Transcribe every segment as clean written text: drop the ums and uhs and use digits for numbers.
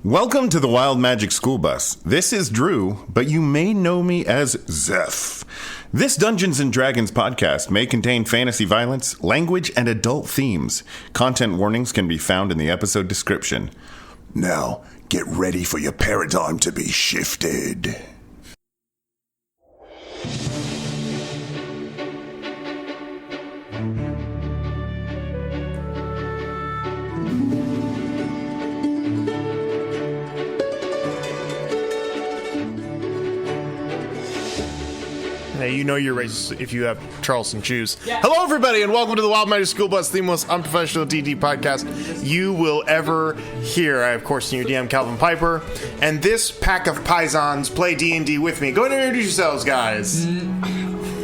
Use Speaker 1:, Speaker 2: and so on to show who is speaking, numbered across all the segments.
Speaker 1: Welcome to the Wild Magic School Bus. This is Drew, but you may know me as Zeph. This Dungeons & Dragons podcast may contain fantasy violence, language, and adult themes. Content warnings can be found in the episode description. Now, get ready for your paradigm to be shifted.
Speaker 2: You know you're racist if you have Charleston shoes. Yeah. Hello, everybody, and welcome to the Wild Magic School Bus, the most unprofessional D&D podcast you will ever hear. I, of course, am your DM, Calvin Piper, and this pack of paisans play D&D with me. Go ahead and introduce yourselves, guys.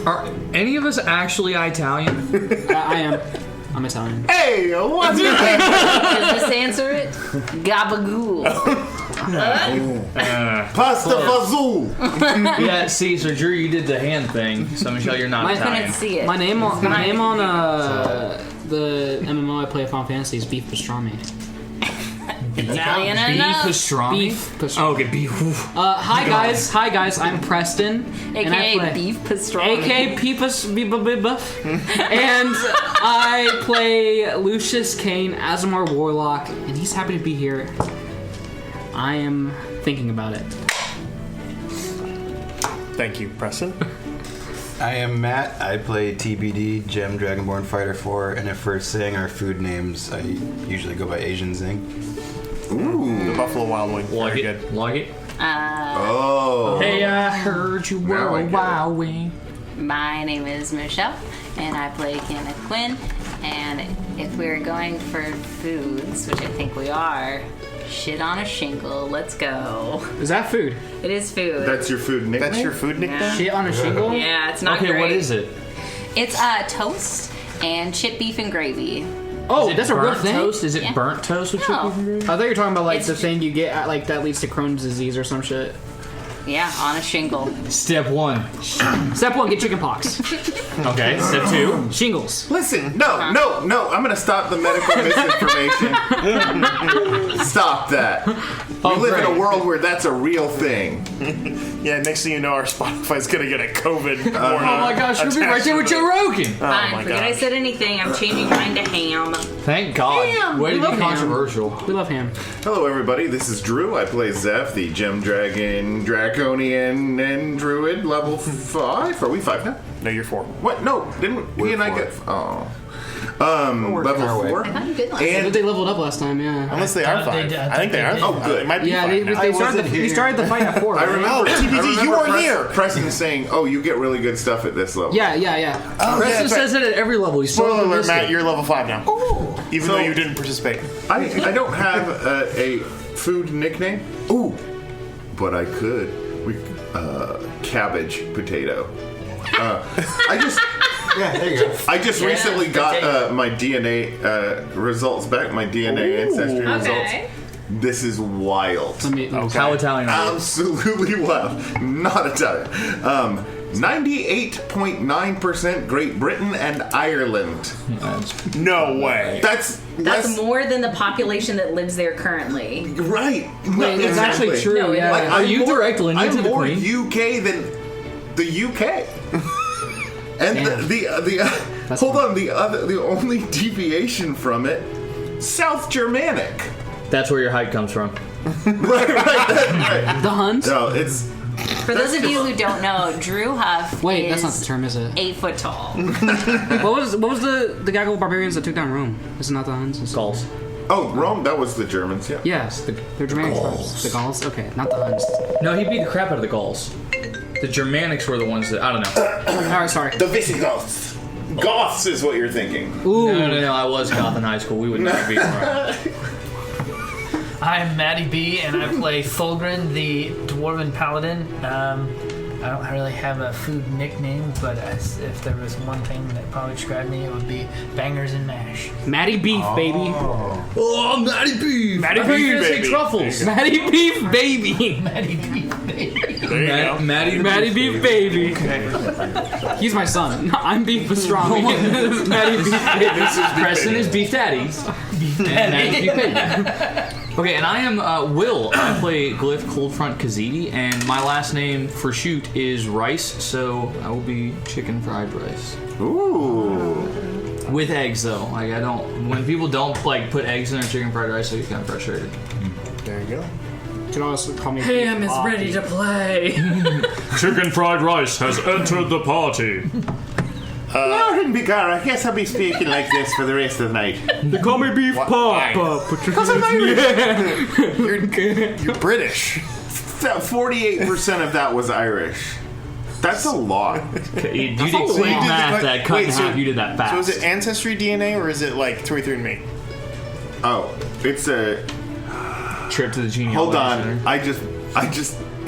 Speaker 3: Are any of us actually Italian?
Speaker 4: I am. I'm Italian.
Speaker 2: Hey, what's your name?
Speaker 5: Does this answer it? Gabagool.
Speaker 2: Pasta fazool.
Speaker 3: Yeah, see, so Drew, you did the hand thing, so Michelle, you're not
Speaker 5: I
Speaker 3: Italian.
Speaker 5: couldn't see it.
Speaker 4: My name on the MMO I play Final Fantasy is Beef Pastrami.
Speaker 5: Italian
Speaker 3: Beef
Speaker 5: enough.
Speaker 3: pastrami?
Speaker 4: Beef Pastrami.
Speaker 3: Oh, okay, beef.
Speaker 4: Hi guys, I'm Preston. and I
Speaker 5: AKA
Speaker 4: play,
Speaker 5: beef pastrami.
Speaker 4: AKA Peepus Buff. And I play Lucius Kane, Azamar Warlock, and he's happy to be here. I am thinking about it.
Speaker 2: Thank you, Preston.
Speaker 6: I am Matt. I play TBD, Gem Dragonborn Fighter 4, and if we're saying our food names, I usually go by Asian Zing.
Speaker 2: Ooh. The Buffalo Wild Wing.
Speaker 3: Like
Speaker 2: Very
Speaker 3: it.
Speaker 2: good.
Speaker 3: Like it. Hey, I heard you
Speaker 1: Now
Speaker 3: were
Speaker 1: I
Speaker 3: a
Speaker 1: get
Speaker 3: wild wing.
Speaker 5: My name is Michelle, and I play Kenneth Quinn. And if we're going for foods, which I think we are, shit on a shingle. Let's go.
Speaker 4: Is that food?
Speaker 5: It is food.
Speaker 1: That's your food nickname?
Speaker 2: That's your food nickname?
Speaker 5: Yeah.
Speaker 4: Shit on a shingle?
Speaker 5: Yeah, it's not
Speaker 3: Okay,
Speaker 5: great.
Speaker 3: what is it?
Speaker 5: It's toast and chip beef and gravy.
Speaker 4: Oh,
Speaker 3: Is it
Speaker 4: that's a real
Speaker 3: burnt
Speaker 4: thing?
Speaker 3: toast? Is it
Speaker 5: Yeah.
Speaker 3: burnt toast with
Speaker 5: No.
Speaker 3: chicken?
Speaker 4: I thought you were talking about like
Speaker 5: It's-
Speaker 4: the thing you get like that leads to Crohn's disease or some shit.
Speaker 5: Yeah, on a shingle.
Speaker 3: Step 1.
Speaker 4: Step 1, get chickenpox.
Speaker 3: Okay, step 2.
Speaker 4: Shingles.
Speaker 1: Listen, no, I'm going to stop the medical misinformation. Stop that. We live in a world where that's a real thing.
Speaker 2: Yeah, next thing you know, our Spotify's going to get a COVID.
Speaker 3: Oh my gosh, you'll be right there with Joe Rogan.
Speaker 5: Fine,
Speaker 2: my
Speaker 5: forget I
Speaker 2: gosh.
Speaker 5: said anything. I'm changing mine to ham.
Speaker 3: Thank God. Way to
Speaker 4: we
Speaker 3: be
Speaker 4: love ham.
Speaker 3: controversial.
Speaker 4: We love ham.
Speaker 1: Hello, everybody. This is Drew. I play Zeph, the Gem Dragon, Draconian, and Druid, level 5. Are we 5 now?
Speaker 2: No, you're 4.
Speaker 1: What? No, didn't he and I get... Oh.
Speaker 6: working our
Speaker 1: Level
Speaker 6: way.
Speaker 1: 4.
Speaker 5: I thought you did last
Speaker 4: I
Speaker 1: And
Speaker 4: think they leveled up last time, yeah.
Speaker 2: Unless they are 5. I think they are.
Speaker 1: Oh, good.
Speaker 2: It might be
Speaker 4: Yeah,
Speaker 2: 5
Speaker 4: they
Speaker 2: now.
Speaker 4: we started the fight at 4.
Speaker 1: I
Speaker 4: right?
Speaker 1: remember.
Speaker 2: TBD, you were here.
Speaker 1: Preston saying, "Oh, you get really good stuff at this level."
Speaker 4: Yeah.
Speaker 3: Preston
Speaker 2: that's right.
Speaker 3: says it at every level. He's
Speaker 2: Spoiler
Speaker 3: so
Speaker 2: alert,
Speaker 3: optimistic.
Speaker 2: Matt, you're level 5 now. Even
Speaker 1: So-
Speaker 2: though you didn't participate.
Speaker 1: I don't have a food nickname. Ooh, but I could. Cabbage potato.
Speaker 6: Yeah, there you go.
Speaker 1: I just recently got my DNA results back. My DNA ancestry results. This is wild.
Speaker 4: Let me
Speaker 3: How Italian are you?
Speaker 1: Absolutely wild. Not Italian. 98.9% Great Britain and Ireland.
Speaker 2: No way.
Speaker 1: That's
Speaker 5: more than the population that lives there currently.
Speaker 1: right.
Speaker 4: Wait, it's actually true.
Speaker 5: No,
Speaker 4: yeah.
Speaker 5: like,
Speaker 3: Are you direct lineage
Speaker 1: I'm
Speaker 3: to the
Speaker 1: more
Speaker 3: Queen?
Speaker 1: UK than the UK. And
Speaker 4: Damn.
Speaker 1: the hold on, the only deviation from it, South Germanic.
Speaker 3: That's where your height comes from.
Speaker 1: Right.
Speaker 4: The Huns?
Speaker 1: No, it's
Speaker 5: For those of you who don't know, Drew Huff
Speaker 4: Wait,
Speaker 5: is
Speaker 4: that's not the term, is it?
Speaker 5: 8 foot tall.
Speaker 4: What was the Gaggle barbarians that took down Rome? Is it not the Huns? It's-
Speaker 3: Gauls.
Speaker 1: oh Rome. That was the Germans. Yeah.
Speaker 4: Yes, they're Germanic tribes. The Gauls? Okay, not the Huns.
Speaker 3: No, he beat the crap out of the Gauls. The Germanics were the ones that, I don't know.
Speaker 4: Alright, sorry.
Speaker 1: The Visigoths. Goths is what you're thinking.
Speaker 4: Ooh.
Speaker 3: No, I was Goth in high school. We would never beat them around.
Speaker 7: I'm Maddie B, and I play Fulgrin, the Dwarven Paladin. I don't really have a food nickname, but if there was one thing that probably described me, it would be bangers and mash.
Speaker 4: Matty Beef, baby.
Speaker 3: Oh, Matty Beef!
Speaker 4: Matty
Speaker 3: I thought you were
Speaker 4: Beef,
Speaker 3: gonna say
Speaker 2: baby.
Speaker 3: truffles.
Speaker 4: Matty Beef, baby.
Speaker 7: Maddie B, baby.
Speaker 2: There you go.
Speaker 4: Matty Beef Baby. He's my son. I'm Beef Pastrami. Matty Beef Baby.
Speaker 3: Preston is Beef Daddy. Beef Daddy. Beef Baby. Okay, and I am Will. I play Glyph Coldfront Kazidi, and my last name for shoot is Rice, so I will be chicken fried rice.
Speaker 1: Ooh.
Speaker 3: With eggs, though. Like, I don't... When people don't, like, put eggs in their chicken fried rice, I get kind of frustrated.
Speaker 2: There you go.
Speaker 4: You can also call me
Speaker 3: Hey,
Speaker 4: Beef
Speaker 3: I'm as
Speaker 4: Poppy.
Speaker 3: ready to play.
Speaker 8: Chicken fried rice has entered the party.
Speaker 1: Well, Bigar, I guess I'll be speaking like this for the rest of the night.
Speaker 8: They call me Beef Pop.
Speaker 1: Because I'm Irish.
Speaker 2: You're British.
Speaker 1: 48% of that was Irish. That's a lot.
Speaker 3: You did quick math that cut in half. You did that fast.
Speaker 2: So is it Ancestry DNA or is it like 23andMe?
Speaker 1: Oh, it's a...
Speaker 3: Trip to the genealogy
Speaker 1: Hold
Speaker 3: center.
Speaker 1: on. I just...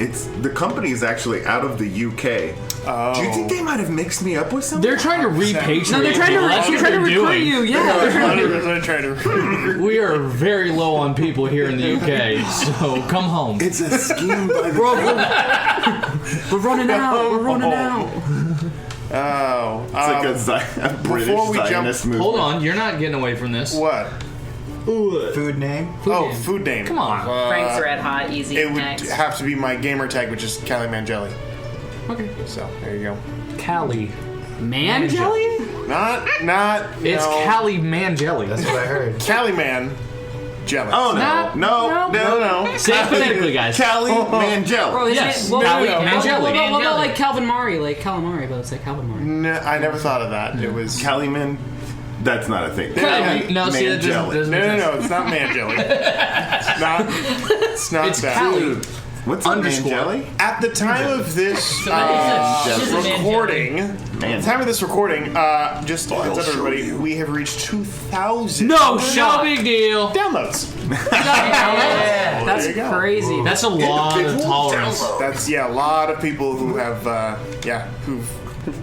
Speaker 1: It's... The company is actually out of the UK.
Speaker 2: Oh.
Speaker 1: Do you think they might have mixed me up with something?
Speaker 3: They're trying to repatriate.
Speaker 4: No, they're trying
Speaker 3: people. That's
Speaker 4: to
Speaker 3: what
Speaker 4: recruit
Speaker 3: they're doing.
Speaker 4: you. Yeah.
Speaker 2: I'm trying to.
Speaker 3: We are very low on people here in the UK, so come home.
Speaker 1: It's a scheme by the...
Speaker 4: We're running out. We're running out.
Speaker 2: Oh.
Speaker 1: It's like a British
Speaker 2: before we jump-
Speaker 1: Zionist movement.
Speaker 3: Hold on, you're not getting away from this.
Speaker 2: What?
Speaker 6: Food name?
Speaker 2: Food name.
Speaker 3: Come on.
Speaker 5: Frank's Red Hot, easy
Speaker 2: It would
Speaker 5: next.
Speaker 2: have to be my gamer tag, which is Cali Mangeli.
Speaker 4: Okay.
Speaker 2: So there you go.
Speaker 3: Callie.
Speaker 4: Man jelly?
Speaker 2: Not.
Speaker 3: It's
Speaker 2: no.
Speaker 3: Callie Mangeli.
Speaker 6: That's what I heard.
Speaker 2: Cali Man Jelly.
Speaker 1: Oh,
Speaker 3: Not-
Speaker 1: no.
Speaker 3: Say it phonetically, guys.
Speaker 1: Callie Mangel.
Speaker 4: Bro, isn't
Speaker 3: Yes.
Speaker 4: it? Well,
Speaker 3: Callie
Speaker 4: what
Speaker 3: Mangeli.
Speaker 4: about like Calvin Murray? Like calamari, but it's like Calvin Murray.
Speaker 2: No, I never thought of that. It was.
Speaker 1: Callie Man? That's not a thing.
Speaker 3: No, see, that doesn't make sense.
Speaker 2: No, it's not Man Jelly. It's not
Speaker 3: It's
Speaker 2: that.
Speaker 3: Callie.
Speaker 1: What's
Speaker 3: Underscore.
Speaker 1: Mangeli?
Speaker 2: At the time of this recording, just a heads up, everybody, we have reached 2,000
Speaker 3: No big deal.
Speaker 2: downloads.
Speaker 4: That's
Speaker 2: There you go.
Speaker 4: crazy.
Speaker 3: That's a lot of tolerance.
Speaker 2: That's a lot of people who have who've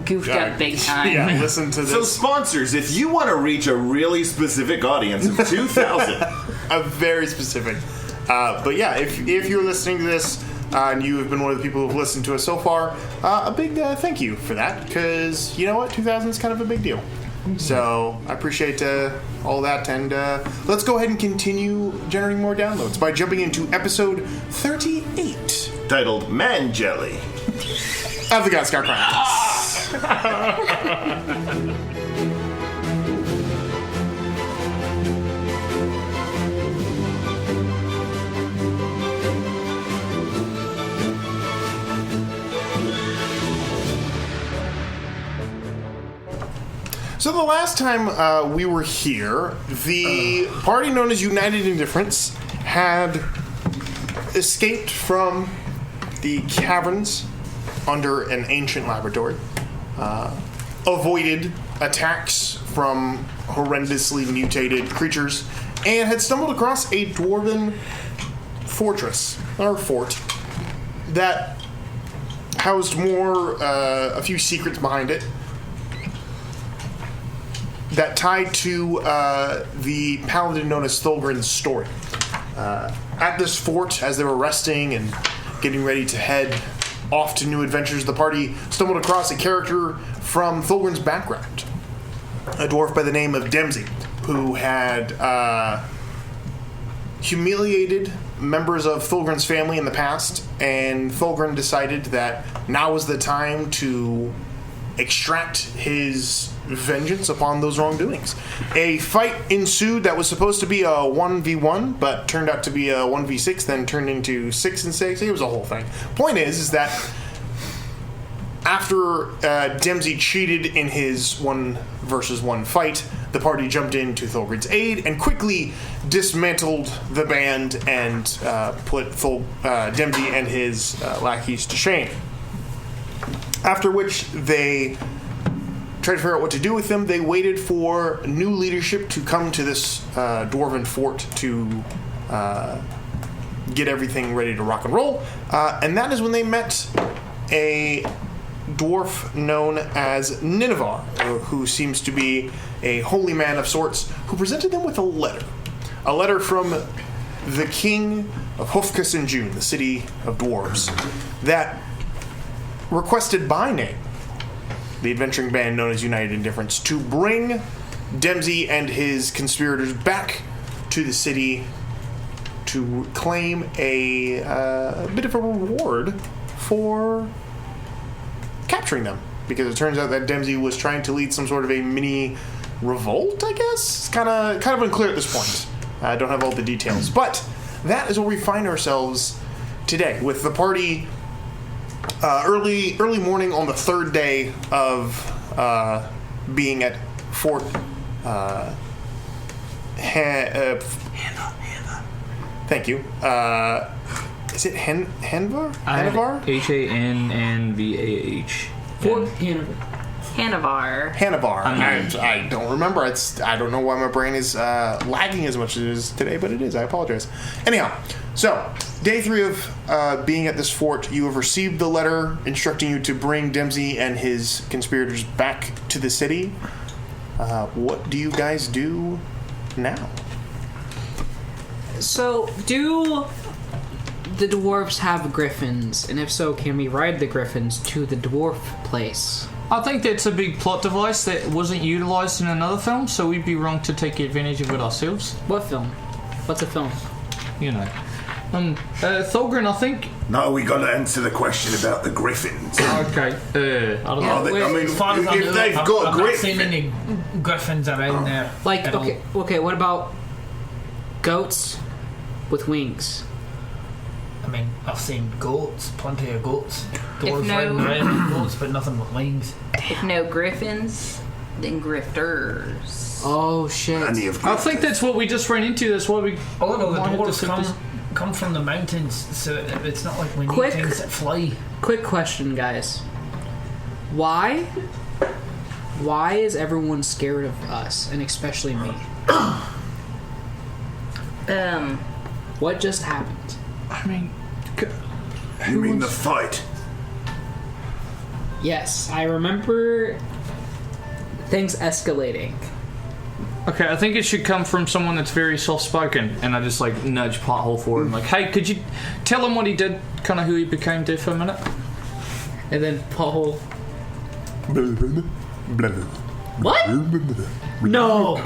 Speaker 5: Goofed up big time.
Speaker 2: listened to this.
Speaker 1: So sponsors, if you want to reach a really specific audience of 2,000,
Speaker 2: A very specific. But yeah, if you're listening to this and you have been one of the people who've listened to us so far, a big thank you for that, because you know what, 2,000 is kind of a big deal. So I appreciate all that, and let's go ahead and continue generating more downloads by jumping into episode 38
Speaker 1: titled Mangeli.
Speaker 2: of the God Scout Chronicles. So the last time we were here, the party known as United Indifference had escaped from the caverns under an ancient laboratory, avoided attacks from horrendously mutated creatures, and had stumbled across a dwarven fortress, or fort, that housed a few secrets behind it, that tied to the paladin known as Thulgrin's story. At this fort, as they were resting and getting ready to head off to new adventures, the party stumbled across a character from Thulgrin's background, a dwarf by the name of Dempsey, who had humiliated members of Thulgrin's family in the past, and Thulgrin decided that now was the time to extract his vengeance upon those wrongdoings. A fight ensued that was supposed to be a 1v1, but turned out to be a 1v6, then turned into 6 and 6. It was a whole thing. Point is that after Dempsey cheated in his 1 versus 1 fight, the party jumped in to Thulgrin's aid and quickly dismantled the band and put Dempsey and his lackeys to shame. After which they tried to figure out what to do with them. They waited for new leadership to come to this dwarven fort to get everything ready to rock and roll. And that is when they met a dwarf known as Nineveh, who seems to be a holy man of sorts, who presented them with a letter. A letter from the king of Hofkus and June, the city of dwarves, that requested by name the adventuring band known as United Indifference to bring Dempsey and his conspirators back to the city to claim a bit of a reward for capturing them. Because it turns out that Dempsey was trying to lead some sort of a mini revolt, I guess? It's kind of unclear at this point. I don't have all the details. But that is where we find ourselves today, with the party early morning on the third day of being at Fort thank you. Is it Hanvar? Hanvar?
Speaker 3: H-A-N-N-V-A-H.
Speaker 4: Fort Hanover.
Speaker 5: Hanovar.
Speaker 2: I don't remember. I don't know why my brain is lagging as much as it is today, but it is. I apologize. Anyhow, so day 3 of being at this fort, you have received the letter instructing you to bring Dempsey and his conspirators back to the city. What do you guys do now?
Speaker 4: So, do the dwarves have griffins? And if so, can we ride the griffins to the dwarf place?
Speaker 3: I think that's a big plot device that wasn't utilised in another film, so we'd be wrong to take advantage of it ourselves.
Speaker 4: What film? What's a film?
Speaker 3: You know. Thorgrim, I think...
Speaker 1: No, we gotta answer the question about the griffins.
Speaker 3: Okay. I don't know.
Speaker 1: I mean,
Speaker 7: As far as I
Speaker 1: if
Speaker 7: know,
Speaker 1: they've
Speaker 7: I've
Speaker 1: got
Speaker 7: not seen
Speaker 1: griffins...
Speaker 7: any griffins around there.
Speaker 4: Like,
Speaker 7: at all.
Speaker 4: okay, what about goats with wings?
Speaker 7: I mean, I've seen goats, plenty of goats. Dwarves
Speaker 5: no-
Speaker 7: riding around with goats, but nothing with wings.
Speaker 5: If no griffins, then grifters.
Speaker 4: Oh, shit.
Speaker 1: Any of
Speaker 3: I think that's what we just ran into. That's why we...
Speaker 7: Oh no, the
Speaker 3: wanted to
Speaker 7: dwarves
Speaker 3: set this-
Speaker 7: come from the mountains, so it's not like we need
Speaker 4: Quick.
Speaker 7: things that fly.
Speaker 4: Quick question, guys. Why is everyone scared of us, and especially me? What just happened?
Speaker 3: I mean...
Speaker 1: You mean the fight?
Speaker 4: Yes, I remember things escalating.
Speaker 3: Okay, I think it should come from someone that's very soft-spoken, and I just, like, nudge Pothole forward and like, hey, could you tell him what he did, kind of who he became to for a minute?
Speaker 4: And then Pothole... What? No!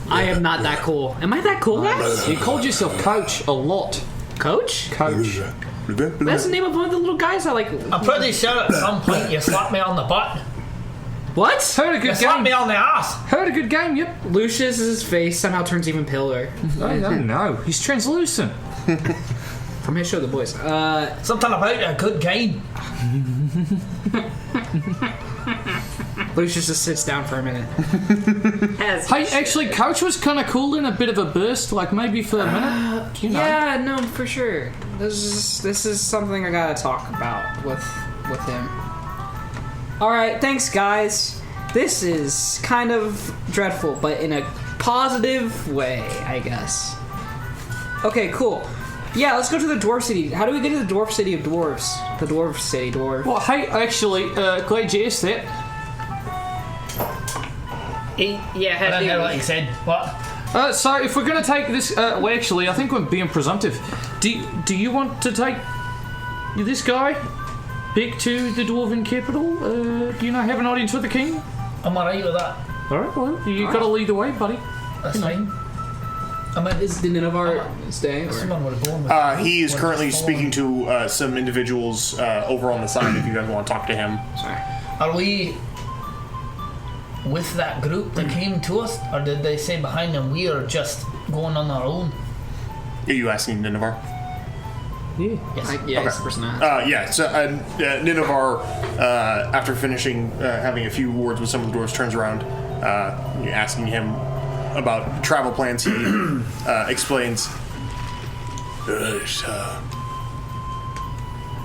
Speaker 4: I am not that cool. Am I that cool, guys?
Speaker 3: You called yourself Coach a lot.
Speaker 4: Coach?
Speaker 3: Coach.
Speaker 4: That's the name of one of the little guys I like...
Speaker 7: I'm pretty sure at some point you slapped me on the butt.
Speaker 4: What?
Speaker 3: Heard a
Speaker 7: You
Speaker 3: good
Speaker 7: slapped
Speaker 3: game.
Speaker 7: me on the ass.
Speaker 3: Heard a good game, yep.
Speaker 4: Lucius's face somehow turns even paler.
Speaker 3: I don't know. He's translucent.
Speaker 4: From his show, The Boys.
Speaker 7: Something about a good game.
Speaker 4: Lucius just sits down for a minute.
Speaker 3: Hey, actually, Coach was kind of cool in a bit of a burst, like maybe for a minute. You know.
Speaker 4: Yeah, no, for sure. This is something I gotta talk about with him. Alright, thanks guys. This is kind of dreadful, but in a positive way, I guess. Okay, cool. Yeah, let's go to the dwarf city. How do we get to the dwarf city of dwarves? The dwarf city, dwarf.
Speaker 3: Well, hey, actually, glad you asked that.
Speaker 7: I don't know what you said. What?
Speaker 3: So if we're going to take this, well, actually, I think we're being presumptive. Do you want to take this guy back to the dwarven capital? Have an audience with the king?
Speaker 7: I'm alright with that.
Speaker 3: All right, well, you got to lead the way, buddy.
Speaker 7: That's fine. I mean,
Speaker 4: Is the Nineveh staying? Or?
Speaker 7: someone would have gone with
Speaker 2: He is currently speaking to some individuals over on the side if you guys want to talk to him.
Speaker 4: Sorry.
Speaker 7: Are we with that group that came to us, or did they say behind them we are just going on our own?
Speaker 2: Are you asking Nineveh?
Speaker 3: Yeah.
Speaker 7: Yes.
Speaker 4: He's the person I
Speaker 2: Yeah, so Nineveh, after finishing having a few words with some of the dwarves, turns around, asking him about travel plans. He explains,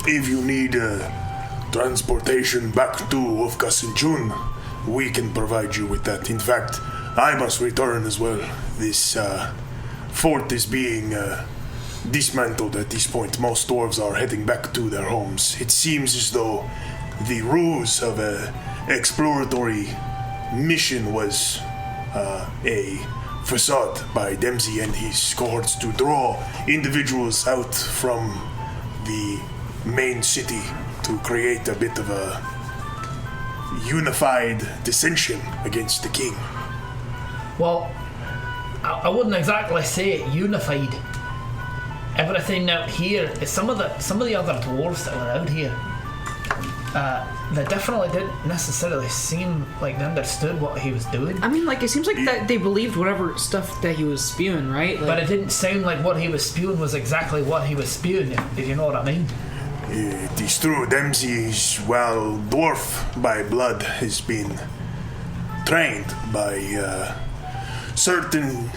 Speaker 9: if you need transportation back to Ofkasinchun, we can provide you with that. In fact, I must return as well. This fort is being dismantled at this point. Most dwarves are heading back to their homes. It seems as though the ruse of an exploratory mission was a facade by Dempsey and his cohorts to draw individuals out from the main city to create a bit of a unified dissension against the king.
Speaker 7: Well, I wouldn't exactly say unified. Everything out here is some of the other dwarves that were out here. They definitely didn't necessarily seem like they understood what he was doing.
Speaker 4: I mean, like, it seems like that they believed whatever stuff that he was spewing, right? Like,
Speaker 7: But it didn't sound like what he was spewing was exactly what he was spewing, if you know what I mean.
Speaker 9: It is true, Dempsey is, well, dwarf by blood, has been trained by certain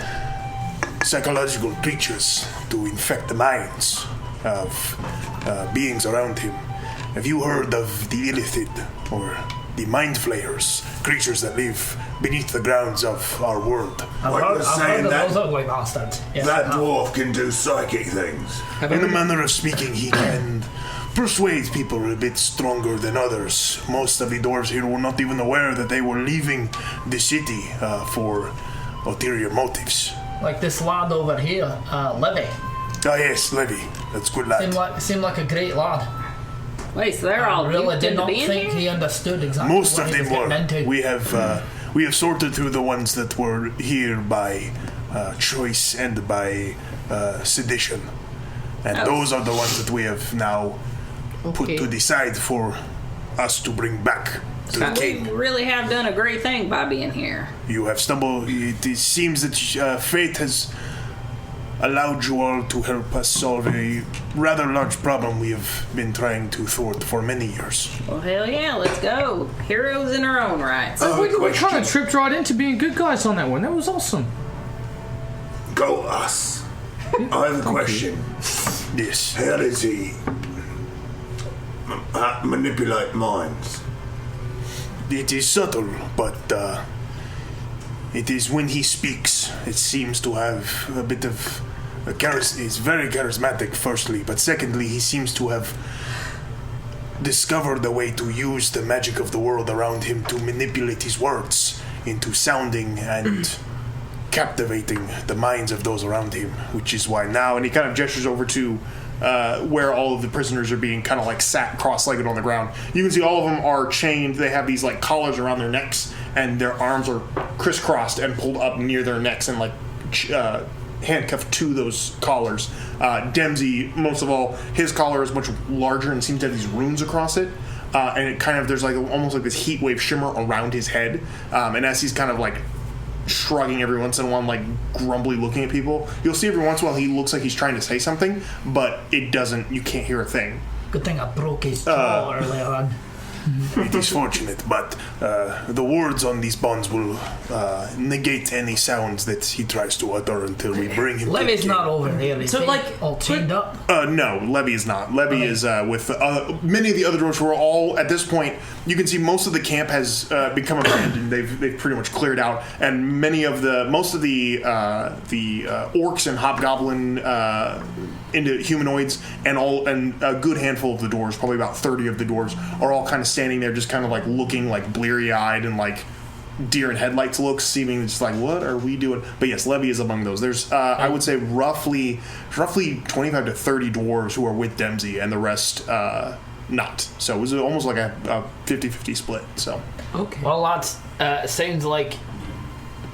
Speaker 9: psychological creatures to infect the minds of beings around him. Have you heard of the illithid, or the mind flayers, creatures that live beneath the grounds of our world?
Speaker 7: I've heard of those ugly bastards. Yes,
Speaker 10: That dwarf can do psychic things.
Speaker 9: In a manner of speaking, he can persuade people a bit stronger than others. Most of the dwarves here were not even aware that they were leaving the city for ulterior motives.
Speaker 7: Like this lad over here, Levy.
Speaker 9: Ah yes, Levy. That's good lad.
Speaker 7: Seemed like a great lad.
Speaker 5: Wait, so they're all
Speaker 7: I really
Speaker 5: duped
Speaker 7: did
Speaker 5: into
Speaker 7: not
Speaker 5: being
Speaker 7: think
Speaker 5: here?
Speaker 7: he understood exactly
Speaker 9: Most
Speaker 7: what
Speaker 9: of
Speaker 7: he
Speaker 9: them
Speaker 7: was getting
Speaker 9: were.
Speaker 7: into.
Speaker 9: We have sorted through the ones that were here by choice and by sedition. And those are the ones that we have now put to the side for us to bring back to the
Speaker 5: We
Speaker 9: king.
Speaker 5: really have done a great thing by being here.
Speaker 9: You have stumbled. It seems that fate has allowed you all to help us solve a rather large problem we have been trying to thwart for many years.
Speaker 5: Well, hell yeah, let's go. Heroes in our own rights.
Speaker 3: We kind of tripped right into being good guys on that one. That was awesome.
Speaker 10: Go us. I have a question.
Speaker 9: Yes.
Speaker 10: How does he manipulate minds?
Speaker 9: It is subtle, but it is when he speaks. It seems to have a bit of a He's very charismatic, firstly, but secondly, he seems to have discovered a way to use the magic of the world around him to manipulate his words into sounding and captivating the minds of those around him, which is why now, and he kind of gestures over to where all of the prisoners are being kind of like sat cross-legged on the ground. You can see all of them are chained. They have these like collars around their necks, and their arms are crisscrossed and pulled up near their necks and like handcuffed to those collars. Dempsey, most of all, his collar is much larger and seems to have these runes across it. And it kind of, there's like almost like this heat wave shimmer around his head. And as he's kind of like shrugging every once in a while, like grumbly looking at people, you'll see every once in a while he looks like he's trying to say something, but it doesn't, you can't hear a thing.
Speaker 7: Good thing I broke his jaw earlier on.
Speaker 9: It is fortunate, but the words on these bonds will negate any sounds that he tries to utter until we bring him
Speaker 7: Levy's
Speaker 9: to the
Speaker 7: not over there, is
Speaker 4: So,
Speaker 7: he?
Speaker 4: like,
Speaker 7: all chained up.
Speaker 9: No, Levy is not. Levy is with many of the other dwarves who are all, at this point, you can see most of the camp has become abandoned. They've pretty much cleared out, and most of the orcs and hobgoblin into humanoids and a good handful of the dwarves, probably about 30 of the dwarves, are all kind of standing there just kind of like looking like bleary-eyed and like deer in headlights looks, seeming just like, what are we doing? But yes, Levy is among those. There's I would say roughly 25 to 30 dwarves who are with Dempsey, and the rest not. So it was almost like a 50-50 split. So
Speaker 4: okay.
Speaker 7: Well, lads, it sounds like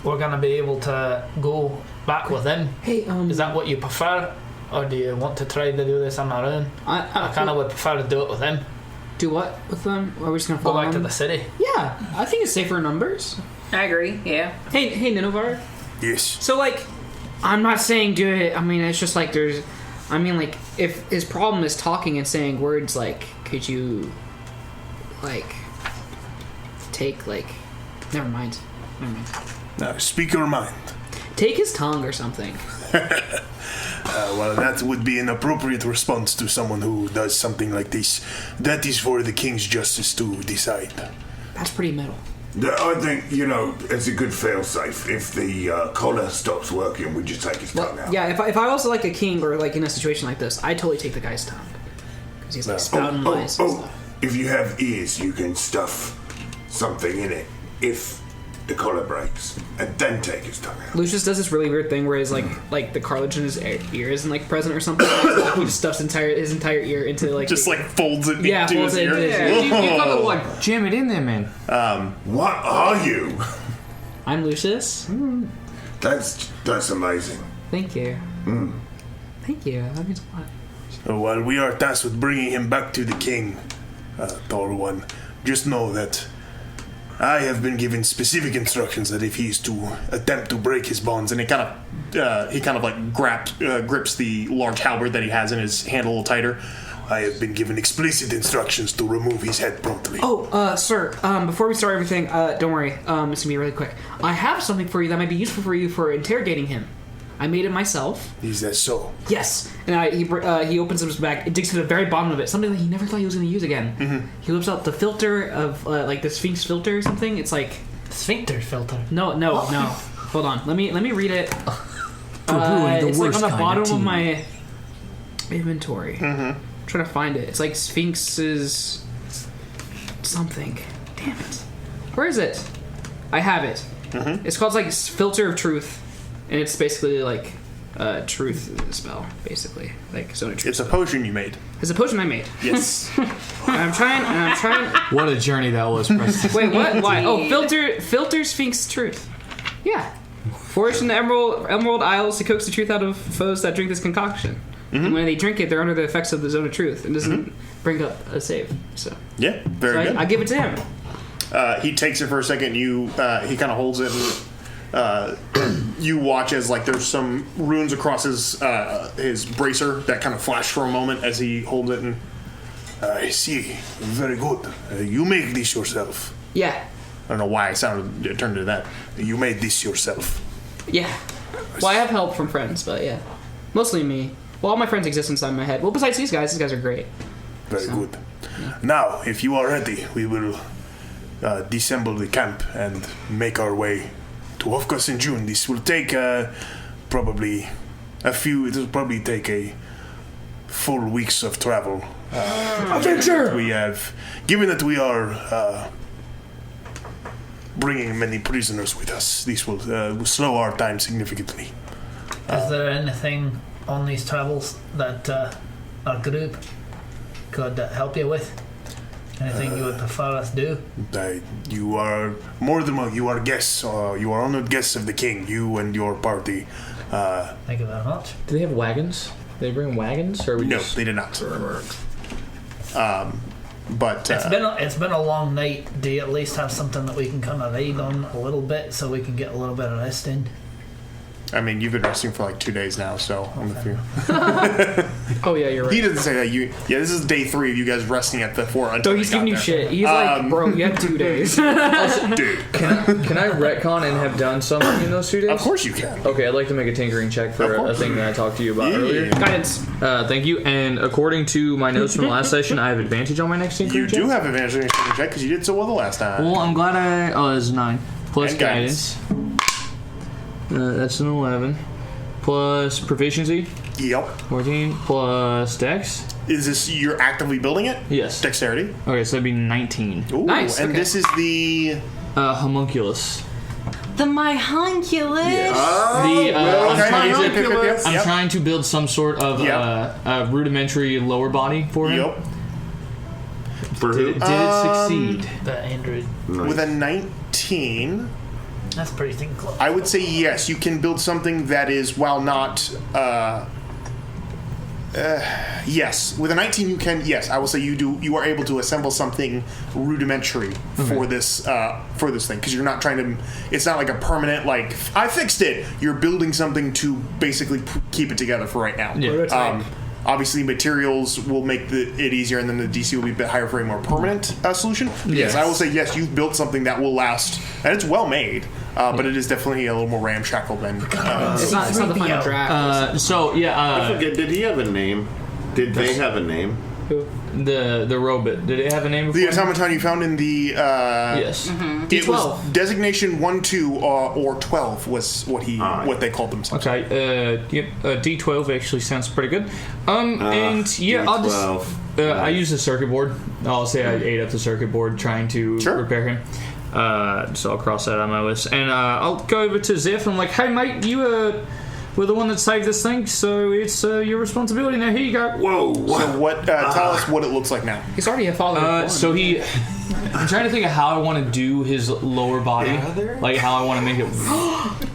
Speaker 7: we're going to be able to go back with him.
Speaker 4: Hey,
Speaker 7: Is that what you prefer? Or do you want to try to do this on our own? I kind of would prefer to do it with him.
Speaker 4: Do what with them? Are we just gonna
Speaker 7: Go
Speaker 4: follow
Speaker 7: back to
Speaker 4: them?
Speaker 7: the city.
Speaker 4: Yeah, I think it's safer in numbers.
Speaker 5: I agree, yeah.
Speaker 4: Hey, Ninovar.
Speaker 9: yes.
Speaker 4: So, like, I'm not saying do it. I mean, it's just like like, if his problem is talking and saying words, like, could you, like, take, like, never mind.
Speaker 9: Now, speak your mind.
Speaker 4: Take his tongue or something.
Speaker 9: Well, that would be an appropriate response to someone who does something like this. That is for the king's justice to decide.
Speaker 4: That's pretty metal.
Speaker 10: I think, it's a good fail-safe. If the collar stops working, we just take his tongue out.
Speaker 4: Yeah, if I was like a king or like in a situation like this, I'd totally take the guy's tongue. Because he's like spouting lies and stuff.
Speaker 10: If you have ears, you can stuff something in it. If the collar breaks, and then take his tongue out.
Speaker 4: Lucius does this really weird thing where he's like the cartilage in his ear isn't like present or something. He just stuffs his entire ear into like
Speaker 2: just like folds it
Speaker 4: yeah,
Speaker 2: into
Speaker 4: folds
Speaker 2: his
Speaker 4: it
Speaker 2: ear.
Speaker 4: into his ear.
Speaker 3: You gotta like jam it in there, man.
Speaker 10: What are you?
Speaker 4: I'm Lucius.
Speaker 10: That's amazing.
Speaker 4: Thank you. Thank you. That means a lot.
Speaker 9: So while we are tasked with bringing him back to the king, Tall One, just know that I have been given specific instructions that if he's to attempt to break his bonds, and he kind of like grips the large halberd that he has in his hand a little tighter. I have been given explicit instructions to remove his head promptly.
Speaker 4: Oh, sir, before we start everything, don't worry, it's gonna be really quick. I have something for you that might be useful for you for interrogating him. I made it myself.
Speaker 9: Is that so?
Speaker 4: Yes. And he opens up his bag, digs to the very bottom of it, something that he never thought he was gonna use again. Mm-hmm. He whips out the filter of, like the Sphinx filter or something. It's like...
Speaker 7: Sphincter filter.
Speaker 4: No. Hold on. Let me read it.
Speaker 3: It's
Speaker 4: like on the bottom of my inventory. Mm-hmm. I'm trying to find it. It's like Sphinx's something. Damn it. Where is it? I have it. Mm-hmm. It's called like Filter of Truth, and it's basically like a truth spell, basically like zone of truth.
Speaker 2: It's a potion you made.
Speaker 4: It's a potion I made.
Speaker 2: Yes.
Speaker 4: and I'm trying.
Speaker 3: What a journey that was, Preston.
Speaker 4: Wait, what? Why? Oh, filter Sphinx truth. Yeah. Foraged in the Emerald Isles to coax the truth out of foes that drink this concoction. Mm-hmm. And when they drink it, they're under the effects of the zone of truth. It doesn't bring up a save. So
Speaker 2: yeah, very good.
Speaker 4: I give it to him.
Speaker 2: He takes it for a second. He kind of holds it. And, you watch as like there's some runes across his bracer that kind of flash for a moment as he holds it. And
Speaker 9: I see. Very good. You make this yourself.
Speaker 4: Yeah.
Speaker 2: I don't know why I turned into that.
Speaker 9: You made this yourself.
Speaker 4: Yeah. Well, I have help from friends, but yeah, mostly me. Well, all my friends exist inside my head. Well, besides these guys are great.
Speaker 9: Very good. Yeah. Now, if you are ready, we will disassemble the camp and make our way to Hofkas in June. This will take probably it will probably take a full weeks of travel.
Speaker 4: Adventure!
Speaker 9: We have, given that we are bringing many prisoners with us, this will slow our time significantly.
Speaker 7: Is there anything on these travels that our group could help you with? Anything you would prefer us do?
Speaker 9: You are more than welcome. You are guests. You are honored guests of the king. You and your party.
Speaker 7: Thank you very much.
Speaker 3: Do they have wagons? Did they bring wagons, or
Speaker 2: no? They did not. But
Speaker 7: it's been a long night. Do you at least have something that we can kind of ride on a little bit so we can get a little bit of rest in?
Speaker 2: I mean, you've been resting for like 2 days now, so I'm with you.
Speaker 4: Oh yeah, you're right.
Speaker 2: He doesn't say that. This is day 3 of you guys resting at the fort.
Speaker 4: So he's giving you shit. He's like, bro, you had 2 days.
Speaker 2: Also, dude,
Speaker 3: can I retcon and have done something in those 2 days?
Speaker 2: Of course you can.
Speaker 3: Okay, I'd like to make a tinkering check for a thing that I talked to you about earlier.
Speaker 4: Guidance.
Speaker 3: Thank you. And according to my notes from last session, I have advantage on my next tinkering check.
Speaker 2: You do have advantage on your tinkering check because you did so well the last time.
Speaker 3: Well, I'm glad it's 9 plus
Speaker 2: and
Speaker 3: guidance. That's an 11. Plus proficiency?
Speaker 2: Yep.
Speaker 3: 14 plus dex?
Speaker 2: Is this, you're actively building it?
Speaker 3: Yes.
Speaker 2: Dexterity?
Speaker 3: Okay, so that'd be 19.
Speaker 2: Ooh,
Speaker 4: nice.
Speaker 2: And this is the...
Speaker 3: homunculus.
Speaker 5: The my honculus?
Speaker 2: Yes.
Speaker 3: I'm trying to build some sort of rudimentary lower body for him.
Speaker 2: Yep.
Speaker 3: Did it succeed?
Speaker 7: The android.
Speaker 2: With a 19...
Speaker 7: That's pretty thing close.
Speaker 2: I would say yes, you can build something that is, while not... yes, with a 19 you can, yes, I will say you are able to assemble something rudimentary for this thing, because you're not trying to, it's not like a permanent, like, I fixed it. You're building something to basically keep it together for right now.
Speaker 3: Yeah.
Speaker 2: Obviously, materials will make it easier, and then the DC will be a bit higher for a more permanent solution. Yes, I will say yes. You've built something that will last, and it's well made, but it is definitely a little more ramshackle than.
Speaker 4: It's not the final draft.
Speaker 10: I forget. Did he have a name? Did they have a name?
Speaker 4: Who?
Speaker 3: The robot. Did it have a name before?
Speaker 2: The automaton you found in the
Speaker 3: yes.
Speaker 4: Mm-hmm.
Speaker 2: It was designation 1, 2, or 12 was what they called themselves.
Speaker 3: Okay. D12 actually sounds pretty good. And yeah, I'll just I use the circuit board. I'll say I ate up the circuit board trying to repair him. So I'll cross that on my list. And I'll go over to Zeph and I'm like, hey, mate, you were the one that saved this thing, so it's your responsibility. Now, here you go.
Speaker 2: Whoa. So what? Tell us what it looks like now.
Speaker 4: He's already a follower.
Speaker 3: So he... I'm trying to think of how I want to do his lower body. Like, how I want to make it...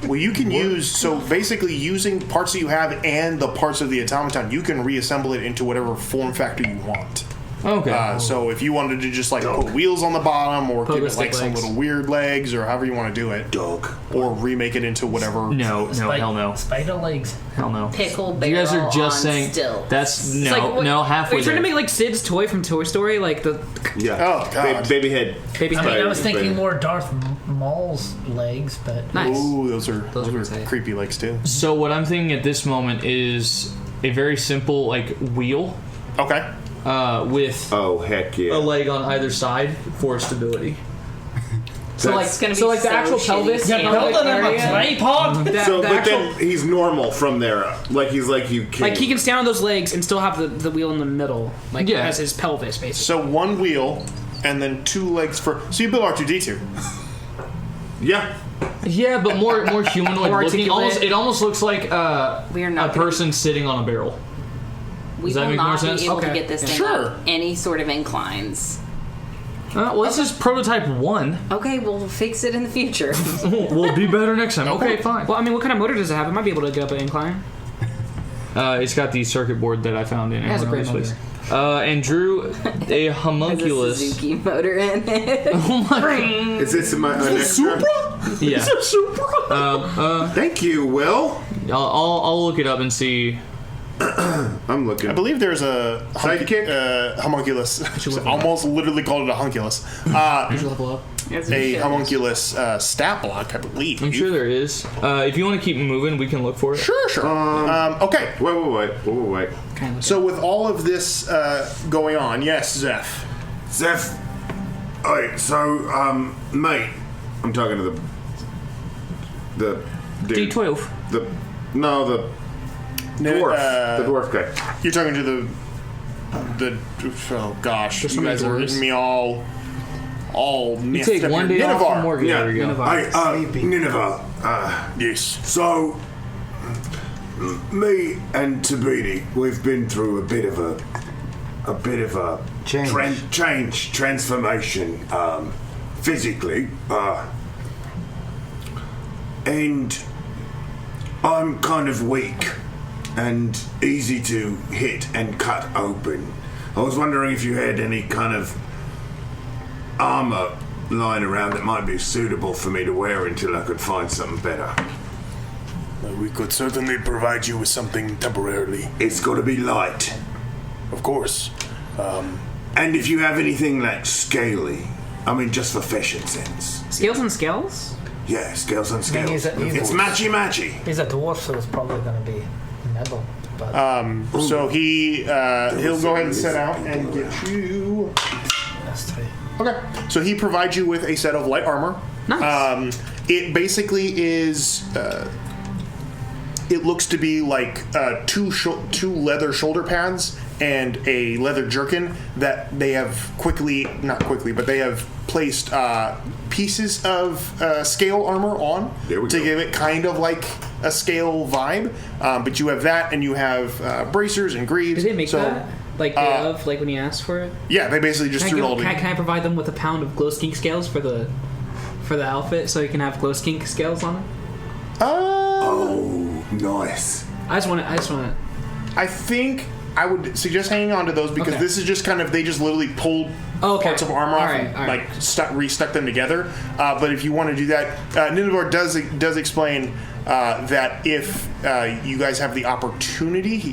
Speaker 2: Well, you can use... So, basically, using parts that you have and the parts of the automaton, you can reassemble it into whatever form factor you want.
Speaker 3: Okay.
Speaker 2: So if you wanted to just, like, put wheels on the bottom or give it, like, some
Speaker 4: legs.
Speaker 2: little weird legs or however you want to do it. Or remake it into whatever...
Speaker 3: No, hell no.
Speaker 7: Spider legs.
Speaker 3: Hell no.
Speaker 5: Pickle barrel.
Speaker 3: You guys are just
Speaker 5: on
Speaker 3: saying...
Speaker 5: stilts.
Speaker 3: That's...
Speaker 4: It's like,
Speaker 3: halfway
Speaker 4: Are you trying to
Speaker 3: there.
Speaker 4: make like Sid's toy from Toy Story? Like the...
Speaker 6: Yeah.
Speaker 2: Oh, God.
Speaker 6: Baby head.
Speaker 4: Baby
Speaker 7: I mean,
Speaker 4: head.
Speaker 7: I was thinking more Darth Maul's legs, but...
Speaker 4: Nice.
Speaker 2: Ooh, those are
Speaker 4: tight.
Speaker 2: creepy legs, too.
Speaker 3: So what I'm thinking at this moment is a very simple, like, wheel...
Speaker 2: Okay.
Speaker 3: With
Speaker 6: heck yeah.
Speaker 3: a leg on either side for stability.
Speaker 4: So like,
Speaker 5: It's gonna be
Speaker 4: so like the
Speaker 5: so
Speaker 4: actual
Speaker 5: shitty.
Speaker 4: pelvis.
Speaker 7: You're building him a
Speaker 4: area,
Speaker 7: tripod?
Speaker 6: So,
Speaker 4: the
Speaker 6: but
Speaker 4: actual,
Speaker 6: then he's normal from there up. Like, he's like you can.
Speaker 4: like he can stand on those legs and still have the wheel in the middle, like
Speaker 3: Yeah.
Speaker 4: as his pelvis, basically.
Speaker 2: So one wheel and then 2 legs for... So you build R2-D2.
Speaker 6: Yeah.
Speaker 3: Yeah, but more humanoid
Speaker 4: More
Speaker 3: looking.
Speaker 4: articulate.
Speaker 3: It almost looks like
Speaker 5: We are not
Speaker 3: a person sitting on a barrel.
Speaker 5: We
Speaker 3: Does that
Speaker 5: will
Speaker 3: make more
Speaker 5: not
Speaker 3: sense?
Speaker 5: be able
Speaker 4: Okay.
Speaker 5: to get this thing
Speaker 2: Sure.
Speaker 5: up any sort of inclines.
Speaker 3: Well, this is prototype 1.
Speaker 5: Okay, we'll fix it in the future.
Speaker 3: We'll be better next time. Okay, fine.
Speaker 4: Well, I mean, what kind of motor does it have? It might be able to get up an incline.
Speaker 3: It's got the circuit board that I found in
Speaker 4: It has a great
Speaker 3: Amazon's
Speaker 4: motor.
Speaker 3: place. And drew a
Speaker 5: There's a
Speaker 3: homunculus.
Speaker 5: Suzuki motor in it.
Speaker 3: Oh my!
Speaker 6: Is this an extra?
Speaker 3: Yeah.
Speaker 6: Thank you, Will.
Speaker 3: I'll look it up and see.
Speaker 6: I'm looking.
Speaker 2: I believe there's a homunculus. Almost literally called it a hunculus.
Speaker 4: Level up.
Speaker 2: A homunculus stat block, I believe.
Speaker 3: I'm sure there is. If you want to keep moving, we can look for it.
Speaker 2: Sure. Okay.
Speaker 6: Wait.
Speaker 2: So with all of this going on, yes, Zeph.
Speaker 10: Zeph. Alright, so, mate.
Speaker 6: I'm talking to the dude.
Speaker 3: D12.
Speaker 6: The dwarf. The dwarf guy.
Speaker 2: You're talking to the oh gosh, you guys are getting me all
Speaker 3: You take one day off from work.
Speaker 6: Yeah.
Speaker 3: There we go.
Speaker 10: Hey, Nineveh.
Speaker 2: Yes.
Speaker 10: So, me and Tabidi, we've been through a bit of a transformation, physically, and I'm kind of weak and easy to hit and cut open. I was wondering if you had any kind of armor lying around that might be suitable for me to wear until I could find something better.
Speaker 9: We could certainly provide you with something temporarily.
Speaker 10: It's got to be light.
Speaker 9: Of course.
Speaker 10: And if you have anything like scaly, I mean just for fashion sense.
Speaker 4: Scales and scales?
Speaker 10: Yeah, scales on scales.
Speaker 7: he's
Speaker 10: It's matchy.
Speaker 7: He's a dwarf, so it's probably going to be metal. But
Speaker 2: So he'll go ahead and set out and get you.
Speaker 7: that's 3.
Speaker 2: Okay. So he provides you with a set of light armor.
Speaker 4: Nice.
Speaker 2: It basically is. It looks to be like two leather shoulder pads and a leather jerkin that they have not quickly, but they have placed pieces of scale armor on to give it kind of like a scale vibe. But you have that, and you have bracers and greaves.
Speaker 4: Did they make that? Like like when you asked for it?
Speaker 2: Yeah, they basically just threw it all together.
Speaker 4: Can I provide them with a pound of glow skink scales for the outfit, so you can have glow skink scales on it?
Speaker 10: Oh, nice.
Speaker 4: I just want it.
Speaker 2: I think I would suggest hanging on to those because this is just kind of they just literally pulled parts of armor off and like restuck them together. But if you want to do that, Nineveh does explain that if you guys have the opportunity, he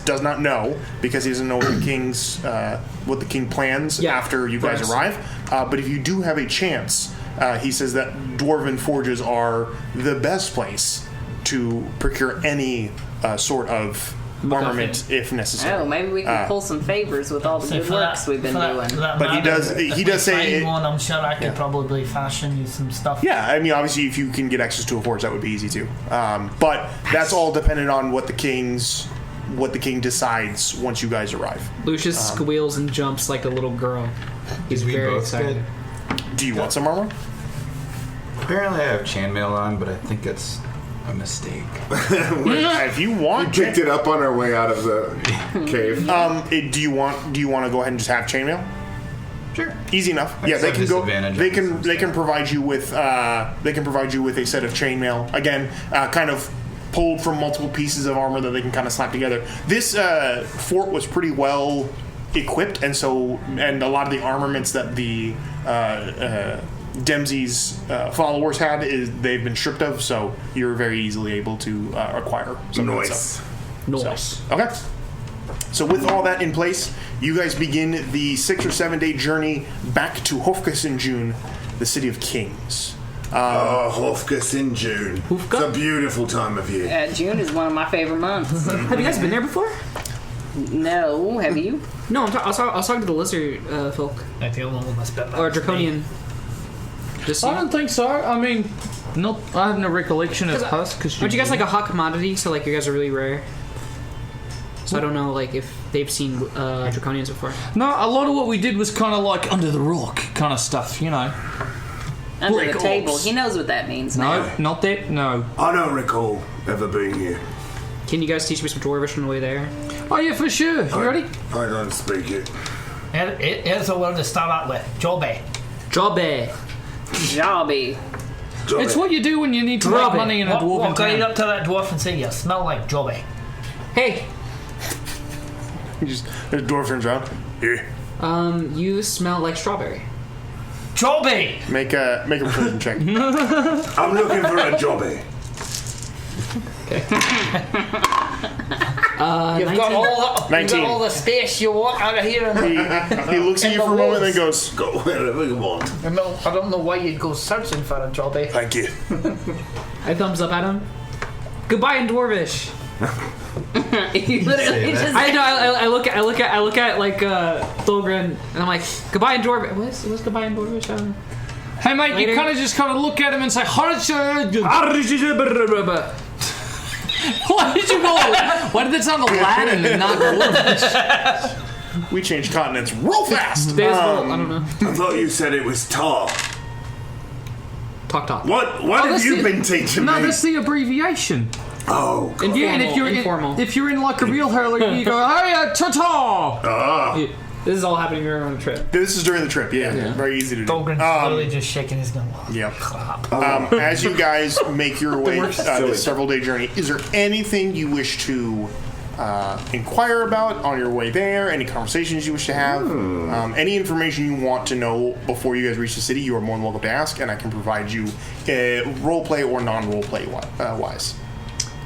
Speaker 2: does not know because he doesn't know what the king plans after you guys arrive. But if you do have a chance, he says that dwarven forges are the best place to procure any sort of armament if necessary.
Speaker 5: Oh, maybe we can pull some favors with all the good works we've been doing.
Speaker 2: But he does say
Speaker 7: one. I'm sure I could probably fashion you some stuff.
Speaker 2: Yeah, I mean, obviously, if you can get access to a forge, that would be easy too. But that's all dependent on what the king decides once you guys arrive.
Speaker 4: Lucius squeals and jumps like a little girl. He's very excited.
Speaker 2: Do you want some armor?
Speaker 6: Apparently I have chainmail on, but I think it's a mistake.
Speaker 2: If you want,
Speaker 1: Picked it up on our way out of the cave.
Speaker 2: do you want to go ahead and just have chainmail?
Speaker 6: Sure.
Speaker 2: Easy enough.
Speaker 6: I
Speaker 2: Yeah,
Speaker 6: just
Speaker 2: they
Speaker 6: have
Speaker 2: can go.
Speaker 6: disadvantage
Speaker 2: They
Speaker 6: on
Speaker 2: can.
Speaker 6: some
Speaker 2: They can
Speaker 6: stuff.
Speaker 2: provide you with. They can provide you with a set of chainmail. Again, kind of pulled from multiple pieces of armor that they can kind of slap together. This fort was pretty well equipped, and a lot of the armaments that the Dempsey's followers had they've been stripped of. So you're very easily able to acquire some of that stuff.
Speaker 4: Nice.
Speaker 2: Okay. So with all that in place, you guys begin the 6 or 7 day journey back to Hofkassinjun, the city of kings.
Speaker 10: Hofkassinjun. It's a beautiful time of year.
Speaker 5: June is one of my favorite months.
Speaker 4: Have you guys been there before?
Speaker 5: No, have you?
Speaker 4: No, I was talking to the lizard folk.
Speaker 7: Like the only one that's better.
Speaker 4: Or draconian. Just
Speaker 3: I don't think so. I mean, I have no recollection of us.
Speaker 4: Aren't you guys like a hot commodity? So like you guys are really rare. So I don't know like if they've seen draconians before.
Speaker 3: No, a lot of what we did was kind of like under the rock kind of stuff, you know.
Speaker 5: Under
Speaker 3: Black
Speaker 5: the table.
Speaker 3: ops.
Speaker 5: He knows what that means.
Speaker 3: No,
Speaker 5: now.
Speaker 3: not that. No.
Speaker 10: I don't recall ever being here.
Speaker 4: Can you guys teach me some dwarvish on the way there?
Speaker 3: Oh yeah, for sure. You ready?
Speaker 10: I don't speak it.
Speaker 7: Here's a word to start out with. Jobby.
Speaker 4: Jobby.
Speaker 5: Jobby.
Speaker 3: It's what you do when you need to make money in a dwarven
Speaker 7: Walk right
Speaker 3: town.
Speaker 7: up to that dwarf and say, you smell like Jobby.
Speaker 4: Hey.
Speaker 2: There's a dwarf turns around. Here.
Speaker 4: You smell like strawberry.
Speaker 7: Jobby!
Speaker 2: Make a perception check.
Speaker 10: I'm looking for a jobby.
Speaker 7: You've got all the
Speaker 2: 19.
Speaker 7: the space you want out of here. And
Speaker 2: He looks at you for a moment and then goes,
Speaker 10: Go wherever you want.
Speaker 7: I don't know why you'd go searching for a Jobby.
Speaker 2: "Thank you."
Speaker 4: I thumbs up at him. Goodbye in dwarvish.
Speaker 5: He literally just.
Speaker 4: I know. I look at like Thulgrin, and I'm like, goodbye in dwarvish. What's goodbye in dwarvish?
Speaker 3: Hey mate,
Speaker 4: Later.
Speaker 3: you kind of just look at him and say, Why did you go? Why did that sound Aladdin and not Dwarvish?
Speaker 2: We changed continents real fast.
Speaker 4: I don't know.
Speaker 10: I thought you said it was tar.
Speaker 4: Talk.
Speaker 10: What have
Speaker 3: that's
Speaker 10: you
Speaker 3: the-
Speaker 10: been teaching
Speaker 3: No,
Speaker 10: me?
Speaker 3: that's the abbreviation.
Speaker 10: Oh,
Speaker 3: And yeah, and if you're
Speaker 4: Informal.
Speaker 3: if you're in like a real hurler, you go, hey, ta-ta!
Speaker 4: This is all happening during the trip.
Speaker 2: This is during the trip. Yeah. Very easy to do.
Speaker 7: Thulgrin's literally just shaking his gun.
Speaker 2: Yep.
Speaker 7: Crap.
Speaker 2: As you guys make your way this several day journey, is there anything you wish to inquire about on your way there? Any conversations you wish to have? Any information you want to know before you guys reach the city, you are more than welcome to ask, and I can provide you roleplay or non-roleplay wise.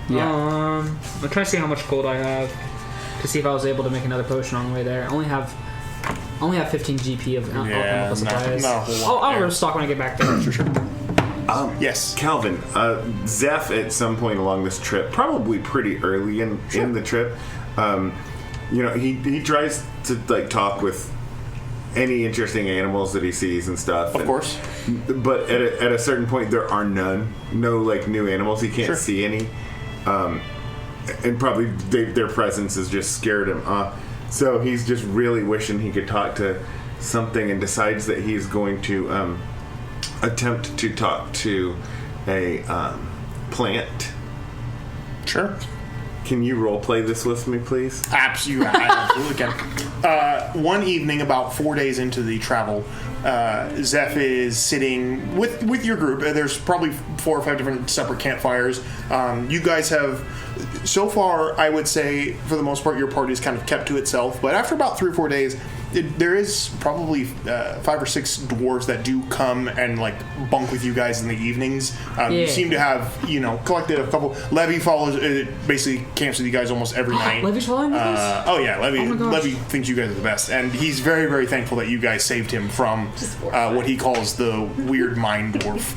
Speaker 4: I'm trying to see how much gold I have to see if I was able to make another potion on the way there. I only have 15 GP of alchemical supplies.
Speaker 2: not a whole lot
Speaker 4: I'll
Speaker 2: there.
Speaker 4: restock when I get back there. For sure.
Speaker 2: Yes.
Speaker 1: Calvin, Zeph at some point along this trip, probably pretty early in the trip, he tries to like talk with any interesting animals that he sees and stuff.
Speaker 2: Of course.
Speaker 1: But at a certain point, there are no like new animals. He can't see any, and probably their presence has just scared him. So he's just really wishing he could talk to something, and decides that he's going to attempt to talk to a plant.
Speaker 2: Sure.
Speaker 1: Can you roleplay this with me, please?
Speaker 2: Absolutely, I absolutely can. One evening, about 4 days into the travel, Zeph is sitting with your group. There's probably 4 or 5 different separate campfires. You guys have, so far, I would say, for the most part, your party's kind of kept to itself. But after about 3 or 4 days, there is probably 5 or 6 dwarves that do come and like bunk with you guys in the evenings. You seem to have, collected a couple. Levy follows, basically camps with you guys almost every night.
Speaker 4: Levy's following with us?
Speaker 2: Oh yeah, Levy.
Speaker 4: Oh my gosh.
Speaker 2: Levy thinks you guys are the best, and he's very, very thankful that you guys saved him from what he calls the weird mind dwarf.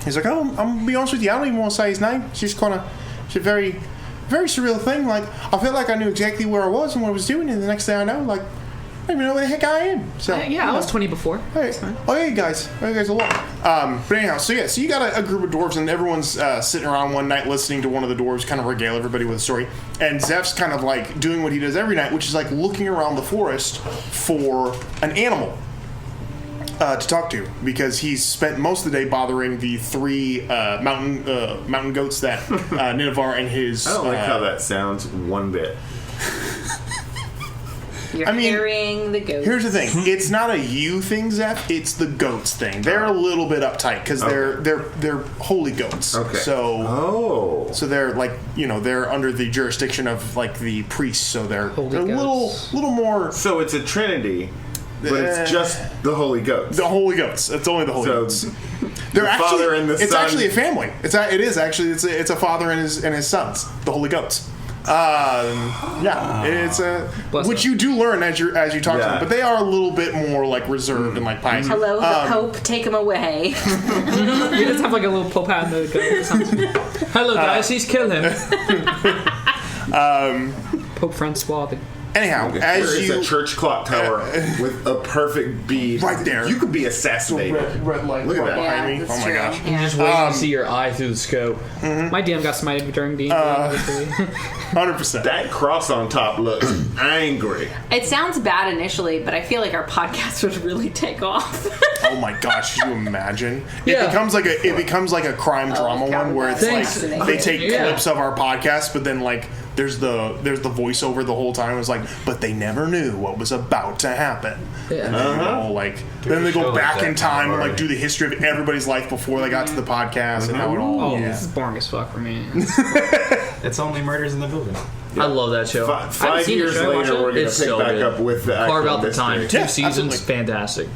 Speaker 2: He's like, I'm gonna be honest with you, I don't even want to say his name. It's just kind of, it's a very, very surreal thing. Like, I felt like I knew exactly where I was and what I was doing, and the next thing I know, like, I don't even know where the heck I am. So
Speaker 4: I was 20 before.
Speaker 2: Hey. Oh yeah, you guys a lot. But anyhow, so you got a group of dwarves, and everyone's sitting around one night listening to one of the dwarves kind of regale everybody with a story. And Zeph's kind of like doing what he does every night, which is like looking around the forest for an animal. to talk to because he's spent most of the day bothering the 3 mountain goats that Nineveh and his.
Speaker 1: I don't like how that sounds one bit.
Speaker 5: You're
Speaker 2: I mean,
Speaker 5: carrying the goats.
Speaker 2: Here's the thing: it's not a you thing, Zeph. It's the goats thing. They're a little bit uptight because they're holy goats.
Speaker 1: Okay.
Speaker 2: So they're like they're under the jurisdiction of like the priests. So they're a little more.
Speaker 1: So it's a trinity, but it's just the holy goats.
Speaker 2: The holy goats. It's only the holy goats. They're
Speaker 1: the
Speaker 2: actually,
Speaker 1: father and the
Speaker 2: it's
Speaker 1: son.
Speaker 2: actually a family. It's a father and his sons, the holy goats. It's which you do learn as you talk to them, but they are a little bit more like reserved and like pious.
Speaker 5: Hello, the Pope. Take him away.
Speaker 4: You just have like a little Pope hat and the goat or something.
Speaker 3: Hello, diocese, kill him.
Speaker 4: Pope Francois.
Speaker 2: Anyhow,
Speaker 1: there
Speaker 2: as
Speaker 1: is a church clock tower with a perfect bead
Speaker 2: right there.
Speaker 1: You could be assassinated.
Speaker 2: Red light.
Speaker 1: Look at that.
Speaker 2: Behind me.
Speaker 5: That's
Speaker 2: Oh my
Speaker 5: true.
Speaker 2: gosh.
Speaker 5: Yeah.
Speaker 3: Just waiting to see your eye through the scope.
Speaker 4: My DM got smited during D&D.
Speaker 2: 100%.
Speaker 1: That cross on top looks angry.
Speaker 5: It sounds bad initially, but I feel like our podcast would really take off.
Speaker 2: Oh my gosh! Can you imagine?
Speaker 3: Yeah.
Speaker 2: It becomes like a crime drama one where it's
Speaker 3: Thanks.
Speaker 2: like they take clips of our podcast, but then like there's the voiceover the whole time. It's like, but they never knew what was about to happen.
Speaker 3: Yeah.
Speaker 2: And then, then they go back in time and like do the history of everybody's life before they got to the podcast and how it all.
Speaker 4: This is boring as fuck for me.
Speaker 6: It's only Murders in the Building.
Speaker 3: I love that show.
Speaker 1: Five years later, we're going to pick back up with the
Speaker 3: Carve
Speaker 1: actual
Speaker 3: out the time.
Speaker 1: mystery.
Speaker 3: 2 seasons,
Speaker 2: absolutely.
Speaker 3: fantastic.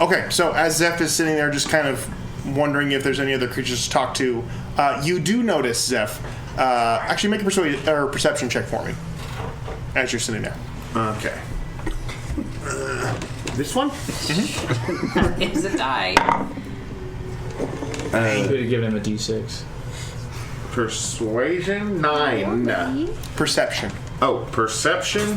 Speaker 2: Okay, so as Zeph is sitting there just kind of wondering if there's any other creatures to talk to, you do notice, Zeph, actually make a perception check for me as you're sitting there.
Speaker 1: Okay. This one?
Speaker 5: It's a die.
Speaker 3: You could have given him a D6.
Speaker 1: Persuasion 9.
Speaker 2: Perception.
Speaker 1: Oh, perception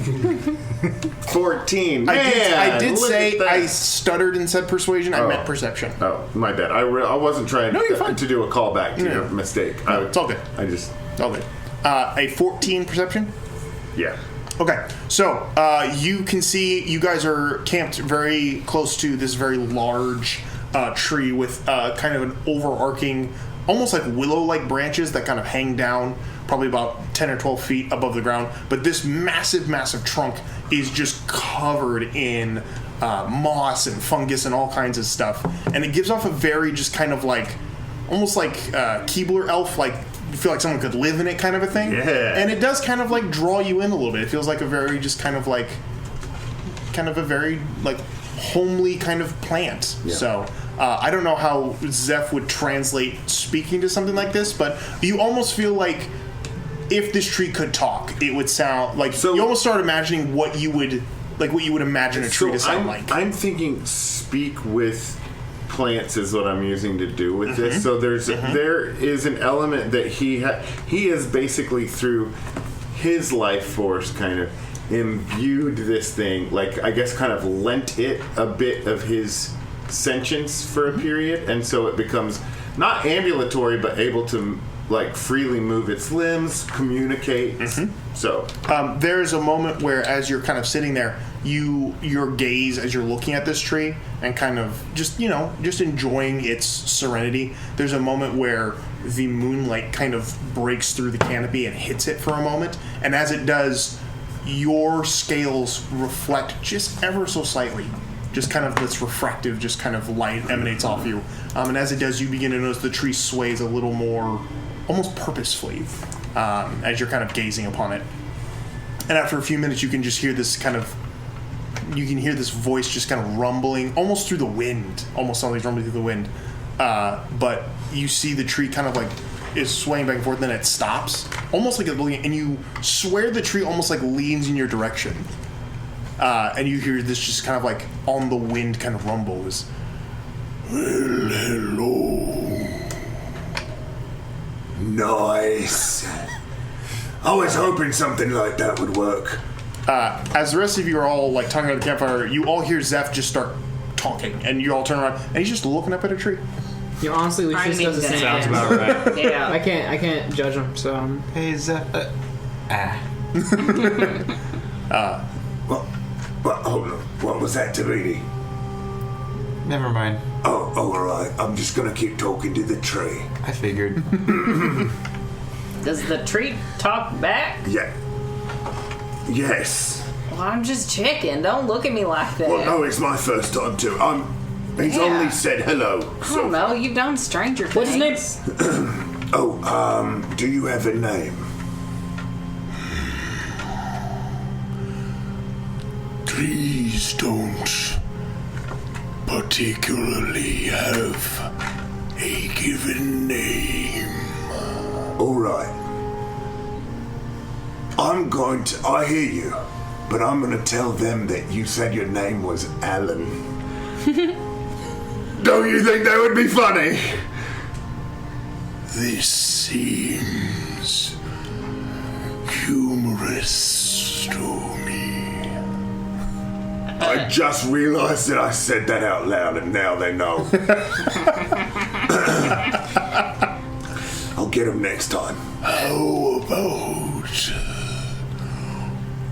Speaker 1: 14.
Speaker 2: I did
Speaker 1: look
Speaker 2: say
Speaker 1: at that.
Speaker 2: I stuttered and said persuasion. I meant perception.
Speaker 1: Oh, my bad. I wasn't trying
Speaker 2: you're fine.
Speaker 1: to do a callback to your mistake.
Speaker 2: It's all good.
Speaker 1: It's
Speaker 2: all good. A 14 perception.
Speaker 1: Yeah.
Speaker 2: Okay, so you can see you guys are camped very close to this very large tree with kind of an overarching, almost like willow-like branches that kind of hang down probably about 10 or 12 feet above the ground. But this massive, massive trunk is just covered in moss and fungus and all kinds of stuff. And it gives off a very just kind of like, almost like Keebler elf, like you feel like someone could live in it kind of a thing.
Speaker 1: Yeah.
Speaker 2: And it does kind of like draw you in a little bit. It feels like a very just kind of a very like homely kind of plant. Yeah. So I don't know how Zeph would translate speaking to something like this, but you almost feel like if this tree could talk, it would sound like, so you almost start imagining what you would imagine a tree to sound like.
Speaker 1: I'm thinking speak with plants is what I'm using to do with this. So there is an element that he is basically through his life force kind of imbued this thing, like I guess kind of lent it a bit of his sentience for a period, and so it becomes not ambulatory but able to like freely move its limbs, communicate. So
Speaker 2: there's a moment where as you're kind of sitting there, your gaze as you're looking at this tree and kind of just enjoying its serenity, there's a moment where the moonlight kind of breaks through the canopy and hits it for a moment, and as it does, your scales reflect just ever so slightly. Just kind of this refractive, just kind of light emanates off you. And as it does, you begin to notice the tree sways a little more, almost purposefully, as you're kind of gazing upon it. And after a few minutes, you can just hear this this voice just kind of rumbling, almost through the wind. Almost sounds like rumbling through the wind. But you see the tree kind of like is swaying back and forth, and then it stops. Almost like and you swear the tree almost like leans in your direction. And you hear this just kind of like on the wind kind of rumble. Is,
Speaker 10: well, hello. Nice. I was hoping something like that would work.
Speaker 2: As the rest of you are all like talking at the campfire, you all hear Zeph just start talking, and you all turn around, and he's just looking up at a tree.
Speaker 4: You honestly, Lucius does the same.
Speaker 3: Sounds about right.
Speaker 5: Yeah.
Speaker 4: I can't judge him. So
Speaker 6: Hey, Zeph.
Speaker 10: Well, hold on. What was that, Tabidi?
Speaker 6: Never mind.
Speaker 10: Oh, alright. I'm just gonna keep talking to the tree.
Speaker 6: I figured.
Speaker 11: Does the tree talk back?
Speaker 10: Yeah. Yes.
Speaker 11: Well, I'm just checking. Don't look at me like that.
Speaker 10: Well, no, it's my first time too. He's
Speaker 11: Yeah.
Speaker 10: only said hello.
Speaker 11: I don't know. You've done stranger things.
Speaker 4: What's his name?
Speaker 10: Do you have a name?
Speaker 9: Trees don't particularly have a given name.
Speaker 10: Alright. I hear you, but I'm gonna tell them that you said your name was Alan. Don't you think that would be funny?
Speaker 9: This seems humorous to me.
Speaker 10: I just realized that I said that out loud and now they know. I'll get him next time.
Speaker 9: How about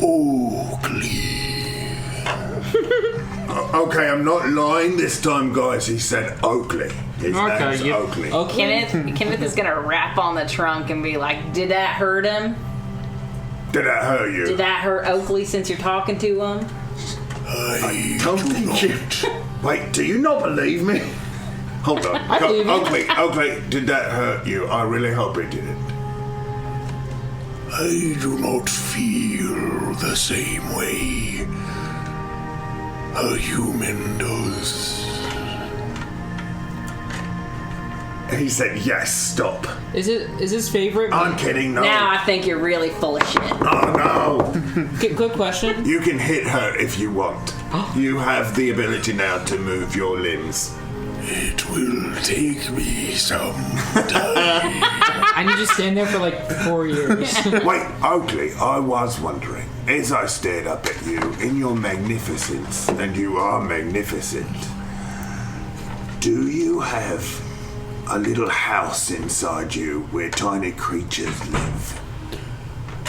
Speaker 9: Oakley?
Speaker 10: Okay, I'm not lying this time, guys. He said Oakley. His name's
Speaker 3: yep.
Speaker 10: Oakley.
Speaker 11: Kenneth is gonna rap on the trunk and be like, "Did that hurt him?
Speaker 10: Did that hurt you?
Speaker 11: Did that hurt Oakley since you're talking to him?"
Speaker 10: I don't think you... Wait, do you not believe me? Hold on.
Speaker 4: I believe you.
Speaker 10: Oakley, did that hurt you? I really hope it didn't.
Speaker 9: I do not feel the same way a human does.
Speaker 10: He said, yes, stop.
Speaker 4: Is his favorite?
Speaker 10: I'm kidding, no.
Speaker 11: Now I think you're really full of shit.
Speaker 10: Oh, no.
Speaker 4: Good question.
Speaker 10: You can hit her if you want. You have the ability now to move your limbs.
Speaker 9: It will take me some time.
Speaker 4: I need to stand there for like 4 years.
Speaker 10: Wait, Oakley, I was wondering, as I stared up at you in your magnificence, and you are magnificent, do you have a little house inside you where tiny creatures live?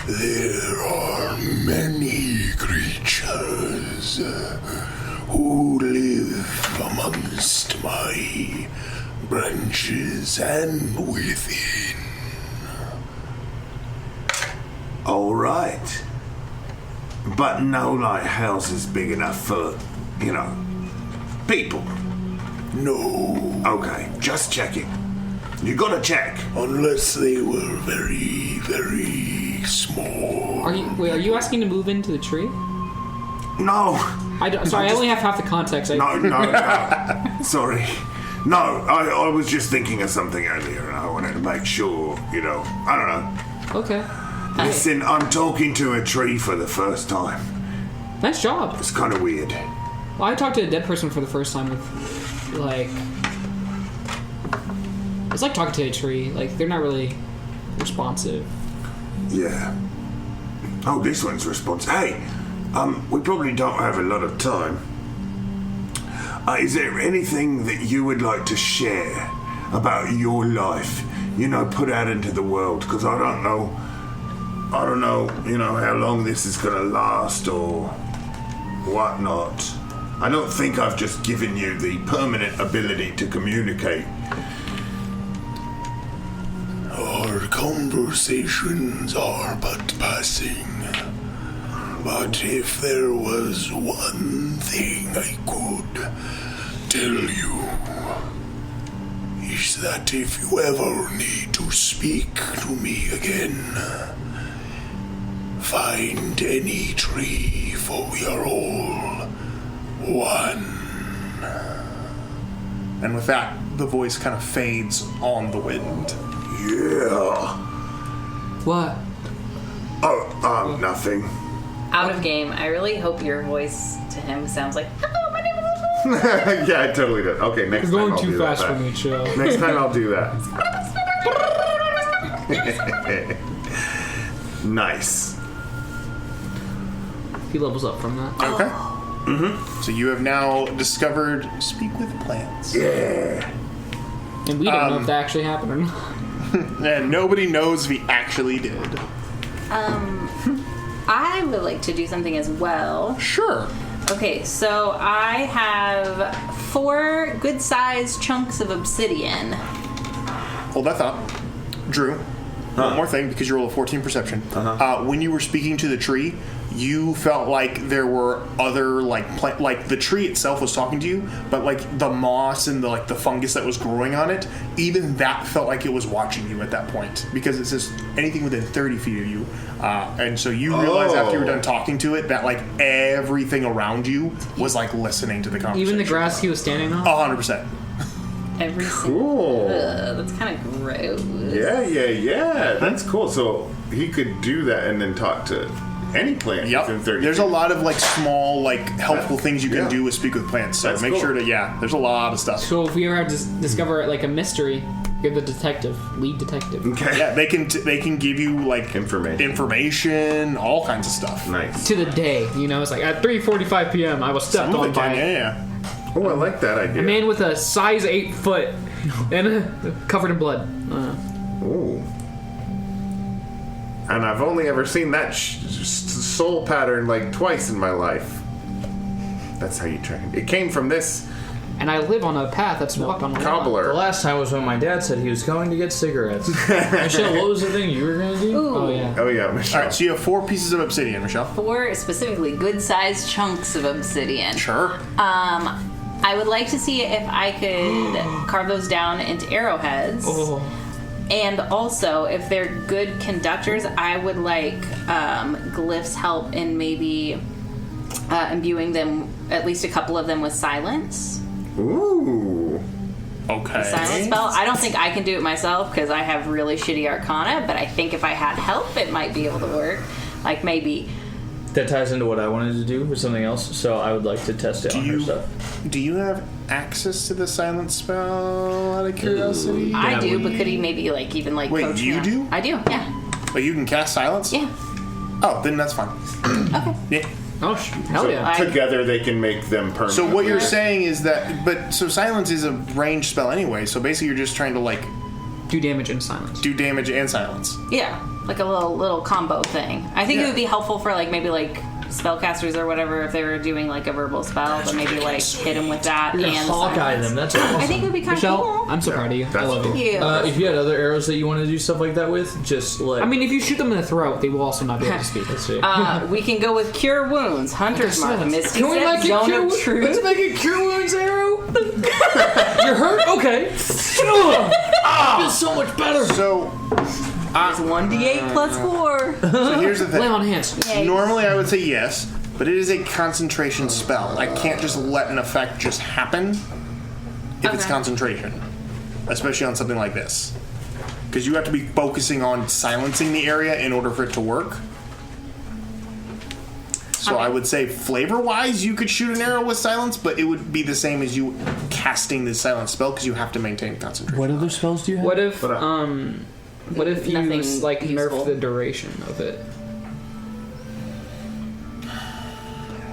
Speaker 9: There are many creatures who live amongst my branches and within.
Speaker 10: All right. But no, like, house is big enough for, people.
Speaker 9: No.
Speaker 10: Okay, just checking. You gotta check.
Speaker 9: Unless they were very, very small.
Speaker 4: Are you asking to move into the tree?
Speaker 10: No.
Speaker 4: Sorry, I only have half the context.
Speaker 10: No. Sorry. No, I was just thinking of something earlier, and I wanted to make sure, I don't know.
Speaker 4: Okay.
Speaker 10: Listen, I'm talking to a tree for the first time.
Speaker 4: Nice job.
Speaker 10: It's kind of weird.
Speaker 4: Well, I talked to a dead person for the first time with, like... It's like talking to a tree. Like, they're not really responsive.
Speaker 10: Yeah. Oh, this one's responsive. Hey, we probably don't have a lot of time. Is there anything that you would like to share about your life? Put out into the world? Because I don't know, how long this is going to last or whatnot. I don't think I've just given you the permanent ability to communicate.
Speaker 9: Our conversations are but passing. But if there was one thing I could tell you, is that if you ever need to speak to me again, find any tree, for we are all one.
Speaker 2: And with that, the voice kind of fades on the wind.
Speaker 10: Yeah.
Speaker 4: What?
Speaker 10: Oh, nothing.
Speaker 11: Out of game, I really hope your voice to him sounds like, "Hello, my name is..."
Speaker 10: Yeah, I totally did. Okay, next
Speaker 4: You're
Speaker 10: time
Speaker 4: going
Speaker 10: I'll
Speaker 4: too
Speaker 10: do
Speaker 4: fast
Speaker 10: that.
Speaker 4: for me, chill.
Speaker 10: Next time I'll do that. Nice.
Speaker 4: He levels up from that.
Speaker 2: Okay. Mm-hmm. So you have now discovered Speak with Plants.
Speaker 10: Yeah.
Speaker 4: And we don't know if that actually happened or not.
Speaker 2: And nobody knows if he actually did.
Speaker 5: I would like to do something as well.
Speaker 2: Sure.
Speaker 11: Okay, so I have 4 good-sized chunks of obsidian.
Speaker 2: Hold that thought. Drew, one more thing, because you rolled a 14 perception. When you were speaking to the tree, you felt like there were other, like the tree itself was talking to you, but like the moss and the fungus that was growing on it, even that felt like it was watching you at that point, because it says anything within 30 feet of you. And so you realized after you were done talking to it that like everything around you was like listening to the conversation.
Speaker 4: Even the grass he was standing on?
Speaker 2: 100%.
Speaker 11: Every
Speaker 1: Cool.
Speaker 11: That's kind of gross.
Speaker 1: Yeah. That's cool. So he could do that and then talk to any plant within 30
Speaker 2: There's
Speaker 1: feet.
Speaker 2: a lot of like small like helpful things you can do with speak with plants. So
Speaker 1: That's
Speaker 2: make
Speaker 1: cool.
Speaker 2: sure to there's a lot of stuff.
Speaker 4: So if we ever have to discover like a mystery, you're the lead detective.
Speaker 1: Okay.
Speaker 2: Yeah, they can give you like
Speaker 1: information,
Speaker 2: all kinds of stuff.
Speaker 1: Nice.
Speaker 4: To the day, it's like at 3:45 p.m. I was stepped
Speaker 2: Some of
Speaker 4: on
Speaker 2: it
Speaker 4: by
Speaker 2: can, yeah.
Speaker 1: Oh, I like that idea.
Speaker 4: a man with a size 8 foot and covered in blood.
Speaker 1: Ooh. And I've only ever seen that soul pattern like twice in my life. That's how you train. It came from this.
Speaker 4: And I live on a path that's walked on my
Speaker 1: cobbler.
Speaker 3: The last time was when my dad said he was going to get cigarettes. Michelle, what was the thing you were going to do?
Speaker 11: Ooh.
Speaker 4: Oh yeah,
Speaker 1: Michelle.
Speaker 2: All right, so you have 4 pieces of obsidian, Michelle.
Speaker 11: 4 specifically good-sized chunks of obsidian.
Speaker 2: Sure.
Speaker 11: I would like to see if I could carve those down into arrowheads.
Speaker 4: Oh.
Speaker 11: And also, if they're good conductors, I would like Glyph's help in maybe imbuing them, at least a couple of them, with silence.
Speaker 1: Ooh.
Speaker 2: Okay.
Speaker 11: Silence spell. I don't think I can do it myself because I have really shitty arcana, but I think if I had help, it might be able to work. Like maybe.
Speaker 3: That ties into what I wanted to do with something else, so I would like to test it on her stuff.
Speaker 2: Do you have access to the silence spell out of curiosity?
Speaker 11: I do, but could he maybe even
Speaker 2: Wait,
Speaker 11: coach
Speaker 2: you
Speaker 11: me on-
Speaker 2: do?
Speaker 11: I do, yeah.
Speaker 2: But you can cast silence?
Speaker 11: Yeah.
Speaker 2: Oh, then that's fine.
Speaker 11: Okay.
Speaker 2: Yeah.
Speaker 4: Oh, hell
Speaker 1: So
Speaker 4: yeah.
Speaker 1: together they can make them permanent.
Speaker 2: So what you're saying is that, so silence is a ranged spell anyway. So basically, you're just trying to
Speaker 4: do damage and silence.
Speaker 2: Do damage and silence.
Speaker 11: Yeah, like a little combo thing. I think it would be helpful for maybe spellcasters or whatever if they were doing a verbal spell, but maybe hit them with that
Speaker 3: You're
Speaker 11: and
Speaker 3: gonna Hawkeye
Speaker 11: silence.
Speaker 3: them. That's awesome.
Speaker 11: I think it would be kind of
Speaker 4: Michelle,
Speaker 11: cool.
Speaker 4: I'm so proud of you. I love you.
Speaker 11: Thank
Speaker 3: If you had other arrows that you want to do stuff like that with, just
Speaker 4: I mean, if you shoot them in the throat, they will also not be able to speak.
Speaker 3: Let's see.
Speaker 11: We can go with Cure Wounds, Hunter's Mark, Misty
Speaker 4: Can we
Speaker 11: Step,
Speaker 4: make it
Speaker 11: Zone
Speaker 4: Cure
Speaker 11: of
Speaker 4: Wounds?
Speaker 11: Truth.
Speaker 4: Let's make it Cure Wounds arrow. You're hurt? Okay. Feels so much better.
Speaker 2: So
Speaker 11: it's 1d8 plus 4.
Speaker 2: So here's the thing.
Speaker 4: Lay on hands.
Speaker 11: Yay.
Speaker 2: Normally I would say yes, but it is a concentration spell. I can't just let an effect just happen if it's
Speaker 11: Okay.
Speaker 2: concentration, especially on something like this, because you have to be focusing on silencing the area in order for it to work. So I would say flavor-wise, you could shoot an arrow with silence, but it would be the same as you casting the silence spell because you have to maintain concentration.
Speaker 3: What other spells do you have?
Speaker 4: What if you
Speaker 11: Nothing
Speaker 4: nerf
Speaker 11: useful.
Speaker 4: the duration of it?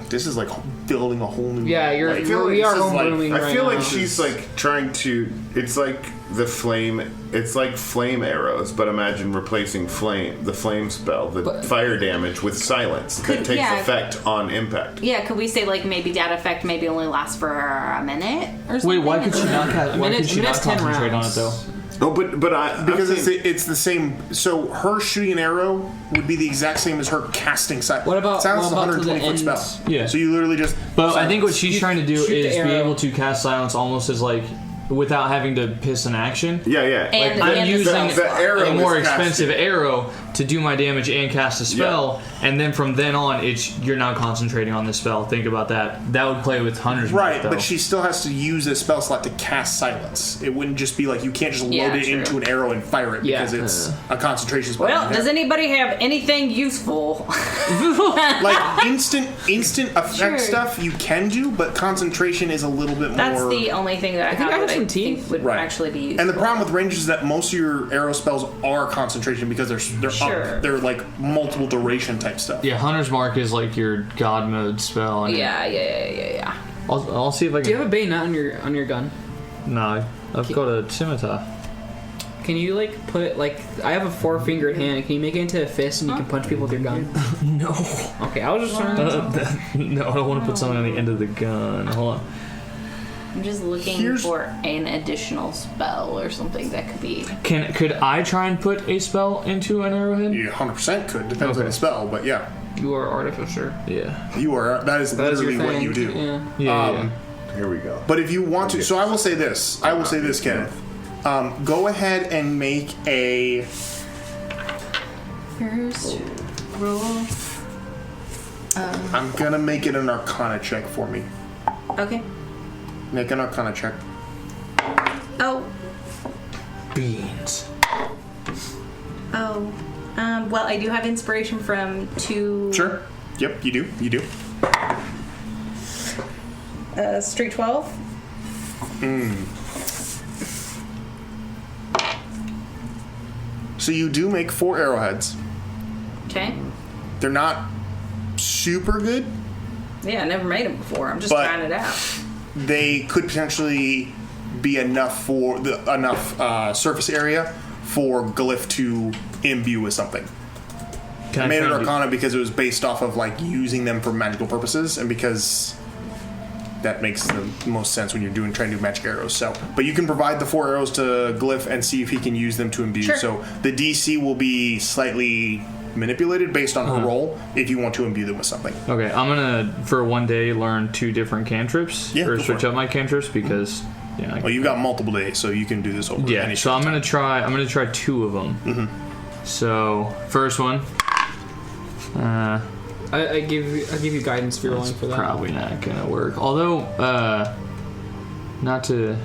Speaker 2: This is like building a whole new.
Speaker 4: Yeah, you're.
Speaker 2: like,
Speaker 4: We are
Speaker 2: this is like-
Speaker 4: homebrewing
Speaker 1: I
Speaker 4: right
Speaker 1: feel
Speaker 4: now.
Speaker 1: like she's trying to. It's like the flame. It's like flame arrows, but imagine replacing the flame spell, the fire damage with silence that takes effect on impact.
Speaker 11: Yeah, could we say maybe that effect maybe only lasts for a minute or something?
Speaker 3: Wait, why could she not? Why could she not
Speaker 4: minute's 10
Speaker 3: concentrate on it
Speaker 4: rounds.
Speaker 3: though?
Speaker 1: Oh, but
Speaker 2: because it's the same. So her shooting an arrow would be the exact same as her casting silence.
Speaker 4: What about-
Speaker 2: silence? Is
Speaker 4: what
Speaker 2: a
Speaker 4: about to the
Speaker 2: 120 foot
Speaker 4: end?
Speaker 2: spell.
Speaker 3: Yeah.
Speaker 2: So you literally just.
Speaker 3: But I think what she's trying to do
Speaker 4: shoot the
Speaker 3: is be
Speaker 4: arrow.
Speaker 3: able to cast silence almost as without having to piss an action.
Speaker 1: yeah.
Speaker 11: And
Speaker 3: I'm
Speaker 11: the
Speaker 3: using
Speaker 11: spell slot.
Speaker 1: arrow
Speaker 3: a more
Speaker 1: is casted.
Speaker 3: expensive arrow to do my damage and cast a spell, and then from then on, you're now concentrating on the spell. Think about that. That would play with Hunter's Mark,
Speaker 2: Right,
Speaker 3: though.
Speaker 2: but she still has to use a spell slot to cast silence. It wouldn't just be you can't just load
Speaker 11: Yeah,
Speaker 2: it
Speaker 11: true.
Speaker 2: into an arrow and fire it
Speaker 4: Yeah.
Speaker 2: because it's a concentration spell.
Speaker 11: Well, does anybody have anything useful?
Speaker 2: Like instant effect
Speaker 11: Sure.
Speaker 2: stuff you can do, but concentration is a little bit
Speaker 11: That's
Speaker 2: more.
Speaker 11: the only thing that I
Speaker 4: think I
Speaker 11: have
Speaker 4: have
Speaker 11: that
Speaker 4: some
Speaker 11: I think
Speaker 4: teeth.
Speaker 11: would
Speaker 2: Right.
Speaker 11: actually be useful.
Speaker 2: And the problem with range is that most of your arrow spells are concentration because they're
Speaker 11: Sure.
Speaker 2: up. They're multiple duration type stuff.
Speaker 3: Yeah, Hunter's Mark is your god mode spell. And
Speaker 11: Yeah.
Speaker 3: I'll see if I can.
Speaker 4: Do you have a bayonet on your gun?
Speaker 3: No, I've got a scimitar.
Speaker 4: can you like put like I have a 4-fingered hand? Can you make it into a fist and you can punch people with your gun?
Speaker 3: No.
Speaker 4: Okay, I was just trying to.
Speaker 3: No, I don't want to put something on the end of the gun. Hold on.
Speaker 11: I'm just looking for an additional spell or something that could be.
Speaker 3: Could I try and put a spell into an arrowhead?
Speaker 2: You 100% could. Depends on the spell, but yeah.
Speaker 4: You are artificer.
Speaker 3: Yeah.
Speaker 2: You are. That is literally
Speaker 4: your
Speaker 2: what
Speaker 4: thing.
Speaker 2: you do.
Speaker 3: Yeah.
Speaker 10: Here we go.
Speaker 2: But if you want to, so I will say this. Kenneth. Go ahead and make a
Speaker 11: First roll.
Speaker 2: I'm gonna make it an Arcana check for me.
Speaker 11: Okay.
Speaker 2: Make an Arcana check.
Speaker 11: Oh.
Speaker 3: Beans.
Speaker 11: Oh. Well, I do have inspiration from 2.
Speaker 2: Sure. Yep, you do. You do.
Speaker 11: Straight 12.
Speaker 2: So you do make 4 arrowheads.
Speaker 11: Okay.
Speaker 2: They're not super good.
Speaker 11: Yeah, I never made them before. I'm just
Speaker 2: But-
Speaker 11: trying it out.
Speaker 2: They could potentially be enough for enough surface area for Glyph to imbue with something. I made it Arcana because it was based off of like using them for magical purposes, and because that makes the most sense when you're trying to do magic arrows. So, but you can provide the 4 arrows to Glyph and see if he can use them to imbue.
Speaker 11: Sure.
Speaker 2: So the DC will be slightly manipulated based on her roll if you want to imbue them with something.
Speaker 3: Okay, I'm gonna for one day learn 2 different cantrips
Speaker 2: Yeah,
Speaker 3: or
Speaker 2: go
Speaker 3: switch
Speaker 2: for it.
Speaker 3: up my cantrips because
Speaker 2: Well, you've got multiple days, so you can do this over.
Speaker 3: yeah.
Speaker 2: any
Speaker 3: So I'm gonna try 2 of them.
Speaker 2: Mm-hmm.
Speaker 3: So first one.
Speaker 4: I give you guidance if you're rolling for that.
Speaker 3: Probably not gonna work. Although, not to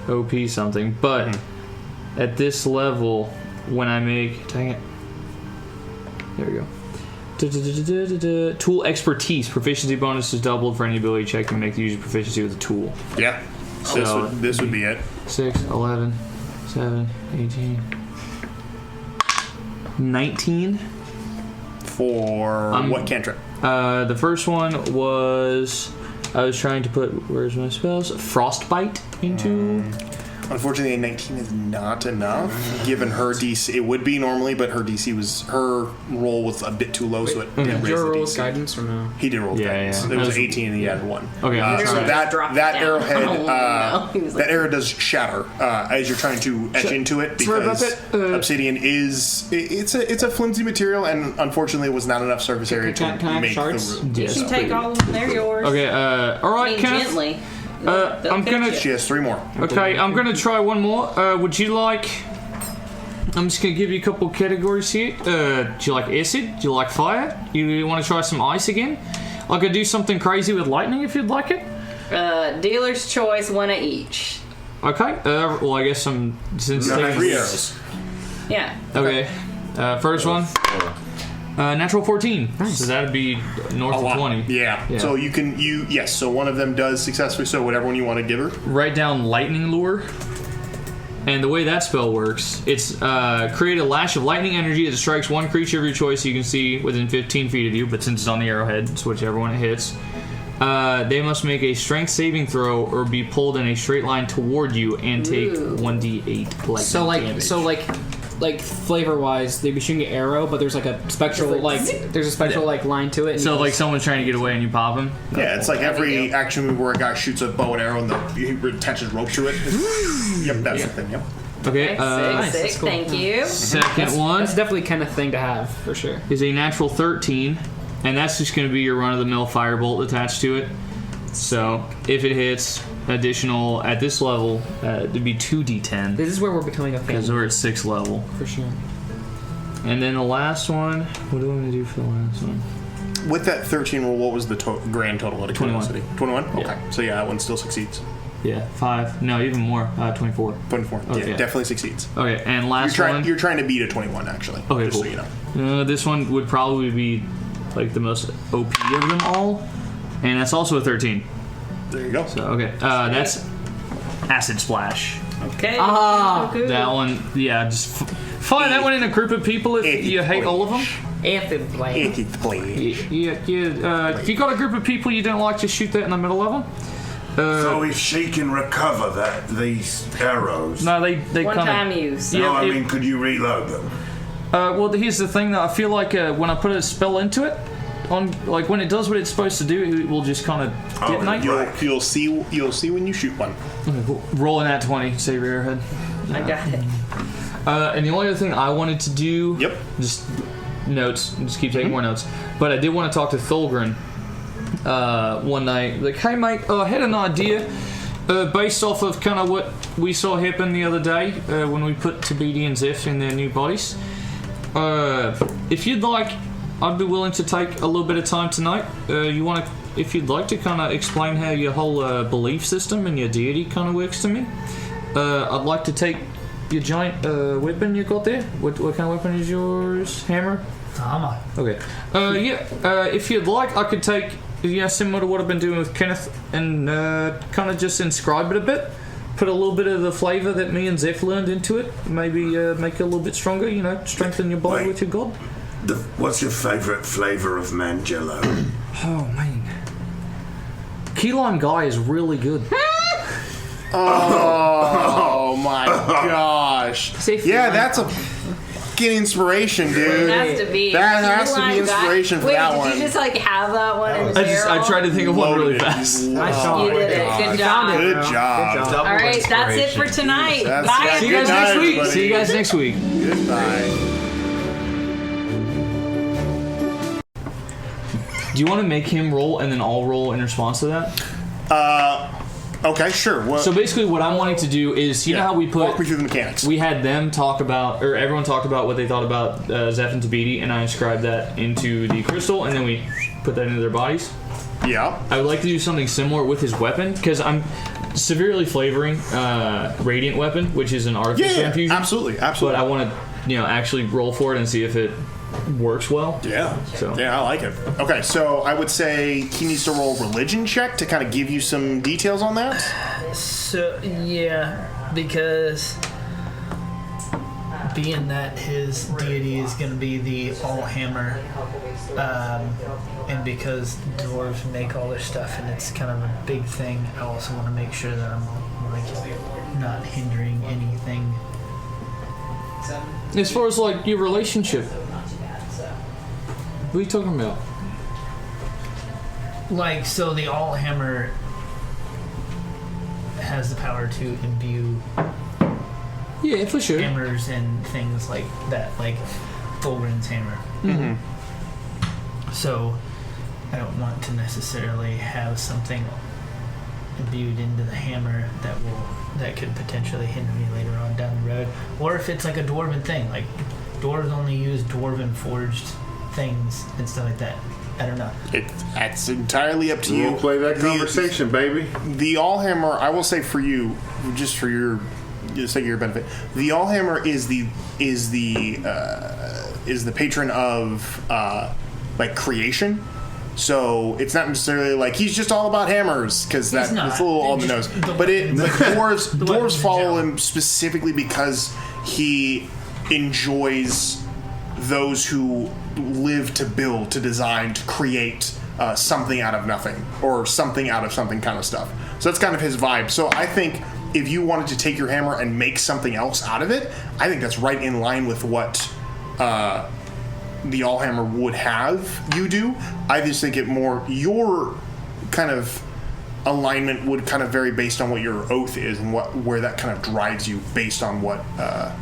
Speaker 3: OP something, but at this level, when I make, dang it, there we go. Tool expertise proficiency bonus is doubled for any ability check you make the user proficiency with a tool.
Speaker 2: Yeah.
Speaker 3: So
Speaker 2: this would be it.
Speaker 3: 6, 11, 7, 18, 19.
Speaker 2: For what cantrip?
Speaker 3: The first one was I was trying to put where's my spells? Frostbite into.
Speaker 2: Unfortunately, a 19 is not enough. Given her DC, it would be normally, but her roll was a bit too low, so it didn't
Speaker 4: Did
Speaker 2: raise
Speaker 4: you
Speaker 2: the
Speaker 4: roll
Speaker 2: DC.
Speaker 4: guidance or no?
Speaker 2: He did roll guidance.
Speaker 3: yeah.
Speaker 2: It was 18 and he added 1.
Speaker 3: Okay, I'm
Speaker 2: so
Speaker 3: trying.
Speaker 2: that
Speaker 11: Drop it
Speaker 2: that
Speaker 11: down.
Speaker 2: arrowhead
Speaker 11: Oh, no. He was like-
Speaker 2: that arrow does shatter as you're trying to etch into it
Speaker 3: Sorry about
Speaker 2: because
Speaker 3: that.
Speaker 2: obsidian is it's a flimsy material, and unfortunately was not enough surface area
Speaker 4: Can I
Speaker 2: to
Speaker 4: have
Speaker 2: make
Speaker 4: shards?
Speaker 2: the room.
Speaker 3: Yes.
Speaker 11: You can take all of them. They're yours.
Speaker 3: Okay. All
Speaker 11: I
Speaker 3: right,
Speaker 11: mean,
Speaker 3: Kenneth.
Speaker 11: gently.
Speaker 3: I'm gonna.
Speaker 2: She has 3 more.
Speaker 3: Okay, I'm gonna try one more. Would you like? I'm just gonna give you a couple categories here. Do you like acid? Do you like fire? You want to try some ice again? I could do something crazy with lightning if you'd like it.
Speaker 11: Dealer's choice, 1 of each.
Speaker 3: Okay. Well, I guess I'm since
Speaker 2: No,
Speaker 3: things-
Speaker 2: 3 arrows.
Speaker 11: Yeah.
Speaker 3: Okay. First one. Natural 14. Nice. So that'd be north of 20.
Speaker 2: Yeah. So yes. So one of them does successfully. So whatever one you want to give her.
Speaker 3: Write down lightning lure. And the way that spell works, it's create a lash of lightning energy that strikes one creature of your choice you can see within 15 feet of you, but since it's on the arrowhead, it's whichever one it hits. They must make a strength saving throw or be pulled in a straight line toward you and take 1d8 lightning damage.
Speaker 4: Like flavor wise, they'd be shooting an arrow, but there's like a spectral there's a spectral line to it. And
Speaker 3: So like someone's trying to get away and you pop him?
Speaker 2: Yeah, it's like every action move where a guy shoots a bow and arrow and he attaches rope to it. Yep, that's the thing. Yep.
Speaker 3: Okay.
Speaker 11: Sick,
Speaker 4: that's cool.
Speaker 11: thank you.
Speaker 3: Second one
Speaker 4: that's definitely kind of thing to have for sure.
Speaker 3: is a natural 13, and that's just going to be your run-of-the-mill firebolt attached to it. So if it hits, additional at this level, it'd be 2d10
Speaker 4: This is where we're becoming a
Speaker 3: because
Speaker 4: family
Speaker 3: we're at 6th level.
Speaker 4: for sure.
Speaker 3: And then the last one, what do I want to do for the last one?
Speaker 2: With that 13 roll, what was the grand total out of
Speaker 3: 21.
Speaker 2: curiosity? 21? Okay.
Speaker 3: Yeah.
Speaker 2: So yeah, that one still succeeds.
Speaker 3: Yeah, 5. No, even more. 24.
Speaker 2: 24.
Speaker 3: Okay,
Speaker 2: Yeah,
Speaker 3: yeah.
Speaker 2: definitely succeeds.
Speaker 3: Okay, and last one.
Speaker 2: You're trying to beat a 21, actually.
Speaker 3: Okay,
Speaker 2: just
Speaker 3: cool.
Speaker 2: so you know.
Speaker 3: This one would probably be like the most OP of them all, and that's also a 13.
Speaker 2: There you go.
Speaker 3: So okay, that's acid splash.
Speaker 11: Okay.
Speaker 3: That one, yeah, just fire that one in a group of people if you hate all of them.
Speaker 4: Anthem play.
Speaker 3: Yeah. If you got a group of people you don't like, just shoot that in the middle of them.
Speaker 10: So if she can recover these arrows...
Speaker 3: No, they
Speaker 11: One
Speaker 3: kind
Speaker 11: time
Speaker 3: of...
Speaker 11: use.
Speaker 10: No, I mean, could you reload them?
Speaker 3: Well, here's the thing, though. I feel like when I put a spell into it, like when it does what it's supposed to do, it will just kind of detonate.
Speaker 2: You'll see when you shoot one.
Speaker 3: Rolling at 20, save your arrowhead.
Speaker 11: I got it.
Speaker 3: And the only other thing I wanted to do...
Speaker 2: Yep.
Speaker 3: Just notes. Just keep taking more notes. But I did want to talk to Thulgrin one night. Like, hey, mate, I had an idea based off of kind of what we saw happen the other day when we put TBD and Zeph in their new bodies. If you'd like, I'd be willing to take a little bit of time tonight. If you'd like to kind of explain how your whole belief system and your deity kind of works to me. I'd like to take your giant weapon you got there. What kind of weapon is yours? Hammer?
Speaker 7: Hammer.
Speaker 3: Okay. If you'd like, I could take, similar to what I've been doing with Kenneth and kind of just inscribe it a bit. Put a little bit of the flavour that me and Zeph learned into it. Maybe make it a little bit stronger, strengthen your body with your god.
Speaker 10: What's your favourite flavour of Mangello?
Speaker 3: Oh, man. Key lime guy is really good.
Speaker 2: Oh my gosh. Yeah, that's a fucking inspiration, dude.
Speaker 11: It has to be.
Speaker 2: That has to be inspiration for that one.
Speaker 11: Did you just have that one in the barrel?
Speaker 3: I tried to think of one really fast.
Speaker 11: You did it. Good job.
Speaker 2: Good job.
Speaker 11: All right, that's it for tonight. Bye.
Speaker 3: See you guys next week. See you guys next week.
Speaker 2: Goodbye.
Speaker 3: Do you want to make him roll and then I'll roll in response to that?
Speaker 2: Okay, sure.
Speaker 3: So basically what I'm wanting to do is, you know how we
Speaker 2: walk me through the mechanics.
Speaker 3: We had them talk about, or everyone talked about what they thought about Zeph and Tabidi, and I inscribed that into the crystal, and then we put that into their bodies.
Speaker 2: Yeah.
Speaker 3: I would like to do something similar with his weapon, because I'm severely flavoring Radiant Weapon, which is an artificer infusion.
Speaker 2: Absolutely.
Speaker 3: But I want to, actually roll for it and see if it works well.
Speaker 2: Yeah.
Speaker 3: So.
Speaker 2: Yeah, I like it. Okay, so I would say he needs to roll a religion check to kind of give you some details on that.
Speaker 7: So, yeah, because being that his deity is going to be the Allhammer, and because dwarves make all their stuff and it's kind of a big thing, I also want to make sure that I'm not hindering anything.
Speaker 3: As far as your relationship, what are you talking about?
Speaker 7: So the Allhammer has the power to imbue
Speaker 3: for sure
Speaker 7: hammers and things like that, like Fulgrin's hammer.
Speaker 3: Mm-hmm.
Speaker 7: So I don't want to necessarily have something imbued into the hammer that could potentially hinder me later on down the road. Or if it's like a dwarven thing, like dwarves only use dwarven forged things and stuff like that. I don't know.
Speaker 2: That's entirely up to you.
Speaker 10: We'll play that conversation, baby.
Speaker 2: The Allhammer, I will say for you, just for your sake of your benefit, the Allhammer is the patron of creation. So it's not necessarily he's just all about hammers, because that's a little on the nose. But dwarves follow him specifically because he enjoys those who live to build, to design, to create something out of nothing, or something out of something kind of stuff. So that's kind of his vibe. So I think if you wanted to take your hammer and make something else out of it, I think that's right in line with what the Allhammer would have you do. I just think your kind of alignment would kind of vary based on what your oath is and where that kind of drives you based on what I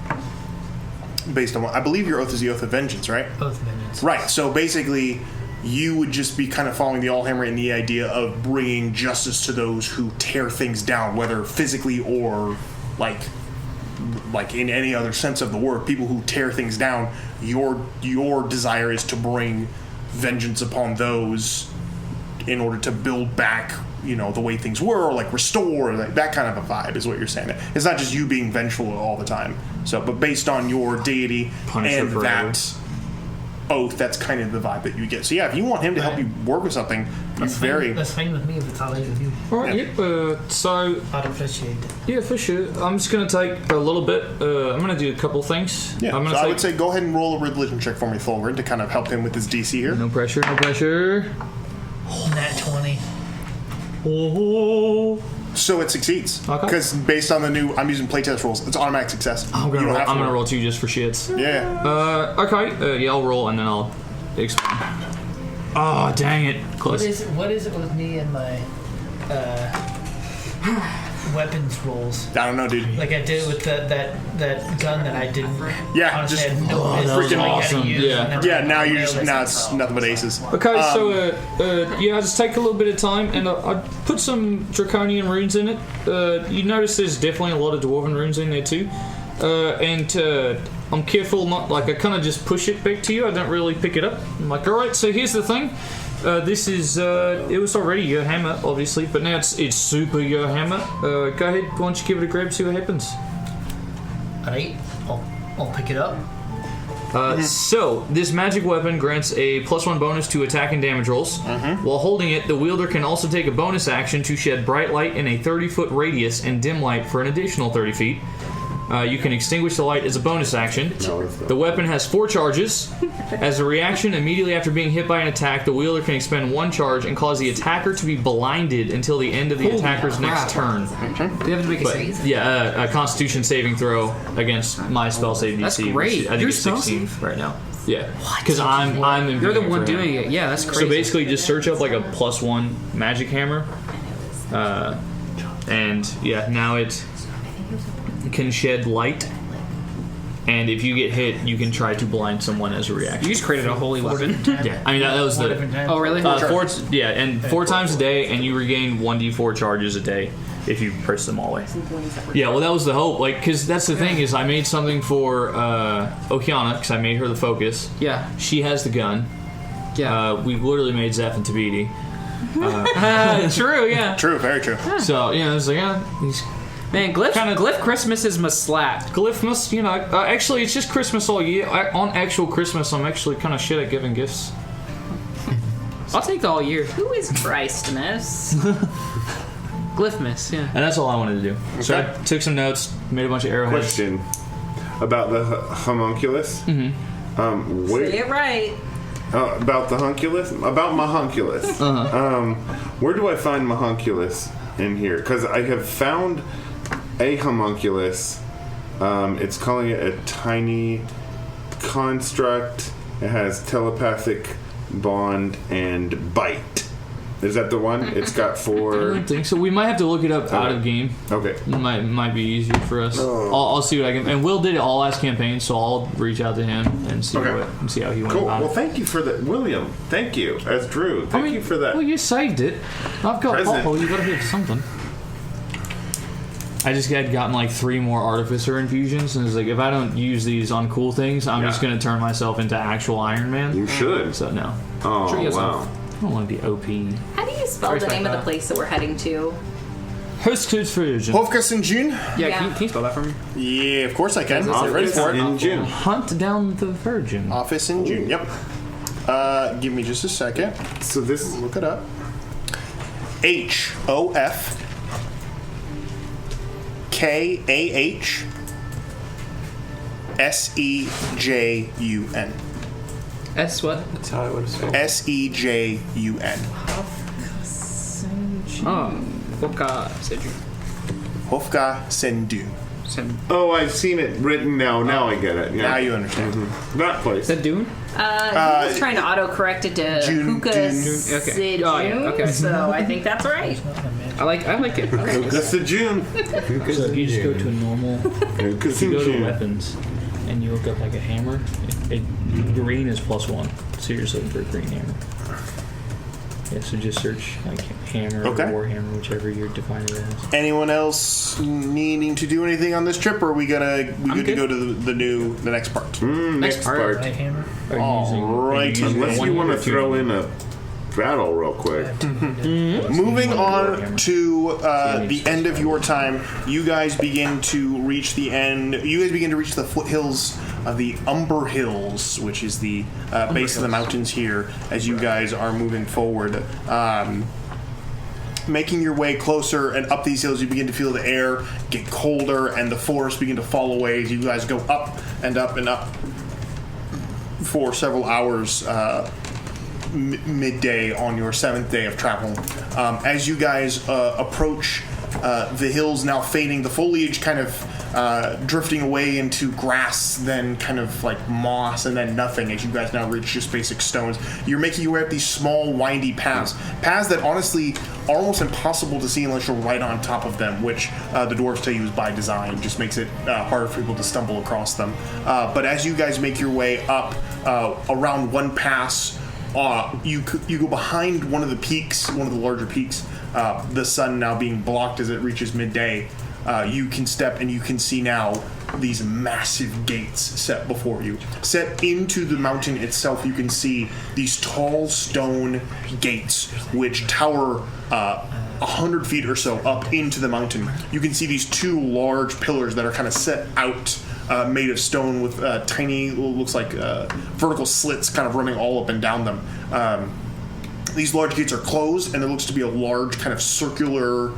Speaker 2: believe your oath is the Oath of Vengeance, right?
Speaker 7: Oath of Vengeance.
Speaker 2: Right. So basically, you would just be kind of following the Allhammer in the idea of bringing justice to those who tear things down, whether physically or like in any other sense of the word. People who tear things down, your desire is to bring vengeance upon those in order to build back, the way things were, or restore, that kind of a vibe is what you're saying. It's not just you being vengeful all the time. So, but based on your deity and that oath, that's kind of the vibe that you get. So yeah, if you want him to help you work with something,
Speaker 7: that's fine with me if it's all right with you.
Speaker 3: All right, so
Speaker 7: I'd appreciate it.
Speaker 3: Yeah, for sure. I'm just going to take a little bit. I'm going to do a couple things.
Speaker 2: Yeah, I would say go ahead and roll a religion check for me, Fulgrin, to kind of help him with his DC here.
Speaker 3: No pressure.
Speaker 7: Nat 20.
Speaker 3: Oh.
Speaker 2: So it succeeds.
Speaker 3: Okay.
Speaker 2: Because based on the new, I'm using playtest rules, it's automatic success.
Speaker 3: I'm
Speaker 2: You don't have to
Speaker 3: gonna roll 2 just for shits.
Speaker 2: Yeah.
Speaker 3: Okay. Yeah, I'll roll and then I'll explain. Oh, dang it. Close.
Speaker 7: What is it with me and my weapons rolls?
Speaker 2: I don't know, dude.
Speaker 7: Like I did with that gun that I didn't.
Speaker 2: Yeah,
Speaker 7: honestly
Speaker 2: just
Speaker 7: had no
Speaker 3: that was
Speaker 7: freaking
Speaker 3: awesome.
Speaker 7: Use,
Speaker 3: Yeah.
Speaker 2: Yeah, now you're just now it's nothing but aces.
Speaker 3: Okay, so yeah, just take a little bit of time, and I put some draconian runes in it. You notice there's definitely a lot of dwarven runes in there too, and I'm careful not like I kind of just push it back to you. I don't really pick it up. I'm like, all right, so here's the thing. This is it was already your hammer, obviously, but now it's super your hammer. Go ahead, why don't you give it a grab, see what happens.
Speaker 7: Alright, I'll pick it up.
Speaker 3: So, this magic weapon grants a +1 bonus to attack and damage rolls. While holding it, the wielder can also take a bonus action to shed bright light in a 30-foot radius and dim light for an additional 30 feet. You can extinguish the light as a bonus action. The weapon has 4 charges. As a reaction, immediately after being hit by an attack, the wielder can expend 1 charge and cause the attacker to be blinded until the end of the attacker's next turn.
Speaker 4: Do you have to make a save?
Speaker 3: Yeah, a Constitution saving throw against my spell save DC.
Speaker 4: That's great.
Speaker 3: Which I think
Speaker 4: Your
Speaker 3: it's
Speaker 4: spell
Speaker 3: 16
Speaker 4: save?
Speaker 3: right now. Yeah, because I'm
Speaker 4: You're the
Speaker 3: imbuing
Speaker 4: one
Speaker 3: for him.
Speaker 4: doing it. Yeah, that's crazy.
Speaker 3: So basically, just search up like a +1 magic hammer, and yeah, now it can shed light. And if you get hit, you can try to blind someone as a reaction.
Speaker 4: You just created a holy weapon.
Speaker 3: Yeah, I mean that was the.
Speaker 4: Oh, really?
Speaker 3: 4 times a day, and you regain 1d4 charges a day if you press them all away. Yeah, well, that was the hope, like, because that's the thing is I made something for Okiana because I made her the focus.
Speaker 4: Yeah.
Speaker 3: She has the gun.
Speaker 4: Yeah.
Speaker 3: We literally made Zeph and Tabidi.
Speaker 4: True, yeah.
Speaker 2: True, very true.
Speaker 3: So, you know, it's like, he's
Speaker 4: Man, Glyph Christmases must slap.
Speaker 3: Glyphmas, you know, actually, it's just Christmas all year. On actual Christmas, I'm actually kind of shit at giving gifts.
Speaker 4: I'll take the all year.
Speaker 5: Who is Christmas?
Speaker 4: Glyphmas, yeah.
Speaker 3: And that's all I wanted to do. Okay. So I took some notes, made a bunch of arrowheads.
Speaker 1: Question about the homunculus.
Speaker 3: Mm-hmm.
Speaker 5: Say it right.
Speaker 1: About the hunculus? About my hunculus. Where do I find my hunculus in here? Because I have found a homunculus. It's calling it a tiny construct. It has telepathic bond and bite. Is that the one? It's got 4.
Speaker 3: I don't think so. We might have to look it up out of game.
Speaker 1: Okay.
Speaker 3: Might be easier for us. I'll see what I can. And Will did it all last campaign, so I'll reach out to him and see see how he went
Speaker 1: Cool.
Speaker 3: about
Speaker 1: Well,
Speaker 3: it.
Speaker 1: thank you for that, William. Thank you, as Drew. Thank you for that.
Speaker 3: Well, you saved it. I've got
Speaker 1: Present.
Speaker 3: You gotta have something. I just had gotten like 3 more artificer infusions, and it's like if I don't use these on cool things, I'm just gonna turn myself into actual Iron Man.
Speaker 1: You should.
Speaker 3: So no.
Speaker 1: Oh wow.
Speaker 3: I don't want to be OP.
Speaker 5: How do you spell the name of the place that we're heading to?
Speaker 2: Hofkas in June?
Speaker 4: Yeah, can you spell that for me?
Speaker 2: Yeah, of course I can. I'm ready for it.
Speaker 1: In June.
Speaker 3: Hunt down the Virgin.
Speaker 2: Office in June. Yep. Give me just a second.
Speaker 1: So this
Speaker 2: Look it up. HOFKAHSEJUN.
Speaker 4: S what?
Speaker 6: That's how I would have spelled.
Speaker 2: SEJUN.
Speaker 4: Oh, Hofka Senju.
Speaker 2: Hofka Sendu.
Speaker 1: Oh, I've seen it written now. Now I get it. Yeah.
Speaker 2: Now you understand.
Speaker 1: That place.
Speaker 4: Is that Dune?
Speaker 5: He was trying to auto-correct it to
Speaker 2: June,
Speaker 5: Hookah
Speaker 2: June.
Speaker 4: Okay. Oh, yeah, okay.
Speaker 5: So I think that's right.
Speaker 4: I like it.
Speaker 1: That's the June.
Speaker 3: So if you just go to a normal,
Speaker 1: Because
Speaker 3: you
Speaker 1: in
Speaker 3: go to
Speaker 1: June.
Speaker 3: weapons, and you look up like a hammer. Green is +1, so you're just looking for a green hammer. Yeah, so just search like hammer
Speaker 2: Okay.
Speaker 3: or warhammer, whichever you're defining it as.
Speaker 2: Anyone else needing to do anything on this trip, or are we good to go to the next part?
Speaker 1: Next part.
Speaker 7: My hammer.
Speaker 3: Are you using-
Speaker 2: Alright.
Speaker 3: are you using
Speaker 1: Unless
Speaker 3: one
Speaker 1: you want to
Speaker 3: or two?
Speaker 1: throw in a battle real quick.
Speaker 2: Moving on to the end of your time, you guys begin to reach the end. You guys begin to reach the foothills of the Umber Hills, which is the base of the mountains here. As you guys are moving forward, making your way closer and up these hills, you begin to feel the air get colder and the forest begin to fall away as you guys go up and up and up for several hours. midday on your 7th day of travel. As you guys approach the hills now fading, the foliage kind of drifting away into grass, then kind of like moss, and then nothing as you guys now reach just basic stones. You're making your way up these small, windy paths that honestly are almost impossible to see unless you're right on top of them, which the dwarves tell you is by design, just makes it harder for people to stumble across them. But as you guys make your way up around one pass, you go behind one of the peaks, one of the larger peaks, the sun now being blocked as it reaches midday. You can step and you can see now these massive gates set before you. Set into the mountain itself, you can see these tall stone gates which tower 100 feet or so up into the mountain. You can see these 2 large pillars that are kind of set out, made of stone with tiny, looks like vertical slits kind of running all up and down them. These large gates are closed, and there looks to be a large kind of circular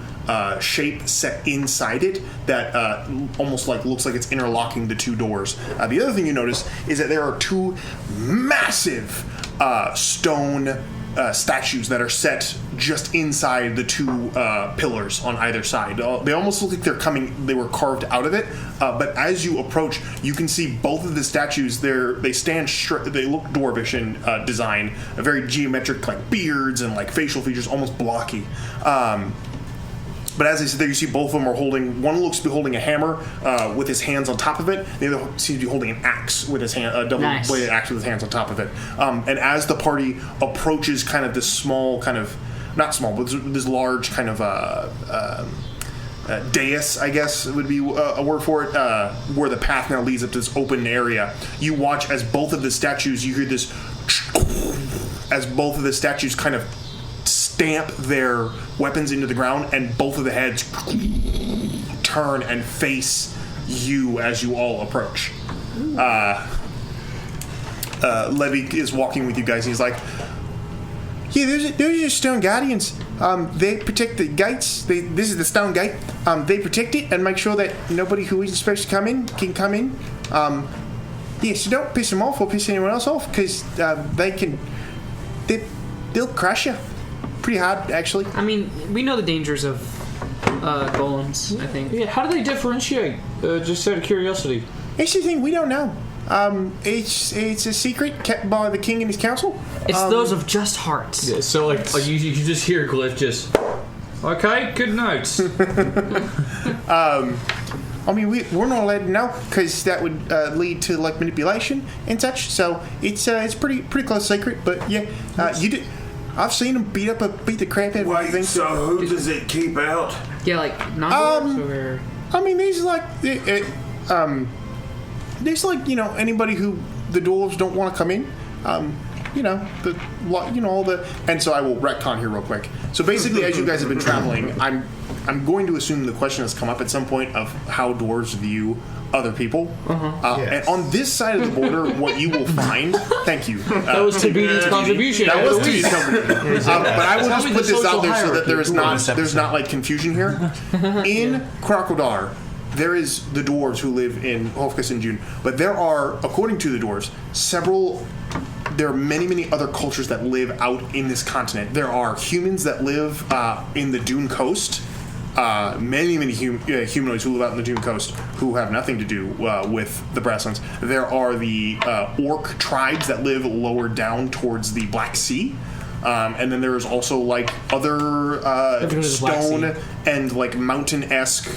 Speaker 2: shape set inside it that almost like looks like it's interlocking the 2 doors. The other thing you notice is that there are 2 massive stone statues that are set just inside the 2 pillars on either side. They almost look like they were carved out of it, but as you approach, you can see both of the statues. They stand straight. They look dwarvish in design, a very geometric, like beards and like facial features, almost blocky. But as I said there, you see both of them are holding, one looks to be holding a hammer with his hands on top of it. The other seems to be holding an axe with his hand, a double-bladed axe with his hands on top of it. And as the party approaches kind of this small kind of, not small, but this large kind of dais, I guess would be a word for it, where the path now leads up to this open area. You watch as both of the statues, you hear this, as both of the statues kind of stamp their weapons into the ground, and both of the heads turn and face you as you all approach. Levy is walking with you guys, and he's like, yeah, those are your stone guardians. They protect the gates. This is the stone gate. They protect it and make sure that nobody who isn't supposed to come in can come in. Yeah, so don't piss them off or piss anyone else off, because they'll crush you. Pretty hard, actually.
Speaker 4: I mean, we know the dangers of golems, I think.
Speaker 3: Yeah, how do they differentiate? Just out of curiosity.
Speaker 2: It's the thing, we don't know. It's a secret kept by the king and his council.
Speaker 4: It's those of just hearts.
Speaker 3: Yeah, so like you just hear Glyph just, okay, good notes.
Speaker 2: I mean, we're not allowed to know, because that would lead to like manipulation and such. So it's pretty close secret. But yeah, you did. I've seen them beat the crap out of everything.
Speaker 10: So who does it keep out?
Speaker 4: Yeah, like non-dwarves or.
Speaker 2: I mean, these like there's like anybody who the dwarves don't want to come in. All the, and so I will retcon here real quick. So basically, as you guys have been traveling, I'm going to assume the question has come up at some point of how dwarves view other people.
Speaker 6: Yes.
Speaker 2: And on this side of the border, what you will find, thank you.
Speaker 3: That was TBD's contribution.
Speaker 2: That was TBD's contribution. But I will just put this out there so that there's not like confusion here. In Crocodile, there is the dwarves who live in Hofkas and June, but there are, according to the dwarves, there are many other cultures that live out in this continent. There are humans that live in the Dune coast. Many humanoids who live out in the Dune coast who have nothing to do with the Brasslands. There are the orc tribes that live lower down towards the Black Sea. And then there's also like other stone and like mountain-esque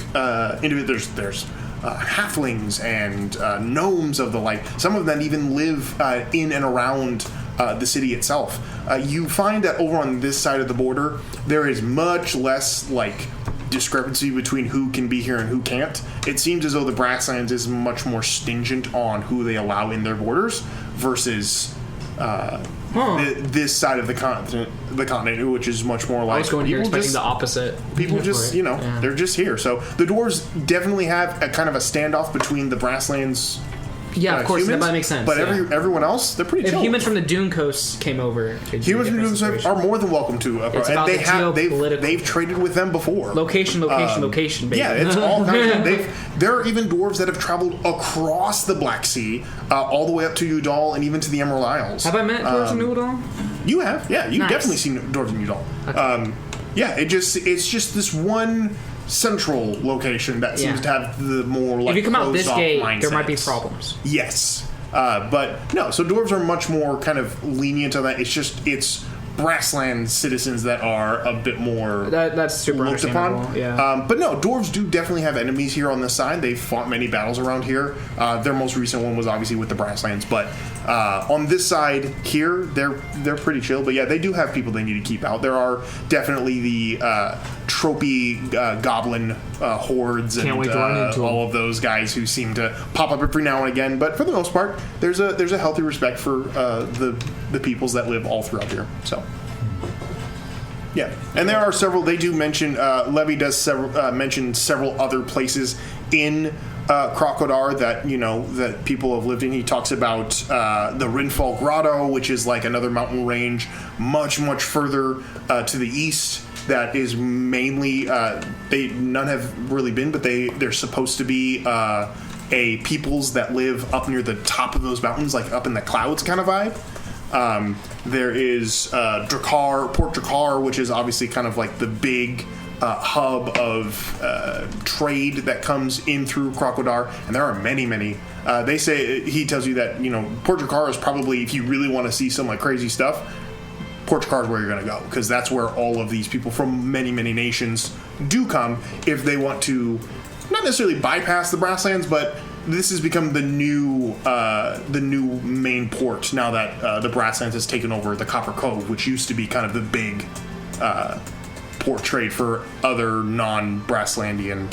Speaker 2: individuals. There's halflings and gnomes of the like. Some of them even live in and around the city itself. You find that over on this side of the border, there is much less like discrepancy between who can be here and who can't. It seems as though the Brasslands is much more stingent on who they allow in their borders versus this side of the continent, which is much more like.
Speaker 4: I was going here expecting the opposite.
Speaker 2: People just, they're just here. So the dwarves definitely have a kind of a standoff between the Brasslands.
Speaker 4: Yeah, of course,
Speaker 2: humans,
Speaker 4: that makes sense.
Speaker 2: But everyone else, they're pretty chill.
Speaker 4: If humans from the Dune Coast came over,
Speaker 2: humans from the Dune Coast are more than welcome to. And they've traded with them before.
Speaker 4: Location, baby.
Speaker 2: Yeah, it's all kinds of, there are even dwarves that have traveled across the Black Sea, all the way up to Udal and even to the Emerald Isles.
Speaker 4: Have I met dwarves in Udal?
Speaker 2: You have, yeah. You've
Speaker 4: Nice.
Speaker 2: definitely seen dwarves in Udall. Yeah, it's just this one central location that seems to have the more like
Speaker 4: if you come out this
Speaker 2: closed-off
Speaker 4: gate,
Speaker 2: mindsets.
Speaker 4: there might be problems.
Speaker 2: Yes, but no. So dwarves are much more kind of lenient on that. It's Brassland citizens that are a bit more
Speaker 4: That's super
Speaker 2: looked upon.
Speaker 4: understandable. Yeah.
Speaker 2: But no, dwarves do definitely have enemies here on this side. They've fought many battles around here. Their most recent one was obviously with the Brasslands, but on this side here, they're pretty chill. But yeah, they do have people they need to keep out. There are definitely the tropey goblin hordes
Speaker 4: Can't
Speaker 2: and
Speaker 4: wait to run into
Speaker 2: all of those guys who seem to pop up every now and again. But for the most part, there's a healthy respect for the peoples that live all throughout here. So. Yeah, and there are several. They do mention Levy does mention several other places in Crocodar that that people have lived in. He talks about the Rinfall Grotto, which is like another mountain range, much further to the east. That is mainly none have really been, but they're supposed to be a peoples that live up near the top of those mountains, like up in the clouds kind of vibe. There is Port Drakkar, which is obviously kind of like the big hub of trade that comes in through Crocodar, and there are many. They say he tells you that Port Drakkar is probably, if you really want to see some like crazy stuff, Port Drakkar is where you're going to go, because that's where all of these people from many nations do come if they want to not necessarily bypass the Brasslands, but this has become the new main port now that the Brasslands has taken over the Copper Cove, which used to be kind of the big port trade for other non-Brasslandian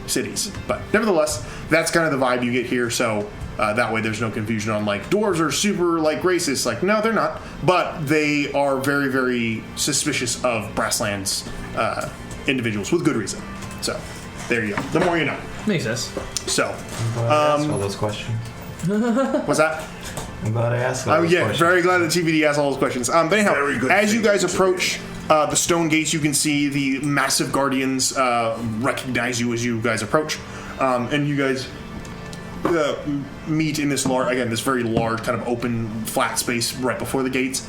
Speaker 2: cities. But nevertheless, that's kind of the vibe you get here. So that way, there's no confusion on like dwarves are super like racist. Like no, they're not, but they are very, very suspicious of Brasslands individuals with good reason. So there you go. The more you know.
Speaker 3: Makes sense.
Speaker 2: So,
Speaker 6: asked all those questions.
Speaker 2: what's that?
Speaker 6: I'm glad I asked all those questions.
Speaker 2: Very glad that TBD asked all those questions. But anyhow, as you guys approach the stone gates, you can see the massive guardians recognize you as you guys approach, and you guys meet in this this very large kind of open flat space right before the gates.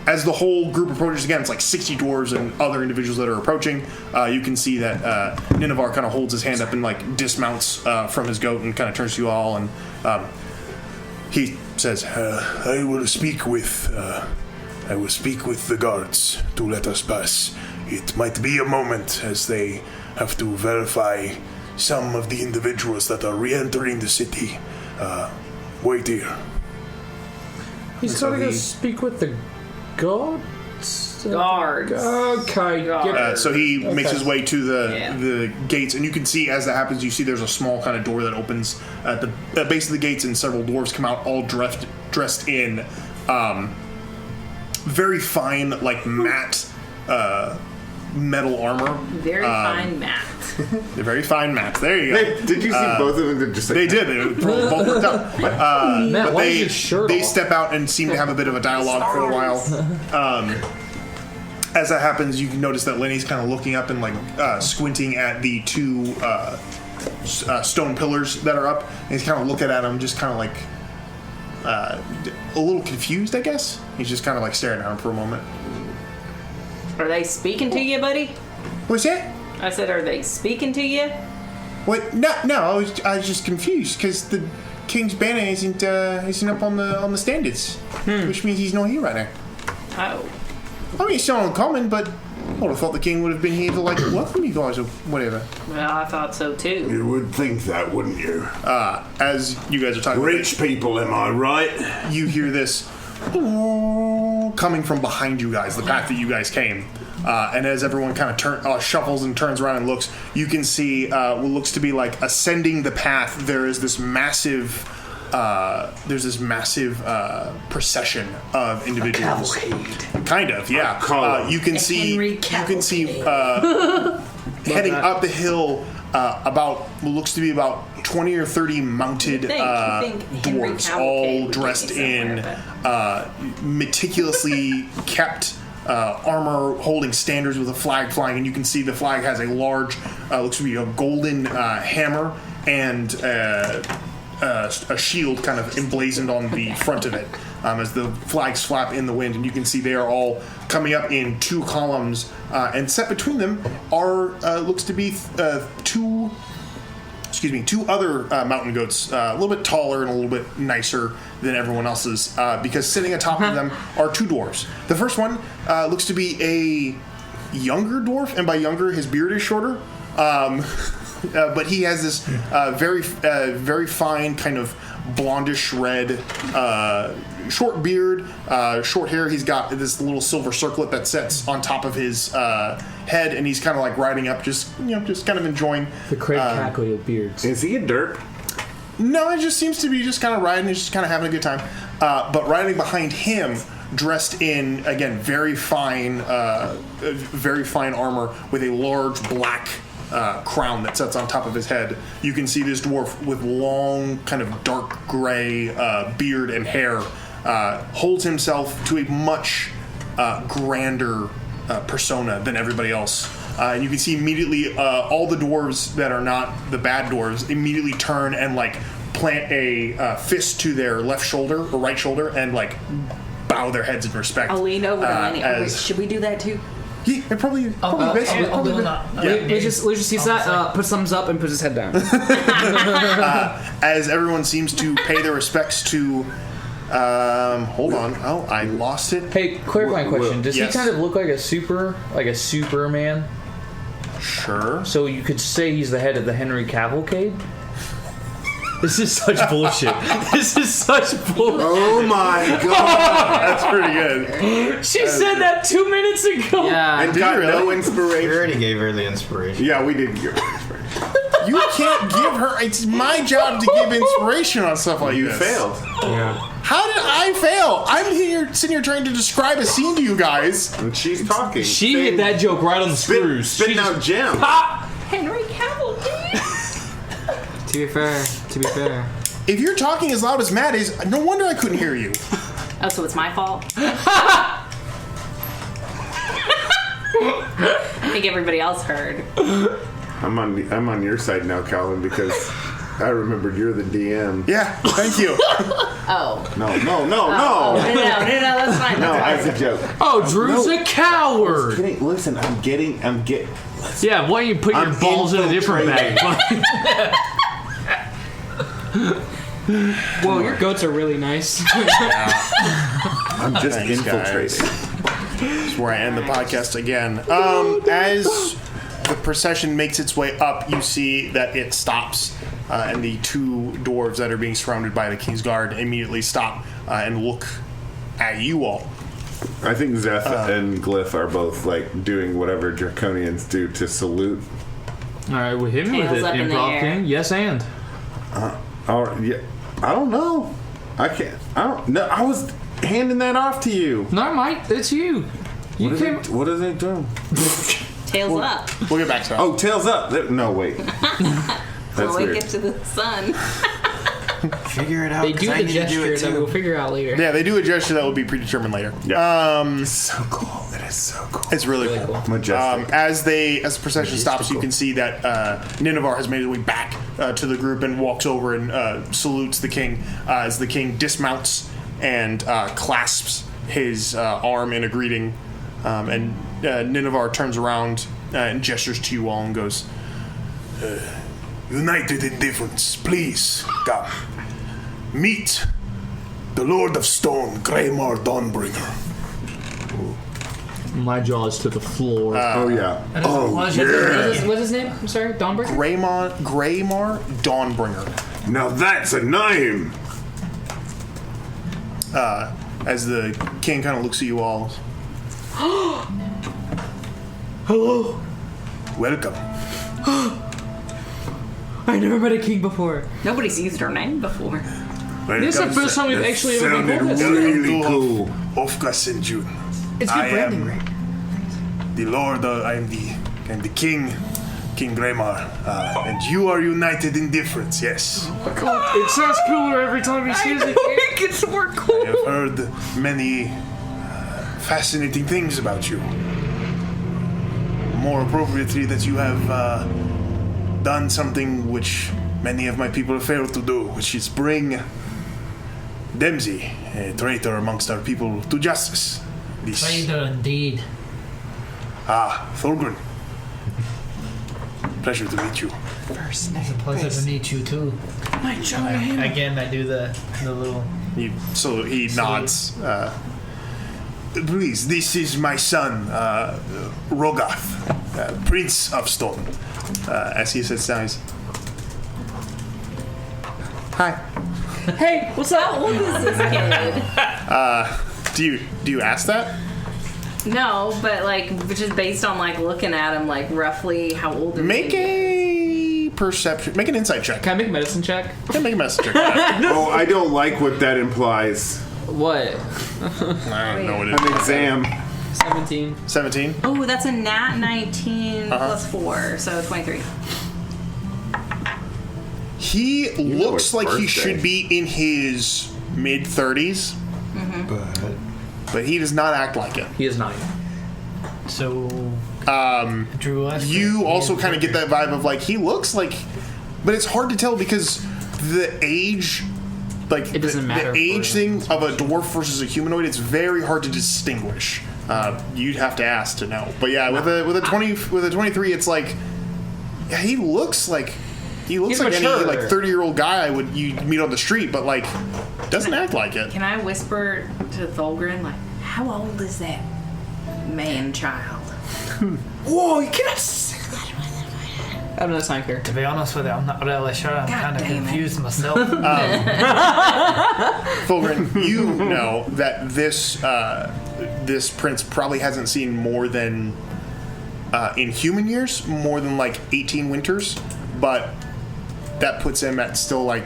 Speaker 2: As the whole group approaches, again, it's like 60 dwarves and other individuals that are approaching. You can see that Nineveh kind of holds his hand up and like dismounts from his goat and kind of turns to you all, and he says,
Speaker 9: I will speak with the guards to let us pass. It might be a moment as they have to verify some of the individuals that are re-entering the city. Wait here.
Speaker 3: He's got to go speak with the gods?
Speaker 4: Guards.
Speaker 3: Okay.
Speaker 2: So he makes his way to the gates, and you can see as that happens, you see there's a small kind of door that opens at the base of the gates, and several dwarves come out, all dressed in very fine, like matte metal armor.
Speaker 11: Very fine mat.
Speaker 2: They're very fine mats. There you go.
Speaker 1: Did you see both of them? That just like,
Speaker 2: They did. They were both worked out.
Speaker 3: Matt,
Speaker 2: But
Speaker 3: why is your shirt
Speaker 2: they
Speaker 3: off?
Speaker 2: step out and seem to have a bit of a dialogue for a while. As that happens, you can notice that Lenny's kind of looking up and like squinting at the two stone pillars that are up. And he's kind of looking at them, just kind of like a little confused, I guess. He's just kind of like staring at them for a moment.
Speaker 11: Are they speaking to you, buddy?
Speaker 2: What's that?
Speaker 11: I said, are they speaking to you?
Speaker 2: What? No. I was just confused because the king's banner isn't up on the standards, which means he's not here right now.
Speaker 11: Oh.
Speaker 2: I mean, it's still uncommon, but I would have thought the king would have been here to like welcome you guys or whatever.
Speaker 11: Well, I thought so too.
Speaker 10: You would think that, wouldn't you?
Speaker 2: As you guys are talking,
Speaker 10: Rich people, am I right?
Speaker 2: you hear this coming from behind you guys, the path that you guys came. And as everyone kind of shuffles and turns around and looks, you can see what looks to be like ascending the path. There is this massive, procession of individuals. Kind of, yeah. You can see heading up the hill. About what looks to be about 20 or 30 mounted dwarves, all dressed in meticulously kept armor, holding standards with a flag flying, and you can see the flag has a large, looks to be a golden hammer and a shield kind of emblazoned on the front of it. as the flags flap in the wind, and you can see they are all coming up in 2 columns, and set between them are looks to be two other mountain goats, a little bit taller and a little bit nicer than everyone else's, because sitting atop of them are 2 dwarves. The first one looks to be a younger dwarf, and by younger, his beard is shorter. But he has this very fine kind of blondish red short beard, short hair. He's got this little silver circlet that sets on top of his head, and he's kind of like riding up, just kind of enjoying
Speaker 3: the Craig Cackley of beards.
Speaker 1: Is he a derp?
Speaker 2: No, it just seems to be just kind of riding. He's just kind of having a good time. But riding behind him, dressed in again very fine armor with a large black crown that sets on top of his head. You can see this dwarf with long, kind of dark gray beard and hair holds himself to a much grander persona than everybody else. And you can see immediately all the dwarves that are not the bad dwarves immediately turn and like plant a fist to their left shoulder or right shoulder and like bow their heads in respect.
Speaker 11: I'll lean over to Lenny. Wait, should we do that too?
Speaker 2: Yeah, probably
Speaker 4: Lucius sees that, puts thumbs up, and puts his head down.
Speaker 2: As everyone seems to pay their respects to. Hold on. Oh, I lost it.
Speaker 3: Hey, clarifying question. Does
Speaker 2: yes.
Speaker 3: he kind of look like a Superman?
Speaker 2: Sure.
Speaker 3: So you could say he's the head of the Henry Cavalcade? This is such bullshit. This is such bullshit.
Speaker 10: Oh my god.
Speaker 2: That's pretty good.
Speaker 3: She said that 2 minutes ago.
Speaker 4: Yeah.
Speaker 10: And got no inspiration.
Speaker 6: We already gave her the inspiration.
Speaker 10: Yeah, we did give her inspiration.
Speaker 2: You can't give her. It's my job to give inspiration on stuff like
Speaker 10: You
Speaker 2: this.
Speaker 10: failed.
Speaker 6: Yeah.
Speaker 2: How did I fail? I'm sitting here trying to describe a scene to you guys.
Speaker 10: And she's talking.
Speaker 3: She hit that joke right on the screws.
Speaker 10: Spitting out gems.
Speaker 11: Henry Cavill did.
Speaker 4: To be fair.
Speaker 2: If you're talking as loud as Matt is, no wonder I couldn't hear you.
Speaker 11: Oh, so it's my fault? I think everybody else heard.
Speaker 10: I'm on your side now, Calvin, because I remembered you're the DM.
Speaker 2: Yeah, thank you.
Speaker 11: Oh.
Speaker 10: No,
Speaker 11: No, that's fine.
Speaker 10: No, that's a joke.
Speaker 3: Oh, Drew's a coward.
Speaker 10: Kidding. Listen, I'm getting.
Speaker 3: Yeah, why don't you put your balls in a different bag?
Speaker 4: Well, your goats are really nice.
Speaker 10: I'm just infiltrating.
Speaker 2: This is where I end the podcast again. As the procession makes its way up, you see that it stops, and the 2 dwarves that are being surrounded by the King's Guard immediately stop and look at you all.
Speaker 10: I think Zeth and Glyph are both like doing whatever Draconians do to salute.
Speaker 3: All right, we'll hit me with
Speaker 11: Tails
Speaker 3: it,
Speaker 11: up in the
Speaker 3: improv
Speaker 11: air.
Speaker 3: king. Yes, and.
Speaker 10: Yeah, I don't know. I can't. I don't. No, I was handing that off to you.
Speaker 3: No, Mike, it's you. You came.
Speaker 10: What are they doing?
Speaker 11: Tails up.
Speaker 2: We'll get back to that.
Speaker 10: Oh, tails up. No, wait.
Speaker 11: We'll link it to the sun.
Speaker 6: Figure it out.
Speaker 4: They do the gesture that we'll figure out later.
Speaker 2: Yeah, they do a gesture that will be predetermined later.
Speaker 10: It's so cool. It is so cool.
Speaker 2: It's really cool.
Speaker 10: Majestic.
Speaker 2: As the procession stops, you can see that Nineveh has made his way back to the group and walks over and salutes the king as the king dismounts and clasps his arm in a greeting. And Nineveh turns around and gestures to you all and goes,
Speaker 9: United in difference, please come. Meet the Lord of Stone, Greymar Dawnbringer.
Speaker 3: My jaw is to the floor.
Speaker 10: Oh yeah.
Speaker 4: What's his name? I'm sorry, Dawnbringer?
Speaker 2: Greymar Dawnbringer.
Speaker 10: Now that's a name.
Speaker 2: As the king kind of looks at you all.
Speaker 4: Hello.
Speaker 2: Welcome.
Speaker 4: I never met a king before.
Speaker 11: Nobody's used her name before.
Speaker 3: This is the first time we've actually ever been called this.
Speaker 10: Really cool.
Speaker 9: Of Kassenjun.
Speaker 4: It's good branding, right?
Speaker 9: The Lord, I am the King Greymar, and you are united in difference, yes.
Speaker 3: It sounds cooler every time he says it.
Speaker 11: It gets more cool.
Speaker 9: I have heard many fascinating things about you. More appropriately, that you have done something which many of my people have failed to do, which is bring Dempsey, a traitor amongst our people to justice.
Speaker 7: Traitor indeed.
Speaker 9: Thorgrim. Pleasure to meet you.
Speaker 7: It's a pleasure to meet you too. Again, I do the little.
Speaker 2: So he nods.
Speaker 9: Please, this is my son, Rogath, Prince of Stone.
Speaker 2: As he sits down, he's, hi.
Speaker 4: Hey, what's up?
Speaker 11: How old is this kid?
Speaker 2: Do you ask that?
Speaker 11: No, but like just based on like looking at him, like roughly how old is
Speaker 2: Make a perception. Make an insight check.
Speaker 4: Can I make a medicine check?
Speaker 2: Yeah, make a medicine check.
Speaker 1: Oh, I don't like what that implies.
Speaker 4: What?
Speaker 2: I don't know what it
Speaker 1: An
Speaker 2: is.
Speaker 1: exam.
Speaker 4: 17.
Speaker 2: 17.
Speaker 11: Oh, that's a nat 19 plus 4, so 23.
Speaker 2: He
Speaker 1: know
Speaker 2: looks
Speaker 1: his
Speaker 2: like he
Speaker 1: birthday.
Speaker 2: should be in his mid 30s, but he does not act like it.
Speaker 3: He is 9.
Speaker 7: So, Drew,
Speaker 2: You also kind of get that vibe of like he looks like, but it's hard to tell because the age, like
Speaker 4: It doesn't matter
Speaker 2: the age
Speaker 4: for-
Speaker 2: thing of a dwarf versus a humanoid. It's very hard to distinguish. You'd have to ask to know. But yeah, with a 23, it's like he looks like
Speaker 4: He's
Speaker 2: any
Speaker 4: mature.
Speaker 2: like 30-year-old guy you'd meet on the street, but like doesn't act like it.
Speaker 11: Can I whisper to Thulgrin, like, how old is that man-child?
Speaker 4: Whoa, you cannot say that. I don't know sign here.
Speaker 7: To be honest with you, I'm not really sure. I'm
Speaker 11: God
Speaker 7: kind of
Speaker 11: damn it.
Speaker 7: confused myself.
Speaker 2: Fulgrin, you know that this prince probably hasn't seen more than in human years, more than like 18 winters, but that puts him at still like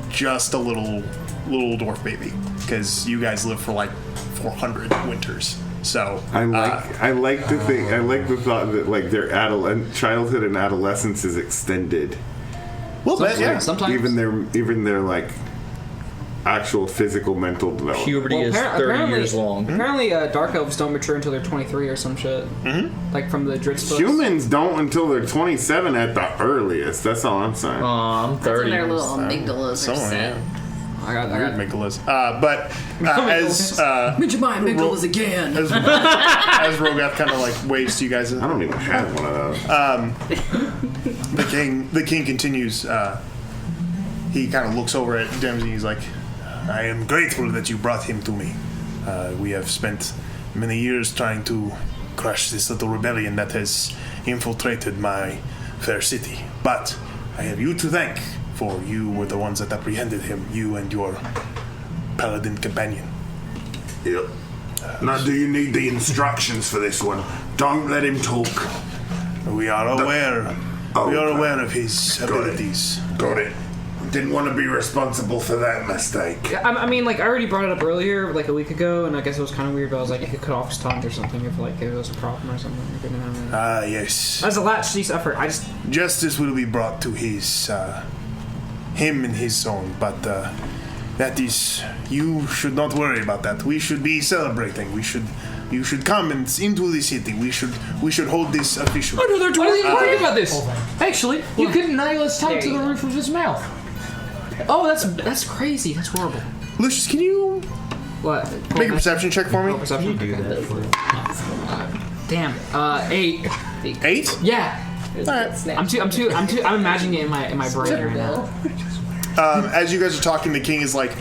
Speaker 2: just a little dwarf baby because you guys live for like 400 winters. So
Speaker 1: I like the thought that like their childhood and adolescence is extended.
Speaker 2: well, yeah.
Speaker 4: Sometimes.
Speaker 1: Even their like actual physical mental development.
Speaker 3: Puberty is 30 years long.
Speaker 4: Apparently, dark elves don't mature until they're 23 or some shit. Mm-hmm. Like from the Dritz books.
Speaker 1: Humans don't until they're 27 at the earliest. That's all I'm saying.
Speaker 3: I'm
Speaker 11: That's when
Speaker 3: 30.
Speaker 11: their little amygdalas are set.
Speaker 4: I got
Speaker 2: Weird amygdalas. But as
Speaker 4: Mention my amygdalas again.
Speaker 2: as Rogath kind of like waves to you guys,
Speaker 1: I don't even have one of those.
Speaker 2: the king continues. He kind of looks over at Dempsey. He's like,
Speaker 9: I am grateful that you brought him to me. We have spent many years trying to crush this little rebellion that has infiltrated my fair city. But I have you to thank, for you were the ones that apprehended him, you and your paladin companion.
Speaker 10: Yep. Now, do you need the instructions for this one? Don't let him talk.
Speaker 9: We are aware. We are
Speaker 10: okay.
Speaker 9: aware of his abilities.
Speaker 10: Got it. Didn't want to be responsible for that mistake.
Speaker 4: I mean, like, I already brought it up earlier, like a week ago, and I guess it was kind of weird, but I was like, you could cut off his tongue or something if, like, it was a problem or something.
Speaker 9: Yes.
Speaker 4: That's a last-cease effort.
Speaker 9: Justice will be brought to his, him and his own, but that is, you should not worry about that. We should be celebrating. You should come into the city. We should hold this official.
Speaker 3: Oh no, they're totally worried about this. Actually, you could nail his tongue
Speaker 11: There
Speaker 3: to
Speaker 11: you
Speaker 3: the
Speaker 11: go.
Speaker 3: roof of his mouth.
Speaker 4: Oh, that's crazy. That's horrible.
Speaker 2: Lucius, can you
Speaker 4: What?
Speaker 2: make a perception check for me?
Speaker 4: Perception? Damn. 8.
Speaker 2: 8?
Speaker 4: Yeah.
Speaker 2: Alright.
Speaker 4: I'm imagining it in my brain right now.
Speaker 2: As you guys are talking, the king is like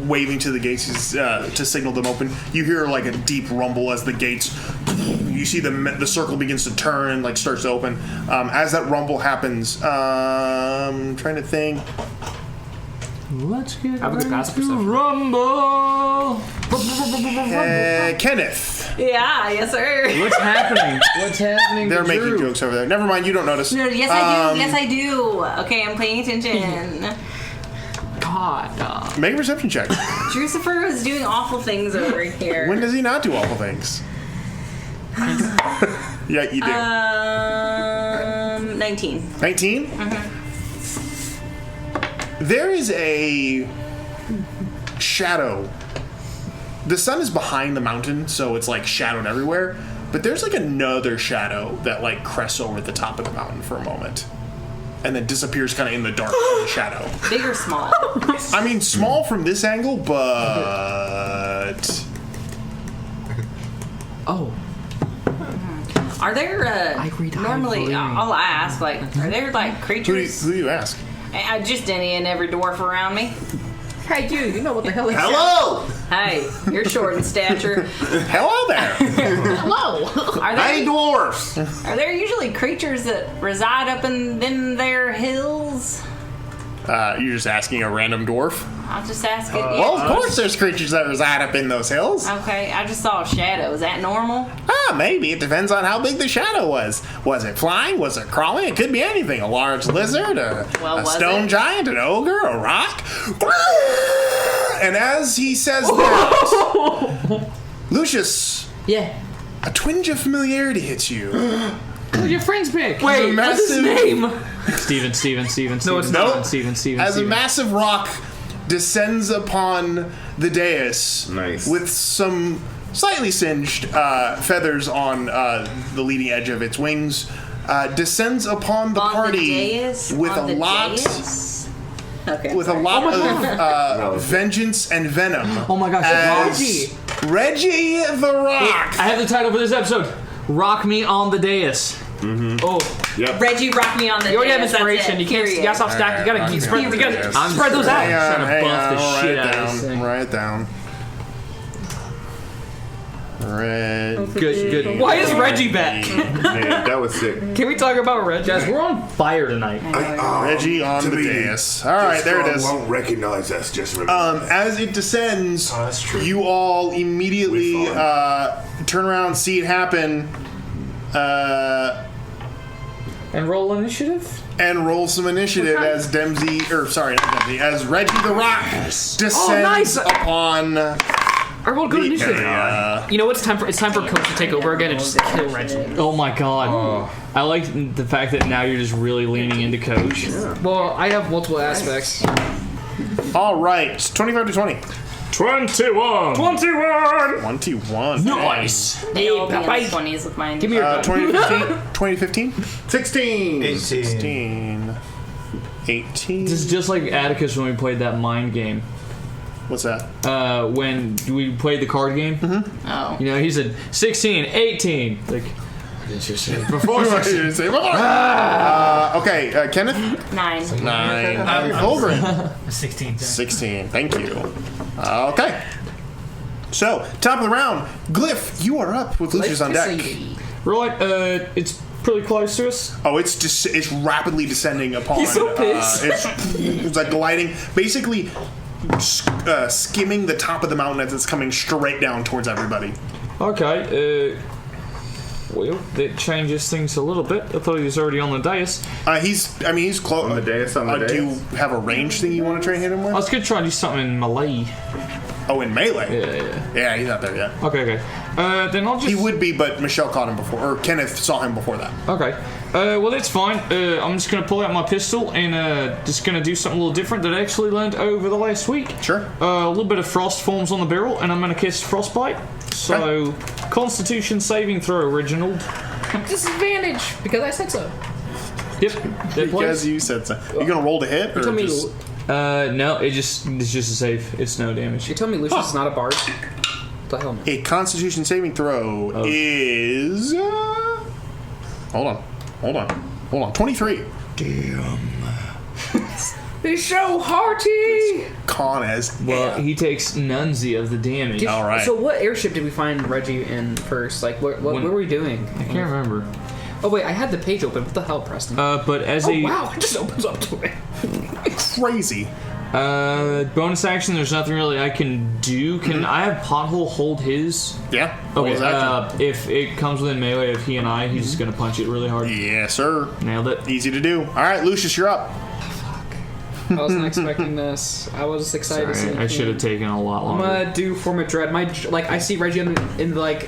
Speaker 2: waving to the gates to signal them open. You hear like a deep rumble as the gates. You see the circle begins to turn and like starts to open. As that rumble happens, I'm trying to think.
Speaker 3: Let's get
Speaker 4: Have a good passive
Speaker 3: to
Speaker 4: perception.
Speaker 3: rumble.
Speaker 2: Kenneth,
Speaker 11: Yeah, yes, sir.
Speaker 3: What's happening? What's happening?
Speaker 2: they're
Speaker 3: to
Speaker 2: making
Speaker 3: Drew?
Speaker 2: jokes over there. Never mind, you don't notice.
Speaker 11: No, yes, I do. Yes, I do. Okay, I'm paying attention.
Speaker 4: God.
Speaker 2: Make a perception check.
Speaker 11: Drucifer was doing awful things over here.
Speaker 2: When does he not do awful things? Yeah, you do.
Speaker 11: 19.
Speaker 2: 19? There is a shadow. The sun is behind the mountain, so it's like shadowed everywhere. But there's like another shadow that like crests over the top of the mountain for a moment. and then disappears kind of in the dark in the shadow.
Speaker 11: Big or small?
Speaker 2: I mean, small from this angle, but...
Speaker 4: Oh.
Speaker 11: Are there, normally, I'll ask, like, are there, like,
Speaker 2: Who
Speaker 11: creatures?
Speaker 2: do you ask?
Speaker 11: Just any and every dwarf around me.
Speaker 4: Hey, you know what the hell is
Speaker 2: Hello!
Speaker 11: Hey, you're short in stature.
Speaker 2: Hello there!
Speaker 11: Hello!
Speaker 2: Hey, dwarfs!
Speaker 11: Are there usually creatures that reside up in them there hills?
Speaker 2: You're just asking a random dwarf?
Speaker 11: I'll just ask it.
Speaker 2: Well, of course there's creatures that reside up in those hills.
Speaker 11: Okay, I just saw a shadow. Is that normal?
Speaker 2: Maybe. It depends on how big the shadow was. Was it flying? Was it crawling? It could be anything. A large lizard, a stone giant, an ogre, a rock. And as he says that, Lucius, a twinge of familiarity hits you.
Speaker 3: Who's your friend's pick?
Speaker 4: Wait, what's his name?
Speaker 3: Steven.
Speaker 2: No, it's not.
Speaker 3: Steven.
Speaker 2: As a massive rock descends upon the dais with some slightly singed feathers on the leading edge of its wings, descends upon the party with a lot of vengeance and venom.
Speaker 3: Oh my gosh,
Speaker 2: Reggie the Rock.
Speaker 3: I have the title for this episode. Rock me on the dais.
Speaker 2: Mm-hmm.
Speaker 3: Oh,
Speaker 11: yep. Reggie, rock me on the.
Speaker 3: You already have inspiration. You can't. You gotta stop stacking. You gotta spread. You gotta spread those out.
Speaker 2: I'm
Speaker 3: trying to buff the shit out of this thing.
Speaker 2: Write it down.
Speaker 3: Good.
Speaker 4: Why is Reggie back?
Speaker 10: Man, that was sick.
Speaker 4: Can we talk about Reggie?
Speaker 3: Guys, we're on fire tonight.
Speaker 2: Reggie on the dais. All right, there it is.
Speaker 10: Won't recognize us. Just remember.
Speaker 2: As it descends, you all immediately turn around, see it happen,
Speaker 3: and roll initiative.
Speaker 2: And roll some initiative as as Reggie the Rock descends upon.
Speaker 4: I rolled good initiative. You know what? It's time for Coach to take over again and just kill Reggie.
Speaker 3: Oh my god. I like the fact that now you're just really leaning into Coach.
Speaker 4: Yeah. Well, I have multiple aspects.
Speaker 2: All right, 25 to 20.
Speaker 8: 21.
Speaker 3: Nice.
Speaker 11: They all be in the 20s with mine.
Speaker 4: Give me your
Speaker 2: 2015?
Speaker 6: 16.
Speaker 2: 18.
Speaker 3: This is just like Atticus when we played that mind game.
Speaker 2: What's that?
Speaker 3: When we played the card game.
Speaker 11: Mm-hmm. Oh.
Speaker 3: You know, he said 16, 18. Like, didn't you say before 16?
Speaker 2: Okay, Kenneth?
Speaker 11: 9.
Speaker 2: Fulgrim?
Speaker 7: 16.
Speaker 2: 16, thank you. Okay. So, top of the round, Glyph, you are up with Lucius on deck.
Speaker 3: Right, it's pretty close to us.
Speaker 2: Oh, it's rapidly descending upon.
Speaker 4: He's so pissed.
Speaker 2: It's like gliding, basically skimming the top of the mountain as it's coming straight down towards everybody.
Speaker 3: Okay, well, that changes things a little bit. I thought he was already on the dais.
Speaker 2: He's close.
Speaker 10: On the dais,
Speaker 2: Do you have a range thing you want to try and hit him with?
Speaker 3: I was going to try and do something in melee.
Speaker 2: Oh, in melee? Yeah, he's not there yet.
Speaker 3: Okay. Then I'll just...
Speaker 2: He would be, but Michelle caught him before, or Kenneth saw him before that.
Speaker 3: Okay. Well, that's fine. I'm just going to pull out my pistol and just going to do something a little different that I actually learned over the last week.
Speaker 2: Sure.
Speaker 3: A little bit of frost forms on the barrel, and I'm going to cast Frostbite. So, Constitution saving throw, Reginald.
Speaker 4: Disadvantage, because I said so.
Speaker 3: Yep.
Speaker 2: Because you said so. You going to roll to hit, or
Speaker 4: told me
Speaker 2: just...
Speaker 3: No, it's just a save. It's no damage.
Speaker 4: You told me Lucius is not a bard. What the hell?
Speaker 2: A Constitution saving throw is... Hold on. 23.
Speaker 4: Damn. He's so hearty.
Speaker 2: Con as
Speaker 3: well, he takes nunsy of the damage.
Speaker 2: All right.
Speaker 4: So what airship did we find Reggie in first? Like, what were we doing?
Speaker 3: I can't remember.
Speaker 4: Oh wait, I had the page open. What the hell, Preston?
Speaker 3: But as
Speaker 4: wow, it just opens up to it.
Speaker 2: Crazy.
Speaker 3: Bonus action. There's nothing really I can do. Can I have Pothole hold his?
Speaker 2: Yeah.
Speaker 3: Okay. If it comes within melee of he and I, he's just gonna punch it really hard.
Speaker 2: Yes, sir.
Speaker 3: Nailed it.
Speaker 2: Easy to do. All right, Lucius, you're up.
Speaker 4: I wasn't expecting this. I was excited to see it.
Speaker 3: I should have taken a lot longer.
Speaker 4: I'm gonna do Form of Dread. I see Reggie in the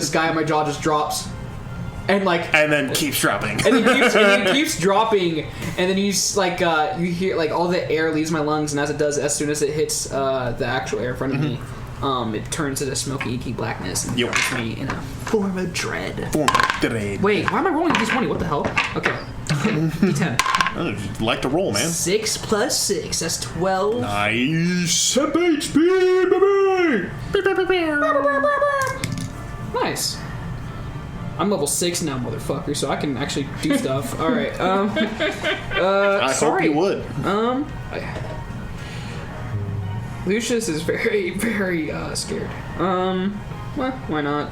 Speaker 4: sky, my jaw just drops. And
Speaker 2: then keeps dropping.
Speaker 4: And then keeps dropping, and then you hear all the air leaves my lungs, and as soon as it hits the actual air in front of me, it turns into smoky, inky blackness and puts me in a Form of Dread.
Speaker 2: Form of Dread.
Speaker 4: Wait, why am I rolling D20? What the hell? Okay. D10.
Speaker 2: I'd like to roll, man.
Speaker 4: 6 plus 6. That's 12.
Speaker 2: Nice.
Speaker 8: Temp HP, baby!
Speaker 4: Nice. I'm level 6 now, motherfucker, so I can actually do stuff. All right.
Speaker 2: I hope you would.
Speaker 4: Lucius is very, very scared. Well, why not?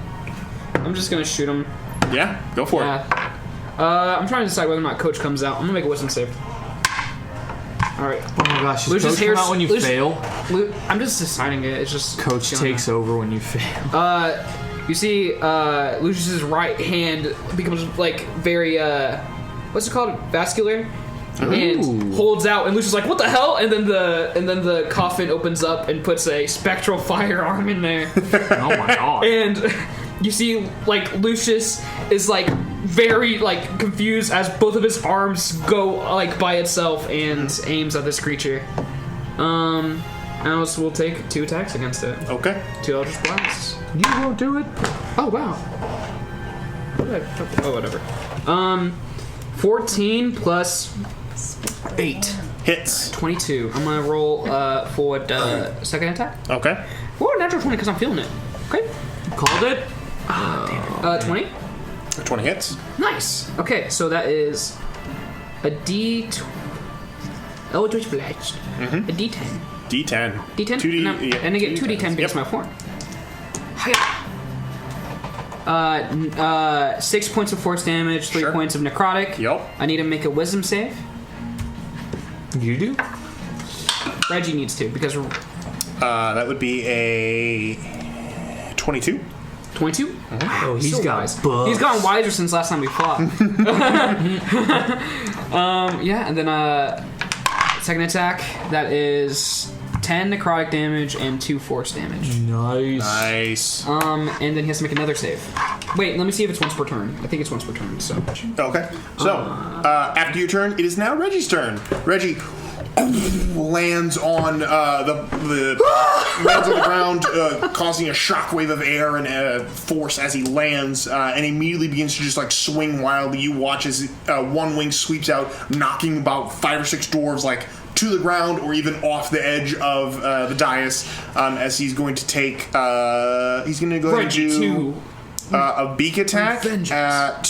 Speaker 4: I'm just gonna shoot him.
Speaker 2: Yeah, go for it.
Speaker 4: I'm trying to decide whether or not Coach comes out. I'm gonna make a wisdom save. All right.
Speaker 3: Oh my gosh, does
Speaker 4: Lucius
Speaker 3: Coach come out when you fail?
Speaker 4: I'm just deciding it. It's just
Speaker 3: Coach takes over when you fail.
Speaker 4: You see, Lucius's right hand becomes like very what's it called? Vascular. And holds out, and Lucius is like, "What the hell?" And then the coffin opens up and puts a spectral firearm in there.
Speaker 3: Oh my god!
Speaker 4: And you see, like, Lucius is like very like confused as both of his arms go like by itself and aims at this creature. Alice will take 2 attacks against it.
Speaker 2: Okay.
Speaker 4: 2 Eldritch Blasts.
Speaker 3: You won't do it.
Speaker 4: Oh wow. Oh whatever. 14 plus 8.
Speaker 2: Hits.
Speaker 4: 22. I'm gonna roll for the second attack.
Speaker 2: Okay.
Speaker 4: Or natural 20 because I'm feeling it. Okay.
Speaker 3: Called it.
Speaker 4: 20.
Speaker 2: 20 hits.
Speaker 4: Nice. Okay, so that is a D. Eldritch Blast. A D10.
Speaker 2: D10.
Speaker 4: D10.
Speaker 2: 2D.
Speaker 4: And I get 2 D10 because my form. Hiya. 6 points of force damage, 3 points of necrotic.
Speaker 2: Yep.
Speaker 4: I need to make a wisdom save.
Speaker 3: You do?
Speaker 4: Reggie needs to because
Speaker 2: that would be a 22.
Speaker 4: 22?
Speaker 3: Oh, he's
Speaker 4: So
Speaker 3: got
Speaker 4: wise.
Speaker 3: buffs.
Speaker 4: He's gotten wiser since last time we fought. Yeah, and then second attack, that is 10 necrotic damage and 2 force damage.
Speaker 2: Nice.
Speaker 4: And then he has to make another save. Wait, let me see if it's once per turn. I think it's once per turn, so.
Speaker 2: Okay. So, after your turn, it is now Reggie's turn. Reggie lands on lands on the ground, causing a shockwave of air and force as he lands, and immediately begins to just like swing wildly. You watch as one wing sweeps out, knocking about 5 or 6 dwarves like to the ground or even off the edge of the dais. As he's going to take, he's going to go ahead and do a beak attack at.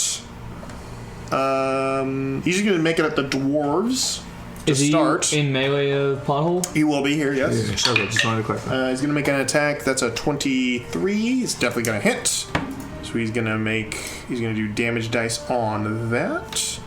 Speaker 2: He's just going to make it at the dwarves.
Speaker 3: Is he
Speaker 2: start.
Speaker 3: in melee of pothole?
Speaker 2: He will be here, yes.
Speaker 3: Yeah. Okay, just wanted to clarify.
Speaker 2: He's going to make an attack. That's a 23. It's definitely going to hit. So he's going to do damage dice on that.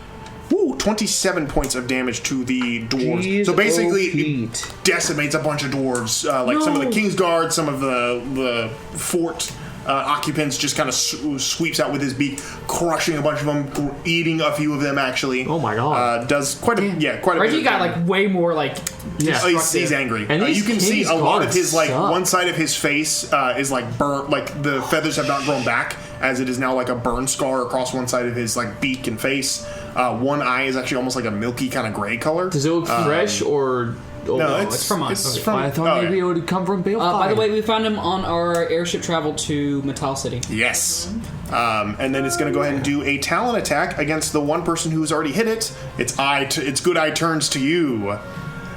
Speaker 2: Ooh, 27 points of damage to the dwarves.
Speaker 3: Jeez,
Speaker 2: so basically, it decimates a bunch of dwarves. Some of the King's Guard, some of the fort occupants, just kind of sweeps out with his beak, crushing a bunch of them, eating a few of them actually.
Speaker 3: Oh my god!
Speaker 2: Does quite a quite a
Speaker 4: Reggie
Speaker 2: bit.
Speaker 4: got like way more like.
Speaker 2: Yeah, he's angry.
Speaker 3: And
Speaker 2: you can see a lot of his like
Speaker 3: suck.
Speaker 2: one side of his face is like burnt, like the feathers have not grown back, as it is now like a burn scar across one side of his like beak and face. One eye is actually almost like a milky kind of gray color.
Speaker 3: Does it look fresh or?
Speaker 2: Oh, no, it's
Speaker 4: from us.
Speaker 2: It's from,
Speaker 3: I thought maybe it would come from Balefire.
Speaker 4: By the way, we found him on our airship travel to Metal City.
Speaker 2: Yes. And then it's going to go ahead and do a talon attack against the one person who's already hit it. Its good eye turns to you.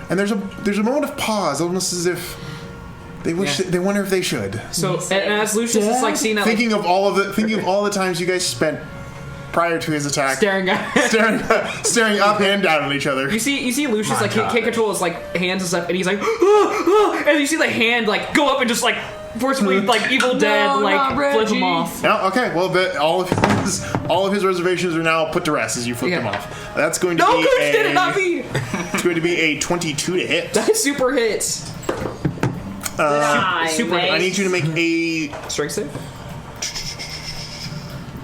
Speaker 2: And there's a moment of pause, almost as if they wish they wonder if they should.
Speaker 4: So and as Lucius is like seeing that,
Speaker 2: thinking of all the times you guys spent prior to his attack,
Speaker 4: staring
Speaker 2: up and down at each other.
Speaker 4: You see Lucius like he can't control his like hands and stuff, and he's like, and you see the hand like go up and just like forcefully like Evil Dead like flip him off.
Speaker 2: Oh, okay. Well, all of his reservations are now put to rest as you flip them off. That's going to be
Speaker 4: Coach did it, not me.
Speaker 2: It's going to be a 22 to hit.
Speaker 4: That's super hits.
Speaker 2: Super. I need you to make a
Speaker 4: strength save.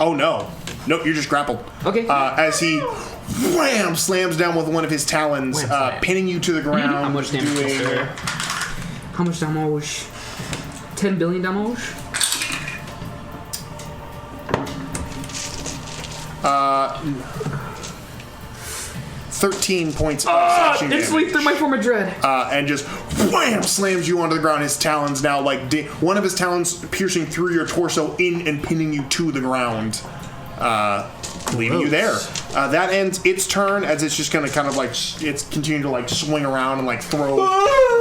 Speaker 2: Oh no. Nope, you're just grappled.
Speaker 4: Okay.
Speaker 2: As he slams down with one of his talons, pinning you to the ground.
Speaker 4: How much damage? How much damage? 10 billion damage?
Speaker 2: 13 points of slashing damage.
Speaker 4: Instantly through my form of dread.
Speaker 2: And just slams you onto the ground. His talons now, one of his talons piercing through your torso in and pinning you to the ground. leaving you there. That ends its turn as it's just going to kind of like it's continuing to like swing around and like throw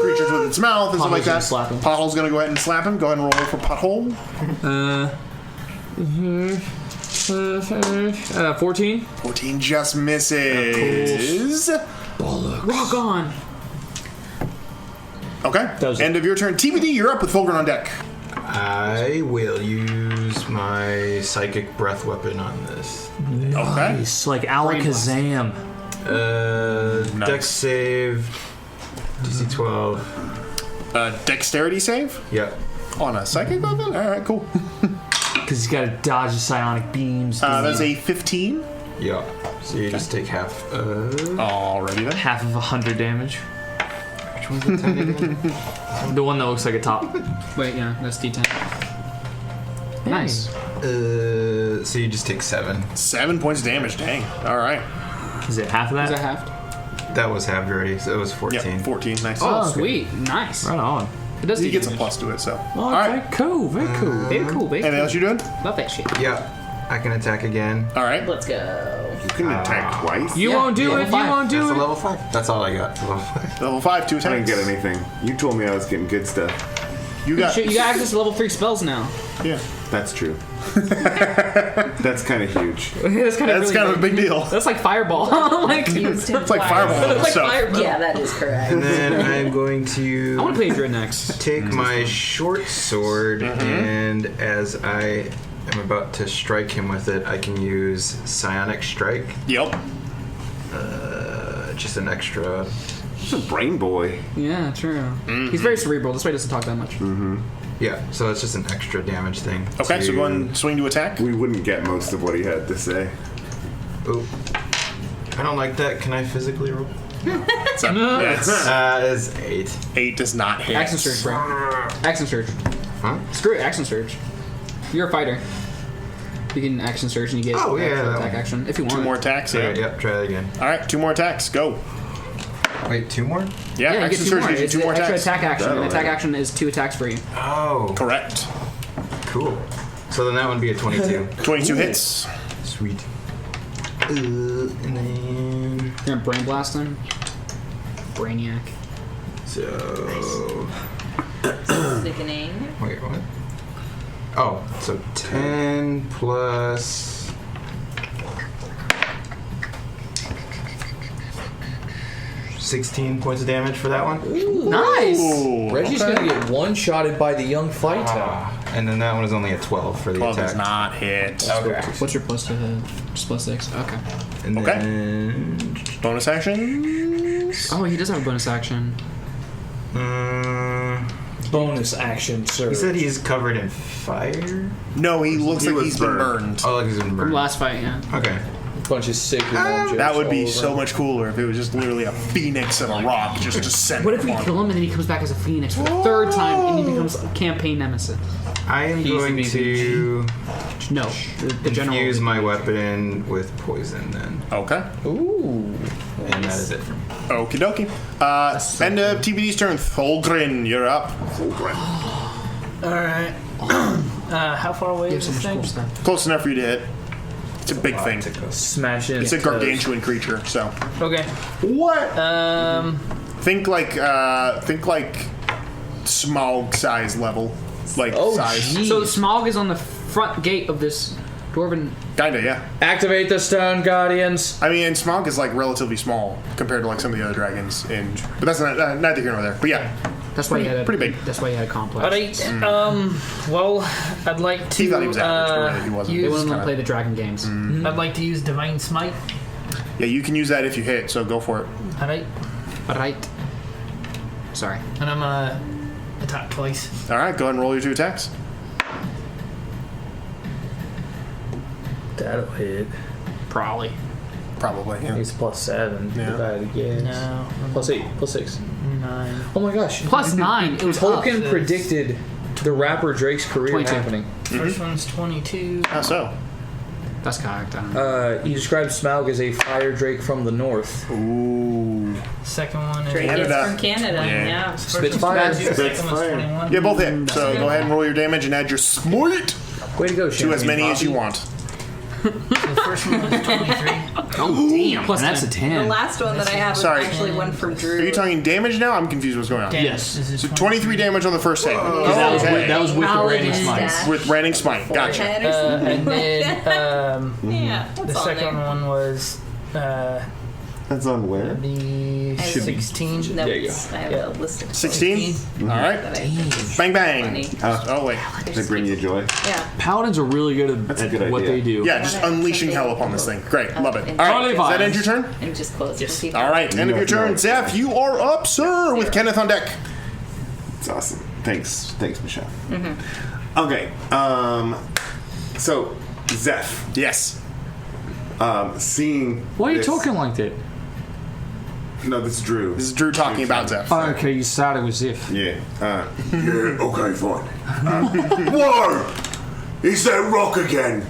Speaker 2: creatures with its mouth and stuff like that. Pothole's going to go ahead and slap him. Go ahead and roll for Pothole.
Speaker 3: 14.
Speaker 2: 14 just misses.
Speaker 4: Rock on.
Speaker 2: Okay. End of your turn. TBD, you're up with Fulgrim on deck.
Speaker 6: I will use my psychic breath weapon on this.
Speaker 3: Nice. Like Alakazam.
Speaker 6: Dex save. DC 12.
Speaker 2: Dexterity save?
Speaker 6: Yep.
Speaker 2: On a psychic weapon? Alright, cool.
Speaker 3: Because he's got to dodge the psionic beams.
Speaker 2: That's a 15.
Speaker 6: Yeah. So you just take half.
Speaker 2: Alrighty then.
Speaker 3: Half of 100 damage. Which one's the 10 again? The one that looks like a top.
Speaker 4: Wait, yeah, that's D10. Nice.
Speaker 6: So you just take 7.
Speaker 2: 7 points of damage, dang. Alright.
Speaker 3: Is it half of that?
Speaker 4: Is that halved?
Speaker 6: That was halved already, so it was 14.
Speaker 2: Yeah, 14, nice.
Speaker 4: Oh, sweet. Nice.
Speaker 3: Right on.
Speaker 4: It does
Speaker 2: he gets a plus to it, so.
Speaker 3: Oh,
Speaker 2: Alright.
Speaker 3: very cool, very cool.
Speaker 4: Very cool, very
Speaker 2: Anything
Speaker 4: cool.
Speaker 2: else you doing?
Speaker 4: Love that shit.
Speaker 6: Yeah. I can attack again.
Speaker 2: Alright.
Speaker 11: Let's go.
Speaker 10: You can attack twice.
Speaker 3: You won't do it. You won't do
Speaker 6: That's
Speaker 3: it.
Speaker 6: a level 5. That's all I got. Level 5.
Speaker 2: Level 5, 2
Speaker 10: I
Speaker 2: attacks.
Speaker 10: didn't get anything. You told me I was getting good stuff.
Speaker 2: You got
Speaker 4: You got access to level 3 spells now.
Speaker 2: Yeah.
Speaker 10: That's true. That's kind of huge.
Speaker 4: That's kind
Speaker 2: That's kind of a big deal.
Speaker 4: That's like Fireball. like,
Speaker 2: It's like Fireball.
Speaker 4: That's like
Speaker 2: So.
Speaker 4: Fireball.
Speaker 11: Yeah, that is correct.
Speaker 6: And then I'm going to
Speaker 4: I want to play Druid next.
Speaker 6: take my short sword, and as I am about to strike him with it, I can use Psionic Strike.
Speaker 2: Yep.
Speaker 6: Just an extra.
Speaker 10: He's a brain boy.
Speaker 4: Yeah, true. He's very cerebral. This way he doesn't talk that much.
Speaker 6: Yeah, so it's just an extra damage thing.
Speaker 2: Okay, so go ahead and swing to attack.
Speaker 10: We wouldn't get most of what he had to say.
Speaker 6: Oh. I don't like that. Can I physically roll?
Speaker 2: It's
Speaker 6: 8.
Speaker 2: 8 does not hit.
Speaker 4: Action Surge, bro. Action Surge.
Speaker 6: Huh?
Speaker 4: Screw it, Action Surge. You're a fighter. You can Action Surge and you get
Speaker 6: Oh, yeah,
Speaker 4: extra
Speaker 6: that
Speaker 4: attack
Speaker 6: one.
Speaker 4: action if you want.
Speaker 2: 2 more attacks, yeah.
Speaker 6: Alright, yep, try that again.
Speaker 2: Alright, 2 more attacks. Go.
Speaker 6: Wait, 2 more?
Speaker 2: Yeah,
Speaker 4: Yeah, you
Speaker 2: action
Speaker 4: get 2
Speaker 2: surge
Speaker 4: more.
Speaker 2: gives you
Speaker 4: It's
Speaker 2: 2 more
Speaker 4: extra
Speaker 2: attacks.
Speaker 4: attack action.
Speaker 10: That'll
Speaker 4: And attack
Speaker 10: hit.
Speaker 4: action is 2 attacks for you.
Speaker 6: Oh,
Speaker 2: Correct.
Speaker 6: cool. So then that would be a 22.
Speaker 2: 22 hits.
Speaker 6: Sweet. And then...
Speaker 4: You're gonna Brain Blast him. Brainiac.
Speaker 6: So...
Speaker 11: Sickening.
Speaker 6: Wait, what? Oh, so 10 plus... 16 points of damage for that one.
Speaker 4: Nice!
Speaker 2: Ooh,
Speaker 3: Reggie's
Speaker 2: okay.
Speaker 3: gonna get one-shotted by the young fighter.
Speaker 6: And then that one is only a 12 for the
Speaker 2: 12
Speaker 6: attack.
Speaker 2: does not hit.
Speaker 6: Okay.
Speaker 4: What's your plus to hit? Just plus 6. Okay.
Speaker 6: And
Speaker 2: Okay.
Speaker 6: then...
Speaker 2: Bonus actions.
Speaker 4: Oh, he does have a bonus action.
Speaker 3: Bonus action, sir.
Speaker 6: He said he's covered in fire?
Speaker 2: No, he looks
Speaker 10: He
Speaker 2: like
Speaker 10: was
Speaker 2: he's been
Speaker 10: burned.
Speaker 2: burned.
Speaker 6: Oh, like he's been
Speaker 4: From
Speaker 6: burned.
Speaker 4: last fight, yeah.
Speaker 6: Okay.
Speaker 3: Bunch of sick jokes
Speaker 2: That would be
Speaker 3: all
Speaker 2: so
Speaker 3: over.
Speaker 2: much cooler if it was just literally a phoenix and a rock just descending.
Speaker 4: What if we
Speaker 2: upon
Speaker 4: kill him and then he comes back as a phoenix for the 3rd time and he becomes a campaign nemesis?
Speaker 6: I am going to
Speaker 4: No, the general.
Speaker 6: infuse my weapon with poison then.
Speaker 2: Okay.
Speaker 3: Ooh.
Speaker 6: And that is it for me.
Speaker 2: Okie dokie. End of TBD's turn. Fulgrim, you're up.
Speaker 7: Alright. How far away
Speaker 4: You have
Speaker 7: is
Speaker 4: so
Speaker 7: this
Speaker 4: much cool
Speaker 7: thing?
Speaker 4: stuff.
Speaker 2: Close enough for you to hit. It's a big thing.
Speaker 3: Smash in.
Speaker 2: It's a gargantuan creature, so.
Speaker 7: Okay.
Speaker 2: What?
Speaker 7: Um,
Speaker 2: Think like small size level. Like
Speaker 3: Oh,
Speaker 2: size.
Speaker 3: geez.
Speaker 4: So Smaug is on the front gate of this dwarven.
Speaker 2: Kinda, yeah.
Speaker 3: Activate the Stone Guardians.
Speaker 2: I mean, and Smaug is like relatively small compared to like some of the other dragons but that's neither here nor there. But yeah,
Speaker 4: That's why he had a
Speaker 2: pretty big.
Speaker 4: That's why he had a complex.
Speaker 7: alright. Well, I'd like to.
Speaker 2: He thought he was average, but really he wasn't.
Speaker 4: They
Speaker 7: use,
Speaker 4: wouldn't
Speaker 2: kinda-
Speaker 4: play the dragon games.
Speaker 7: I'd like to use Divine Smite.
Speaker 2: Yeah, you can use that if you hit, so go for it.
Speaker 7: Alright.
Speaker 4: Right. Sorry.
Speaker 7: And I'm gonna attack twice.
Speaker 2: All right, go ahead and roll your 2 attacks.
Speaker 3: That'll hit.
Speaker 4: Probably.
Speaker 2: Probably, yeah.
Speaker 3: He's +7.
Speaker 2: Yeah.
Speaker 3: Divided again.
Speaker 7: No.
Speaker 3: +8. +6.
Speaker 7: 9.
Speaker 3: Oh my gosh.
Speaker 4: Plus 9. It was up.
Speaker 3: Tolkien predicted the rapper Drake's career
Speaker 4: 22.
Speaker 3: happening.
Speaker 7: First one's 22.
Speaker 2: How so?
Speaker 4: That's correct. I don't know.
Speaker 3: He described Smaug as a fire drake from the north.
Speaker 2: Ooh.
Speaker 7: Second one is.
Speaker 11: Drake is
Speaker 2: Canada.
Speaker 11: from Canada.
Speaker 2: Yeah.
Speaker 11: Yeah.
Speaker 7: First
Speaker 3: Spitfire.
Speaker 7: one's 22, second one's
Speaker 10: Spitfire.
Speaker 7: 21.
Speaker 2: Yeah, both hit. So go ahead and roll your damage and add your smite
Speaker 3: Way to go,
Speaker 2: to as many as you want.
Speaker 7: The first one was 23.
Speaker 3: Oh, damn. Plus that's a
Speaker 11: The
Speaker 3: 10.
Speaker 11: last one that I have was
Speaker 2: Sorry.
Speaker 11: actually one for Drew.
Speaker 2: Are you talking damage now? I'm confused what's going on.
Speaker 3: Yes.
Speaker 7: This is
Speaker 2: So 23 damage on the first hit.
Speaker 3: That was with the raining
Speaker 11: Paladin.
Speaker 3: smite.
Speaker 2: With Raining Smite. Gotcha.
Speaker 11: Head or something
Speaker 7: And then
Speaker 11: yeah, that's
Speaker 7: the
Speaker 11: on
Speaker 7: second
Speaker 11: there.
Speaker 7: one was
Speaker 1: That's on where?
Speaker 7: the 16.
Speaker 11: No,
Speaker 3: There you go.
Speaker 11: I have a list of
Speaker 2: 16? All right.
Speaker 11: that I
Speaker 2: Bang, bang.
Speaker 11: Funny.
Speaker 2: Oh, wait.
Speaker 1: Does it bring you joy?
Speaker 11: Yeah.
Speaker 3: Paladins are really good at
Speaker 1: a good
Speaker 3: what
Speaker 1: idea.
Speaker 3: they do.
Speaker 2: Yeah, just unleashing hell upon this thing. Great. Love it. All right.
Speaker 3: Only
Speaker 2: Does that end
Speaker 3: violence.
Speaker 2: your turn?
Speaker 11: And just close it for people.
Speaker 2: All right. End of your turn. Zeph, you are up, sir, with Kenneth on deck.
Speaker 1: It's awesome. Thanks, Michelle. Okay. So Zeph,
Speaker 2: Yes.
Speaker 1: seeing.
Speaker 3: Why are you
Speaker 1: this-
Speaker 3: talking like that?
Speaker 1: No, this is Drew.
Speaker 2: This is Drew talking about Zeph.
Speaker 3: Oh, okay, you started with Ziff.
Speaker 1: Yeah.
Speaker 10: Yeah, okay, fine. Whoa! It's that rock again.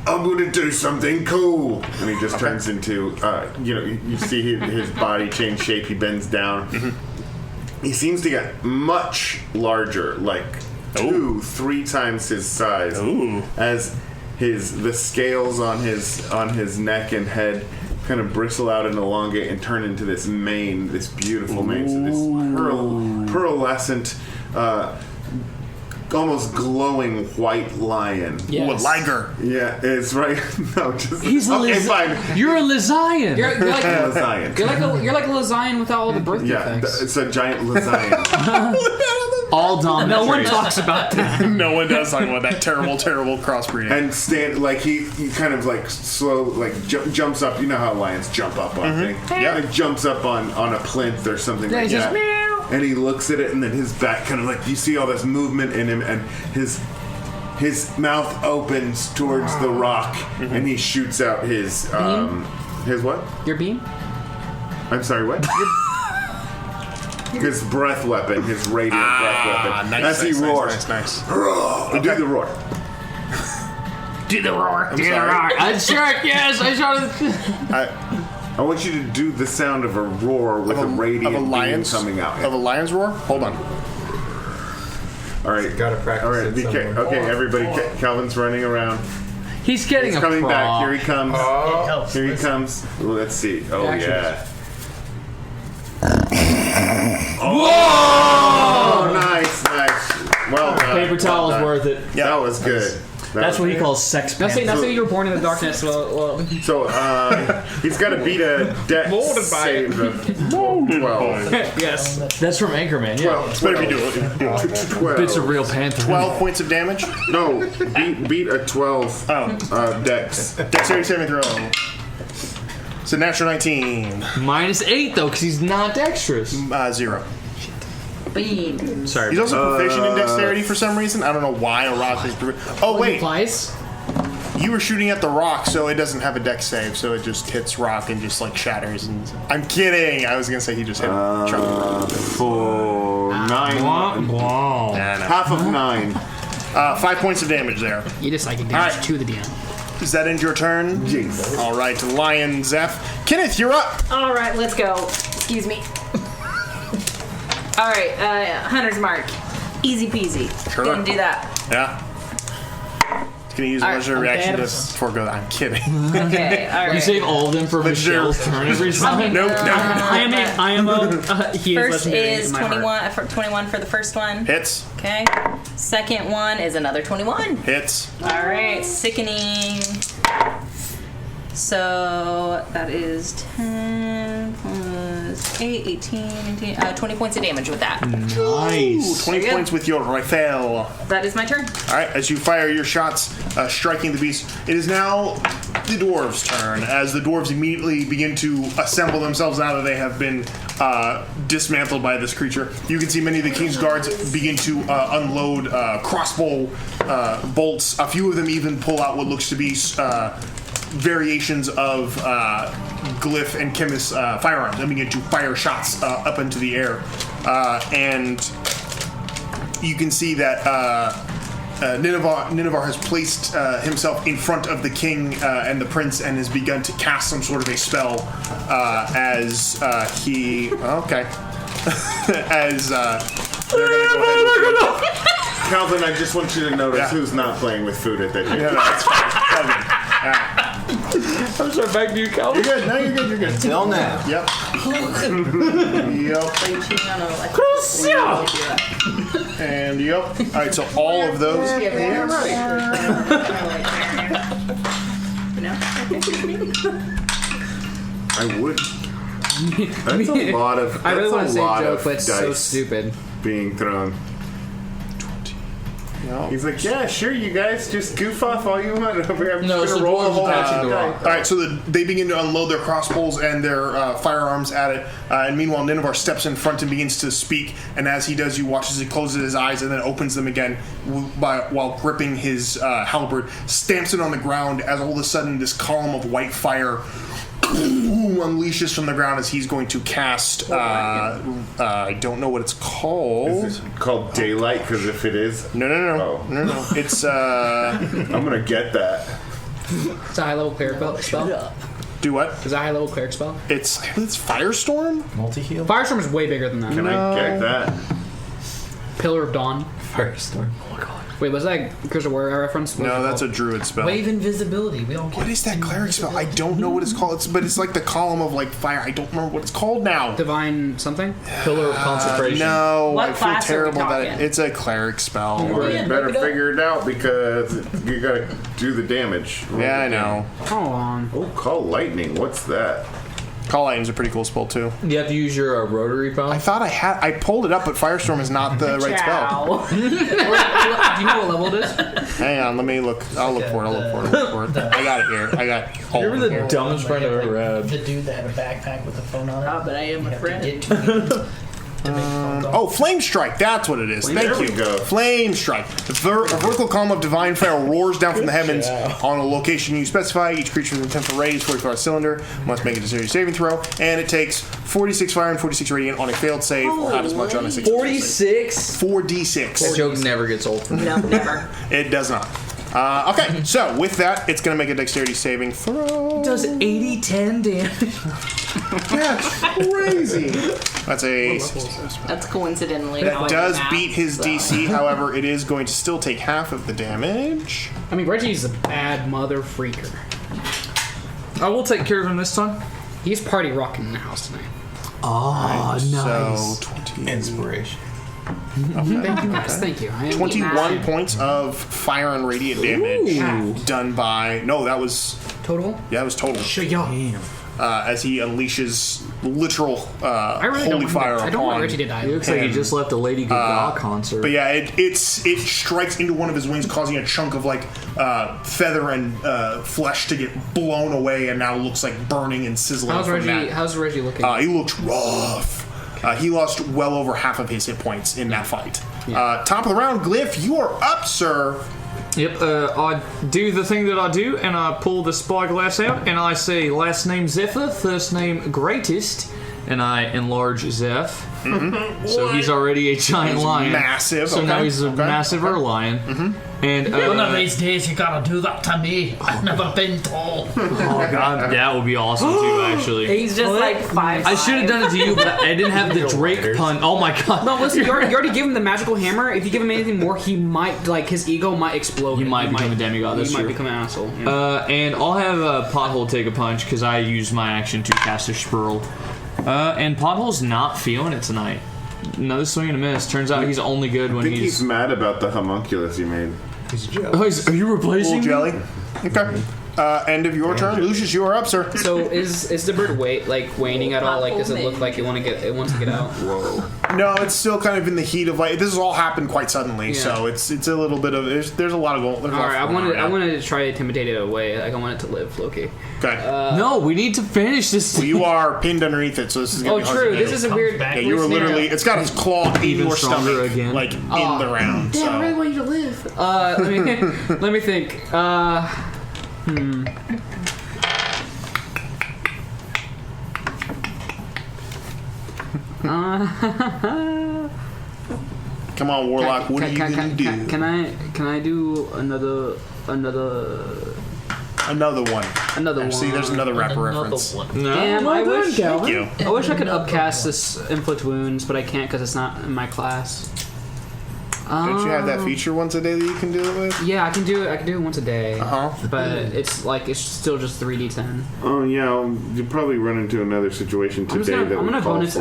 Speaker 10: I'm gonna do something cool.
Speaker 1: And he just turns into, you see his body change shape. He bends down. He seems to get much larger, like 2-3 times his size.
Speaker 2: Ooh.
Speaker 1: As the scales on his neck and head kind of bristle out and elongate and turn into this mane, this beautiful mane. So this pearlescent, almost glowing white lion.
Speaker 2: Ooh, a liger.
Speaker 1: Yeah, it's right. No, just
Speaker 3: He's a
Speaker 1: fine.
Speaker 3: You're a Lizayan.
Speaker 4: You're like
Speaker 1: A lion.
Speaker 4: you're like a lasagna without all the birth
Speaker 1: Yeah,
Speaker 4: defects.
Speaker 1: it's a giant lasagna.
Speaker 3: all dominant.
Speaker 4: No one
Speaker 3: traits.
Speaker 4: talks about that.
Speaker 2: No one does talk about that terrible, terrible crossbreeding.
Speaker 1: And he kind of like slow, like jumps up. You know how lions jump up on things.
Speaker 2: Yeah.
Speaker 1: Like jumps up on a plinth or something like
Speaker 3: he's just
Speaker 1: that. And he looks at it, and then his back kind of like you see all this movement in him, and his mouth opens towards the rock, and he shoots out his what?
Speaker 4: Your beam?
Speaker 1: I'm sorry, what? His breath weapon, his radiant breath weapon.
Speaker 2: Nice,
Speaker 1: As he roars.
Speaker 2: Nice.
Speaker 1: Do the roar.
Speaker 3: Do the roar. Do the
Speaker 2: sorry.
Speaker 3: roar. I sure, yes, I shouted.
Speaker 1: I want you to do the sound of a roar with a radiant
Speaker 2: of a
Speaker 1: beam
Speaker 2: lion's
Speaker 1: coming out.
Speaker 2: Of a lion's roar? Hold on.
Speaker 1: All right,
Speaker 6: Gotta practice
Speaker 1: all right,
Speaker 6: it somewhere.
Speaker 1: okay, everybody. Calvin's running around.
Speaker 3: He's getting
Speaker 1: He's
Speaker 3: a
Speaker 1: coming back.
Speaker 3: prop.
Speaker 1: Here he comes.
Speaker 7: It helps.
Speaker 1: Here he
Speaker 7: Listen.
Speaker 1: comes. Well, let's see. Oh
Speaker 4: Action.
Speaker 1: yeah. Oh, nice. Well done.
Speaker 3: Paper towel's
Speaker 1: Well done.
Speaker 3: worth it.
Speaker 2: Yeah.
Speaker 1: That was good.
Speaker 3: That's what he calls sex
Speaker 4: Now say
Speaker 3: pants.
Speaker 4: you were born in the darkness. Well,
Speaker 1: So he's got to beat a dex
Speaker 2: Molded by it.
Speaker 1: save of 12.
Speaker 4: yes.
Speaker 3: That's from Anchorman, yeah.
Speaker 2: It's better if you do it.
Speaker 1: 12.
Speaker 3: It's a real panther.
Speaker 2: 12 points of damage.
Speaker 1: No, beat a 12 dex.
Speaker 2: Dexterity saving throw. It's a natural 19.
Speaker 3: -8 though, because he's not dexterous.
Speaker 2: 0.
Speaker 11: Bean.
Speaker 3: Sorry.
Speaker 2: He's also proficient in dexterity for some reason. I don't know why a rock is. Oh wait,
Speaker 4: Applies.
Speaker 2: you were shooting at the rock, so it doesn't have a dex save, so it just hits rock and just like shatters. And I'm kidding. I was gonna say he just hit a chunk of rock.
Speaker 1: For 9.
Speaker 3: Wow.
Speaker 1: Half of 9.
Speaker 2: 5 points of damage there.
Speaker 4: You just psychic damage
Speaker 2: Alright.
Speaker 4: to the DM.
Speaker 2: Does that end your turn?
Speaker 1: Yes.
Speaker 2: All right, Lion Zeph. Kenneth, you're up.
Speaker 11: All right, let's go. Excuse me. All right, Hunter's Mark. Easy peasy.
Speaker 2: Sure.
Speaker 11: Gonna do that.
Speaker 2: Yeah. Gonna use a
Speaker 11: All right,
Speaker 2: legendary
Speaker 11: I'm
Speaker 2: reaction to
Speaker 11: bad.
Speaker 2: forego that. I'm kidding.
Speaker 11: Okay, all right.
Speaker 3: You save all of them for
Speaker 2: Legendary.
Speaker 3: Michelle's turn every time?
Speaker 2: Nope.
Speaker 4: He is
Speaker 11: First
Speaker 4: legendary
Speaker 11: is
Speaker 4: in my heart.
Speaker 11: 21 for the first one.
Speaker 2: Hits.
Speaker 11: Okay. Second one is another 21.
Speaker 2: Hits.
Speaker 11: All right, sickening. So that is 10 plus 8, 18, 20 points of damage with that.
Speaker 3: Nice.
Speaker 2: 20
Speaker 11: There you
Speaker 2: points with your rifle.
Speaker 11: That is my turn.
Speaker 2: All right, as you fire your shots, striking the beast, it is now the dwarves' turn. As the dwarves immediately begin to assemble themselves now that they have been dismantled by this creature, you can see many of the king's guards begin to unload crossbow bolts. A few of them even pull out what looks to be variations of Glyph and Chemist's firearms and begin to fire shots up into the air. And you can see that Nineveh has placed himself in front of the king and the prince and has begun to cast some sort of a spell as he... Okay. As they're going to go ahead and...
Speaker 1: Calvin, I just want you to notice who's not playing with food at that table.
Speaker 2: Yeah, that's fine.
Speaker 3: I'm sorry, back to you, Cal.
Speaker 2: You're good. No, you're good. You're good.
Speaker 6: Until now.
Speaker 2: Yep. Yep. And yep. All right. So all of those.
Speaker 10: I would. That's a lot of.
Speaker 4: I really want to
Speaker 10: that's a
Speaker 4: say
Speaker 10: lot
Speaker 4: joke,
Speaker 10: of
Speaker 4: but it's so
Speaker 10: dice
Speaker 4: stupid.
Speaker 10: being thrown. He's like, yeah, sure, you guys just goof off all you want. I'm
Speaker 3: No,
Speaker 10: just
Speaker 3: so
Speaker 10: gonna roll a
Speaker 3: dwarves
Speaker 10: whole
Speaker 3: attaching
Speaker 10: bunch
Speaker 3: the
Speaker 10: of
Speaker 3: rock.
Speaker 10: dice.
Speaker 2: All right, so they begin to unload their crossbows and their firearms at it. And meanwhile, Nineveh steps in front and begins to speak. And as he does, you watch as he closes his eyes and then opens them again while gripping his halberd, stamps it on the ground. As all of a sudden, this column of white fire unleashes from the ground as he's going to cast. I don't know what it's called.
Speaker 10: Is it called daylight? Because if it is,
Speaker 2: No.
Speaker 10: Oh.
Speaker 2: No. It's
Speaker 10: I'm gonna get that.
Speaker 4: It's a high level cleric spell.
Speaker 2: do what?
Speaker 4: Is that a high level cleric spell?
Speaker 2: It's Firestorm.
Speaker 6: Multi-heal?
Speaker 4: Firestorm is way bigger than that.
Speaker 10: Can I get that?
Speaker 4: Pillar of Dawn.
Speaker 6: Firestorm.
Speaker 4: Wait, was that Curse of Warrior reference?
Speaker 2: No, that's a druid spell.
Speaker 7: Wave invisibility. We don't.
Speaker 2: What is that cleric spell? I don't know what it's called. But it's like the column of like fire. I don't remember what it's called now.
Speaker 4: Divine something?
Speaker 3: Pillar of consecration.
Speaker 2: No,
Speaker 11: What
Speaker 2: I feel
Speaker 11: class are we
Speaker 2: terrible that
Speaker 11: talking?
Speaker 2: it's a cleric spell.
Speaker 10: Well, you better figure it out because you gotta do the damage.
Speaker 2: Yeah, I know.
Speaker 4: Hold on.
Speaker 10: Oh, call lightning. What's that?
Speaker 2: Call Lightning's a pretty cool spell too.
Speaker 3: You have to use your rotary phone.
Speaker 2: I thought I pulled it up, but Firestorm is not the right spell.
Speaker 4: Do you know what level it is?
Speaker 2: Hang on, let me look. I'll look for it. I got it here. I got all
Speaker 3: You're
Speaker 2: of
Speaker 3: the
Speaker 2: it here.
Speaker 3: dumbest friend I've ever had.
Speaker 7: The dude that had a backpack with a phone on it.
Speaker 11: Oh, but I am a friend.
Speaker 7: Get to me to make a phone call.
Speaker 2: Oh, Flame Strike. That's what it is. Thank
Speaker 10: There
Speaker 2: you.
Speaker 10: we go.
Speaker 2: Flame Strike. A vertical column of divine fire roars down from the heavens on a location you specify. Each creature within 10 foot radius, 45 cylinder, must make a dexterity saving throw, and it takes 46 fire and 46 radiant on a failed save, or half as much on a 6.
Speaker 3: 46?
Speaker 2: 4d6.
Speaker 3: That joke never gets old for me.
Speaker 11: No, never.
Speaker 2: It does not. Okay, so with that, it's going to make a dexterity saving throw.
Speaker 3: Does 80-10 damage?
Speaker 2: That's crazy. That's a.
Speaker 11: That's coincidentally how
Speaker 2: That
Speaker 11: I
Speaker 2: does
Speaker 11: math,
Speaker 2: beat his
Speaker 11: so.
Speaker 2: DC. However, it is going to still take half of the damage.
Speaker 4: I mean, Reggie's a bad mother freaker.
Speaker 3: I will take care of him this time.
Speaker 4: He's party rocking in the house tonight.
Speaker 3: Oh, nice.
Speaker 2: So 20.
Speaker 6: Inspiration.
Speaker 4: Thank you, guys. Thank you. I am
Speaker 2: 21 points of fire and radiant damage done by. No, that was.
Speaker 4: total.
Speaker 2: Yeah, that was total. As he unleashes literal
Speaker 4: I really
Speaker 2: holy
Speaker 4: don't
Speaker 2: fire
Speaker 4: I don't
Speaker 2: upon.
Speaker 4: want Reggie to die.
Speaker 3: He looks like he just left a Lady Gaga concert.
Speaker 2: But yeah, it strikes into one of his wings, causing a chunk of like feather and flesh to get blown away, and now looks like burning and sizzling.
Speaker 4: How's
Speaker 2: from
Speaker 4: Reggie?
Speaker 2: that.
Speaker 4: How's Reggie looking?
Speaker 2: He looks rough. He lost well over half of his hit points in that fight. Top of the round, Glyph, you are up, sir.
Speaker 3: Yep, I do the thing that I do, and I pull the spyglass out, and I say last name Zephyr, first name Greatest, and I enlarge Zeph. Mm-hmm. So he's already a giant lion.
Speaker 2: Massive.
Speaker 3: So now he's a massive lion. Mm-hmm. And
Speaker 7: One of these days you gotta do that to me. I've never been tall.
Speaker 3: oh god, that would be awesome too. Actually,
Speaker 11: He's just like 5'5".
Speaker 3: I should have done it to you, but I didn't have the Drake pun. Oh my god.
Speaker 4: No, listen. You already gave him the magical hammer. If you give him anything more, he might his ego might explode.
Speaker 3: He might become a demigod. That's
Speaker 4: He might
Speaker 3: true.
Speaker 4: become an asshole. Yeah.
Speaker 3: And I'll have Pothole take a punch because I used my action to cast a Spurl. And Pothole's not feeling it tonight. Another swing and a miss. Turns out he's only good when
Speaker 10: I think he's mad about the homunculus you made.
Speaker 3: Oh, are you replacing
Speaker 2: Full
Speaker 3: me?
Speaker 2: jelly. Okay. End of your turn. Lucius, you are up, sir.
Speaker 4: So is the bird waning at all? Like, does it look like it wants to get out?
Speaker 10: Whoa.
Speaker 2: No, it's still kind of in the heat of like this has all happened quite suddenly, so it's a little bit of there's a lot of gold.
Speaker 4: All right, I wanted to try to intimidate it away. Like I want it to live, Loki.
Speaker 2: Okay.
Speaker 3: No, we need to finish this.
Speaker 2: Well, you are pinned underneath it, so this is gonna
Speaker 4: Oh,
Speaker 2: be hard
Speaker 4: true.
Speaker 2: to do.
Speaker 4: This is a weird.
Speaker 2: Yeah, you were literally. It's got its claw in
Speaker 3: Even
Speaker 2: your
Speaker 3: stronger
Speaker 2: stomach,
Speaker 3: again.
Speaker 2: like in the round.
Speaker 4: Damn, I really
Speaker 2: So
Speaker 4: want you to live. Let me think.
Speaker 2: come on, Warlock. What are you gonna do?
Speaker 4: Can I do another
Speaker 2: one? See, there's another rapper reference.
Speaker 3: No.
Speaker 4: Damn, I wish.
Speaker 2: Thank you.
Speaker 4: I wish I could upcast this inflict wounds, but I can't because it's not in my class.
Speaker 2: Don't you have that feature once a day that you can do it with?
Speaker 4: Yeah, I can do it once a day. But it's still just 3d10.
Speaker 1: Oh yeah, you'll probably run into another situation today
Speaker 4: I'm gonna bonus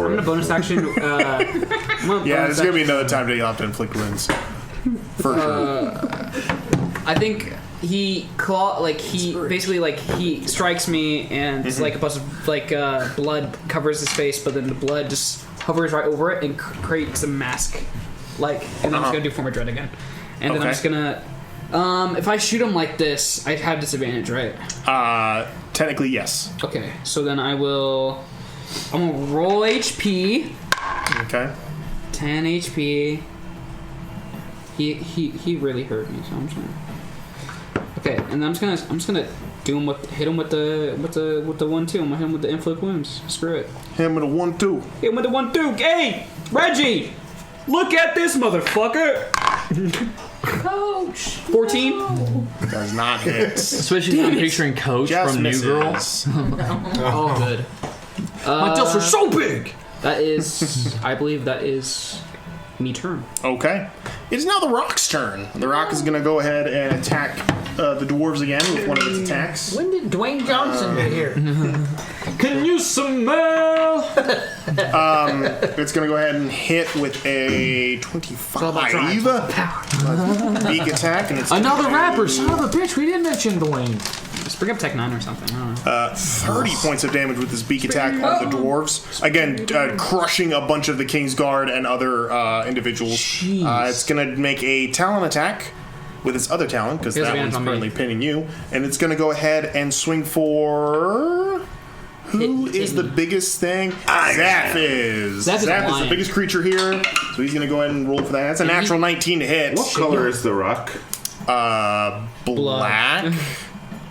Speaker 4: action.
Speaker 2: Yeah, there's gonna be another time that you'll have to inflict wounds. For sure.
Speaker 4: I think he strikes me, and it's like a bunch of blood covers his face, but then the blood just hovers right over it and creates a mask. And then I'm just gonna do Form of Dread again, and then I'm just gonna. If I shoot him like this, I have disadvantage, right?
Speaker 2: Technically, yes.
Speaker 4: Okay, so then I'm gonna roll HP.
Speaker 2: Okay.
Speaker 4: 10 HP. He really hurt me, so I'm just gonna. Okay, and then I'm just gonna hit him with the 1-2. I'm gonna hit him with the inflict wounds. Screw it.
Speaker 2: Hit him with a 1-2.
Speaker 4: Hit him with the 1-2. Hey, Reggie, look at this motherfucker.
Speaker 11: Coach.
Speaker 4: 14.
Speaker 2: Does not hit.
Speaker 3: Especially if I'm picturing Coach
Speaker 2: Just
Speaker 3: from New Girl.
Speaker 4: Oh, good.
Speaker 3: My dilfs are so big.
Speaker 4: That is, I believe that is me turn.
Speaker 2: Okay. It is now the Rock's turn. The Rock is going to go ahead and attack the dwarves again with one of its attacks.
Speaker 7: When did Dwayne Johnson get here?
Speaker 3: Can you smell?
Speaker 2: It's going to go ahead and hit with a 25 beak attack. And it's
Speaker 3: Another rapper, son of a bitch. We didn't mention Dwayne.
Speaker 4: Just bring up Tech 9 or something. I don't know.
Speaker 2: 30 points of damage with this beak attack on the dwarves. Again, crushing a bunch of the King's Guard and other individuals. It's going to make a talon attack with its other talon, because that one's currently pinning you. And it's going to go ahead and swing for... Who is the biggest thing? Zeph is. Zeph is the biggest creature here. So he's going to go ahead and roll for that. That's a natural 19 to hit.
Speaker 1: What color is the rock?
Speaker 2: Black.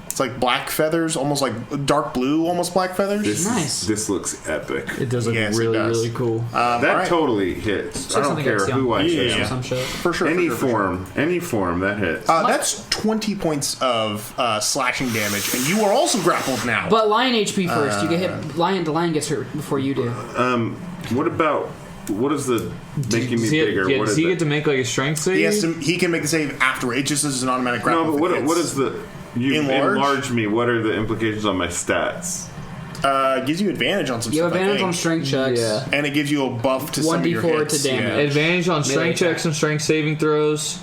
Speaker 2: It's like black feathers, almost like dark blue, almost black feathers.
Speaker 1: This looks epic.
Speaker 3: It does look really cool.
Speaker 1: That totally hits. I don't care who I say.
Speaker 2: For sure.
Speaker 1: Any form, that hits.
Speaker 2: That's 20 points of slashing damage, and you are also grappled now.
Speaker 4: But lion HP first. You get hit. The lion gets hurt before you do.
Speaker 1: What is the making me bigger?
Speaker 3: Yeah, does he get to make like a strength save?
Speaker 2: He can make the save afterward. It just is an automatic grapple.
Speaker 1: No, but what is the... You enlarge me. What are the implications on my stats?
Speaker 2: Gives you advantage on some
Speaker 4: stuff. You have advantage on strength checks.
Speaker 2: Yeah. And it gives you a buff to some of your hits.
Speaker 4: to damage.
Speaker 3: Yeah. Advantage on strength checks and strength saving throws.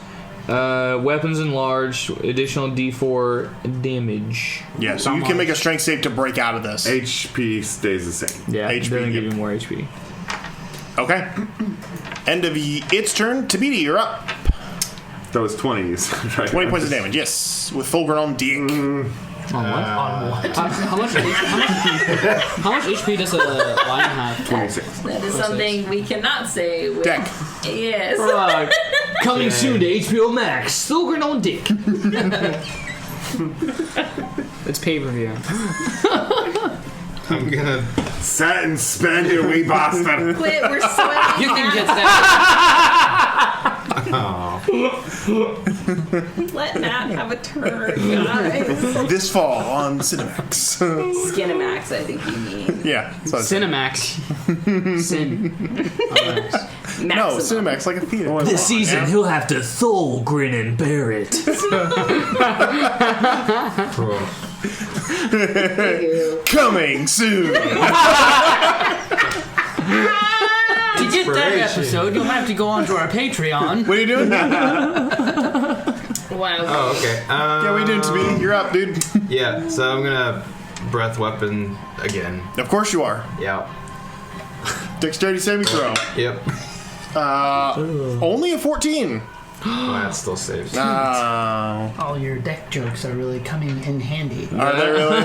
Speaker 3: Weapons enlarged. Additional D4 damage.
Speaker 2: Yeah, so you can make a strength save to break out of this.
Speaker 1: HP stays the same.
Speaker 3: Yeah, HP doesn't give you more HP.
Speaker 2: Okay. End of its turn. Tabidi, you're up.
Speaker 1: That was 20s. Right?
Speaker 2: 20 points of damage, yes. With Fulgrim on dick.
Speaker 7: On what?
Speaker 4: How much HP does a lion have?
Speaker 1: 26.
Speaker 11: That is something we cannot say with...
Speaker 2: Deck.
Speaker 11: Yes.
Speaker 3: Coming soon to HBO Max. Fulgrim on dick.
Speaker 4: It's pay-per-view.
Speaker 6: I'm gonna
Speaker 1: Sat and spend you wee bastard.
Speaker 11: Quit, we're sweating.
Speaker 4: You can get that.
Speaker 11: Let Matt have a turn, guys.
Speaker 2: This fall on Cinemax.
Speaker 11: Skinemax, I think you mean.
Speaker 2: Yeah.
Speaker 4: Cinemax. Sin.
Speaker 2: No, Cinemax like a theater.
Speaker 3: This season, he'll have to Thulgrin and bear it.
Speaker 2: Coming soon.
Speaker 7: To get that episode, you'll have to go onto our Patreon.
Speaker 2: What are you doing?
Speaker 11: Wow.
Speaker 6: Oh, okay.
Speaker 2: Yeah, what are you doing, Tabidi? You're up, dude.
Speaker 6: Yeah, so I'm gonna breath weapon again.
Speaker 2: Of course you are.
Speaker 6: Yeah.
Speaker 2: Dexterity saving throw.
Speaker 6: Yep.
Speaker 2: Only a 14.
Speaker 6: Oh, that still saves.
Speaker 7: All your deck jokes are really coming in handy.
Speaker 2: Are they really?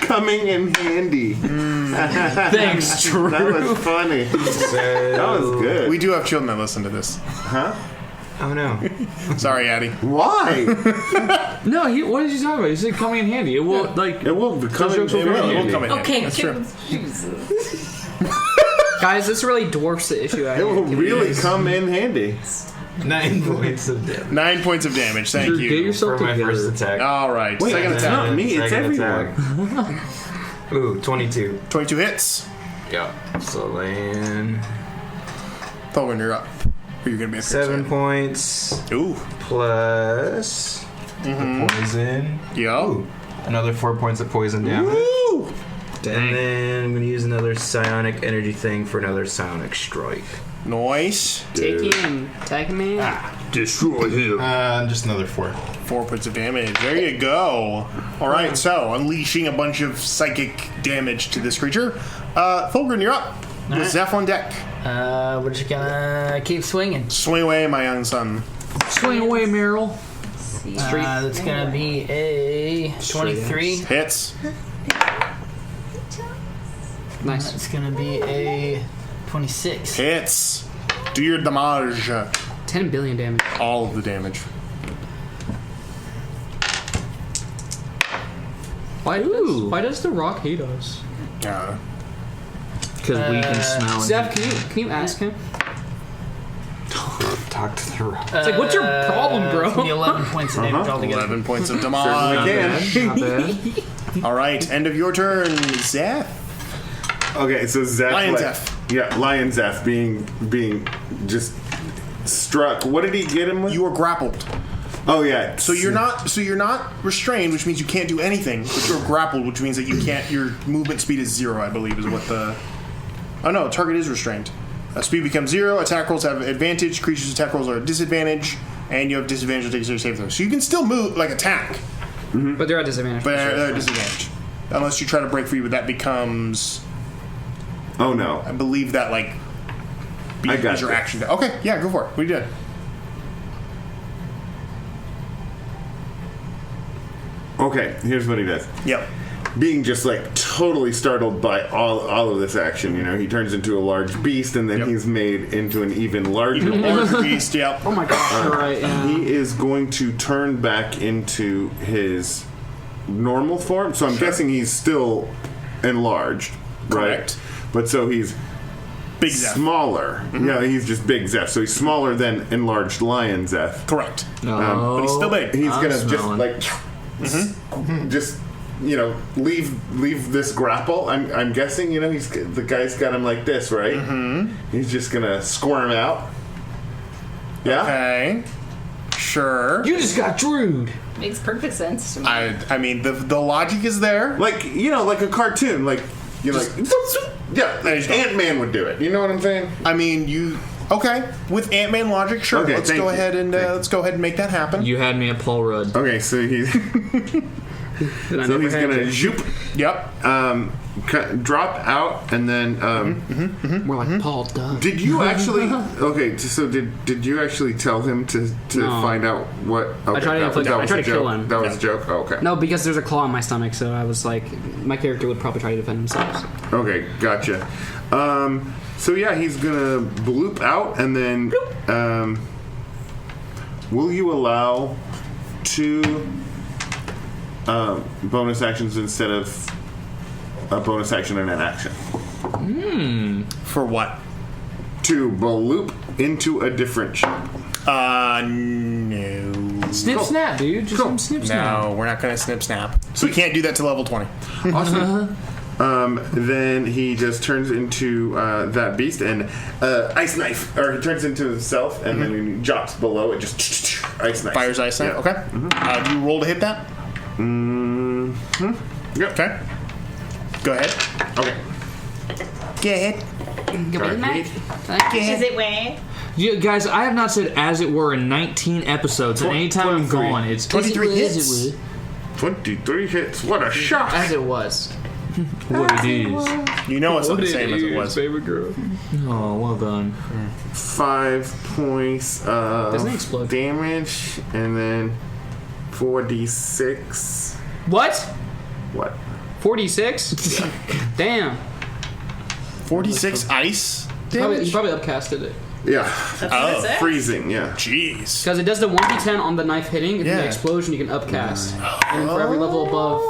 Speaker 1: Coming in handy.
Speaker 3: Thanks, Drew.
Speaker 1: That was funny. That was good.
Speaker 2: We do have children that listen to this.
Speaker 1: Huh?
Speaker 6: Oh no.
Speaker 2: Sorry, Addy.
Speaker 1: Why?
Speaker 3: No, what did you talk about? You said coming in handy. It will
Speaker 1: It will become
Speaker 3: Those jokes will
Speaker 1: in handy.
Speaker 2: come in handy.
Speaker 11: Okay,
Speaker 2: That's true.
Speaker 11: Jesus.
Speaker 4: Guys, this really dwarfs the issue.
Speaker 1: It will really come in handy.
Speaker 6: 9 points of damage
Speaker 2: 9 points of damage. Thank
Speaker 3: Drew,
Speaker 2: you.
Speaker 3: get yourself
Speaker 6: for my
Speaker 3: together.
Speaker 6: first attack.
Speaker 2: All right.
Speaker 1: Wait,
Speaker 2: Second
Speaker 1: it's
Speaker 2: attack.
Speaker 1: not me, it's
Speaker 6: Second
Speaker 1: everyone.
Speaker 6: attack. Ooh, 22.
Speaker 2: 22 hits.
Speaker 6: Yeah. So then
Speaker 2: Fulgrim, you're up. Or you're gonna be
Speaker 6: 7 points.
Speaker 2: Ooh.
Speaker 6: Plus the poison.
Speaker 2: Yo.
Speaker 6: Ooh. Another 4 points of poison damage.
Speaker 2: Woo!
Speaker 6: And then I'm gonna use another psionic energy thing for another psionic strike.
Speaker 2: Nice.
Speaker 4: Take him. Tag him in.
Speaker 10: Destroy him.
Speaker 6: Just another 4.
Speaker 2: 4 points of damage. There you go. All right, so unleashing a bunch of psychic damage to this creature. Fulgrim, you're up. With Zeph on deck.
Speaker 7: We're just gonna keep swinging.
Speaker 2: Swing away, my young son.
Speaker 3: Swing away, Meryl.
Speaker 7: That's gonna be a 23.
Speaker 2: Hits.
Speaker 4: Nice.
Speaker 7: That's gonna be a 26.
Speaker 2: Hits. Do your damage.
Speaker 4: 10 billion damage.
Speaker 2: All of the damage.
Speaker 4: Why does the rock hate us?
Speaker 2: Yeah.
Speaker 3: Because we can smell it.
Speaker 4: Zeph, can you ask him?
Speaker 6: Talk to the rock.
Speaker 4: It's like, what's your problem, bro?
Speaker 7: It's gonna be 11 points of damage altogether.
Speaker 2: 11 points of damage.
Speaker 3: Not bad.
Speaker 2: All right, end of your turn, Zeph.
Speaker 1: Okay, so Zeph.
Speaker 2: Lion Zeph.
Speaker 1: Yeah, Lion Zeph being just struck. What did he get him with?
Speaker 2: You are grappled.
Speaker 1: Oh yeah.
Speaker 2: So you're not restrained, which means you can't do anything. But you're grappled, which means that you can't. Your movement speed is 0, I believe, is what the. Oh no, target is restrained. Speed becomes 0. Attack rolls have advantage. Creatures' attack rolls are at disadvantage, and you have disadvantage to take your save throw. So you can still move like attack,
Speaker 4: But they're at disadvantage.
Speaker 2: but they're at disadvantage unless you try to break free. But that becomes.
Speaker 1: Oh no.
Speaker 2: I believe that like.
Speaker 1: I got
Speaker 2: is your
Speaker 1: you.
Speaker 2: action. Okay, yeah, go for it. What do you do?
Speaker 1: Okay, here's what he does.
Speaker 2: Yep.
Speaker 1: Being just like totally startled by all of this action, he turns into a large beast, and then
Speaker 2: Yep.
Speaker 1: he's made into an even larger
Speaker 2: Large beast. Yep.
Speaker 4: Oh my gosh, you're right. Yeah.
Speaker 1: He is going to turn back into his normal form. So I'm guessing he's still enlarged,
Speaker 2: Correct.
Speaker 1: right? But so he's
Speaker 2: Big Zeph.
Speaker 1: smaller. Yeah, he's just big Zeph. So he's smaller than enlarged Lion Zeph.
Speaker 2: Correct.
Speaker 3: No.
Speaker 2: But he's still big.
Speaker 1: He's
Speaker 3: I'm
Speaker 1: gonna just
Speaker 3: smelling.
Speaker 1: like just leave this grapple. I'm guessing he's the guy's got him like this, right? He's just gonna squirm out. Yeah.
Speaker 2: Okay. Sure.
Speaker 3: You just got drewed.
Speaker 11: Makes perfect sense to me.
Speaker 2: I mean the logic is there.
Speaker 1: Like like a cartoon, like yeah,
Speaker 2: There you go.
Speaker 1: Ant-Man would do it. You know what I'm saying?
Speaker 2: I mean okay with Ant-Man logic. Sure.
Speaker 1: Okay,
Speaker 2: let's
Speaker 1: thank
Speaker 2: go
Speaker 1: you.
Speaker 2: ahead and make that happen.
Speaker 3: You had me at Paul Rudd.
Speaker 1: Okay, so he's gonna zoop, drop out, and then
Speaker 4: More like Paul does.
Speaker 1: Did you actually? Okay, so did you actually tell him to
Speaker 4: No.
Speaker 1: find out what? Okay,
Speaker 4: I tried to inflict- I tried to kill him.
Speaker 1: That was a joke. Oh, okay.
Speaker 4: No, because there's a claw in my stomach, so I was like, my character would probably try to defend himself.
Speaker 1: Okay, gotcha. So yeah, he's gonna bloop out, and then will you allow 2 bonus actions instead of a bonus action and an action?
Speaker 2: For what?
Speaker 1: To bloop into a different shape.
Speaker 2: No.
Speaker 4: Snip snap, dude. Just some snip snap.
Speaker 2: No, we're not gonna snip snap. So we can't do that to level 20.
Speaker 1: Awesome. Then he just turns into that beast and ice knife, or he turns into himself, and then when he drops below, it just ice knife.
Speaker 2: Fires ice knife.
Speaker 1: Yeah.
Speaker 2: Okay. Do you roll to hit that?
Speaker 1: Yep.
Speaker 2: Okay. Go ahead.
Speaker 1: Okay.
Speaker 2: Go ahead.
Speaker 11: Is it way?
Speaker 3: You guys, I have not said "as it were" in 19 episodes, and anytime I'm
Speaker 1: 23.
Speaker 3: gone, it's
Speaker 2: 23
Speaker 3: as
Speaker 2: hits.
Speaker 3: it
Speaker 1: 23 hits. What a shot!
Speaker 4: As it was.
Speaker 3: were. What it is.
Speaker 2: You know it's not the same as it was.
Speaker 4: Favorite girl.
Speaker 3: Oh, well done.
Speaker 1: 5 points of
Speaker 4: Doesn't it explode?
Speaker 1: damage, and then 4d6.
Speaker 4: What?
Speaker 1: What?
Speaker 4: 46? Damn.
Speaker 2: 46 ice
Speaker 4: He
Speaker 2: damage?
Speaker 4: probably upcasted it.
Speaker 1: Yeah.
Speaker 2: Oh,
Speaker 1: Freezing, yeah.
Speaker 2: jeez.
Speaker 4: Because it does the 1d10 on the knife hitting, and then
Speaker 2: Yeah.
Speaker 4: the explosion you can upcast. And for every level above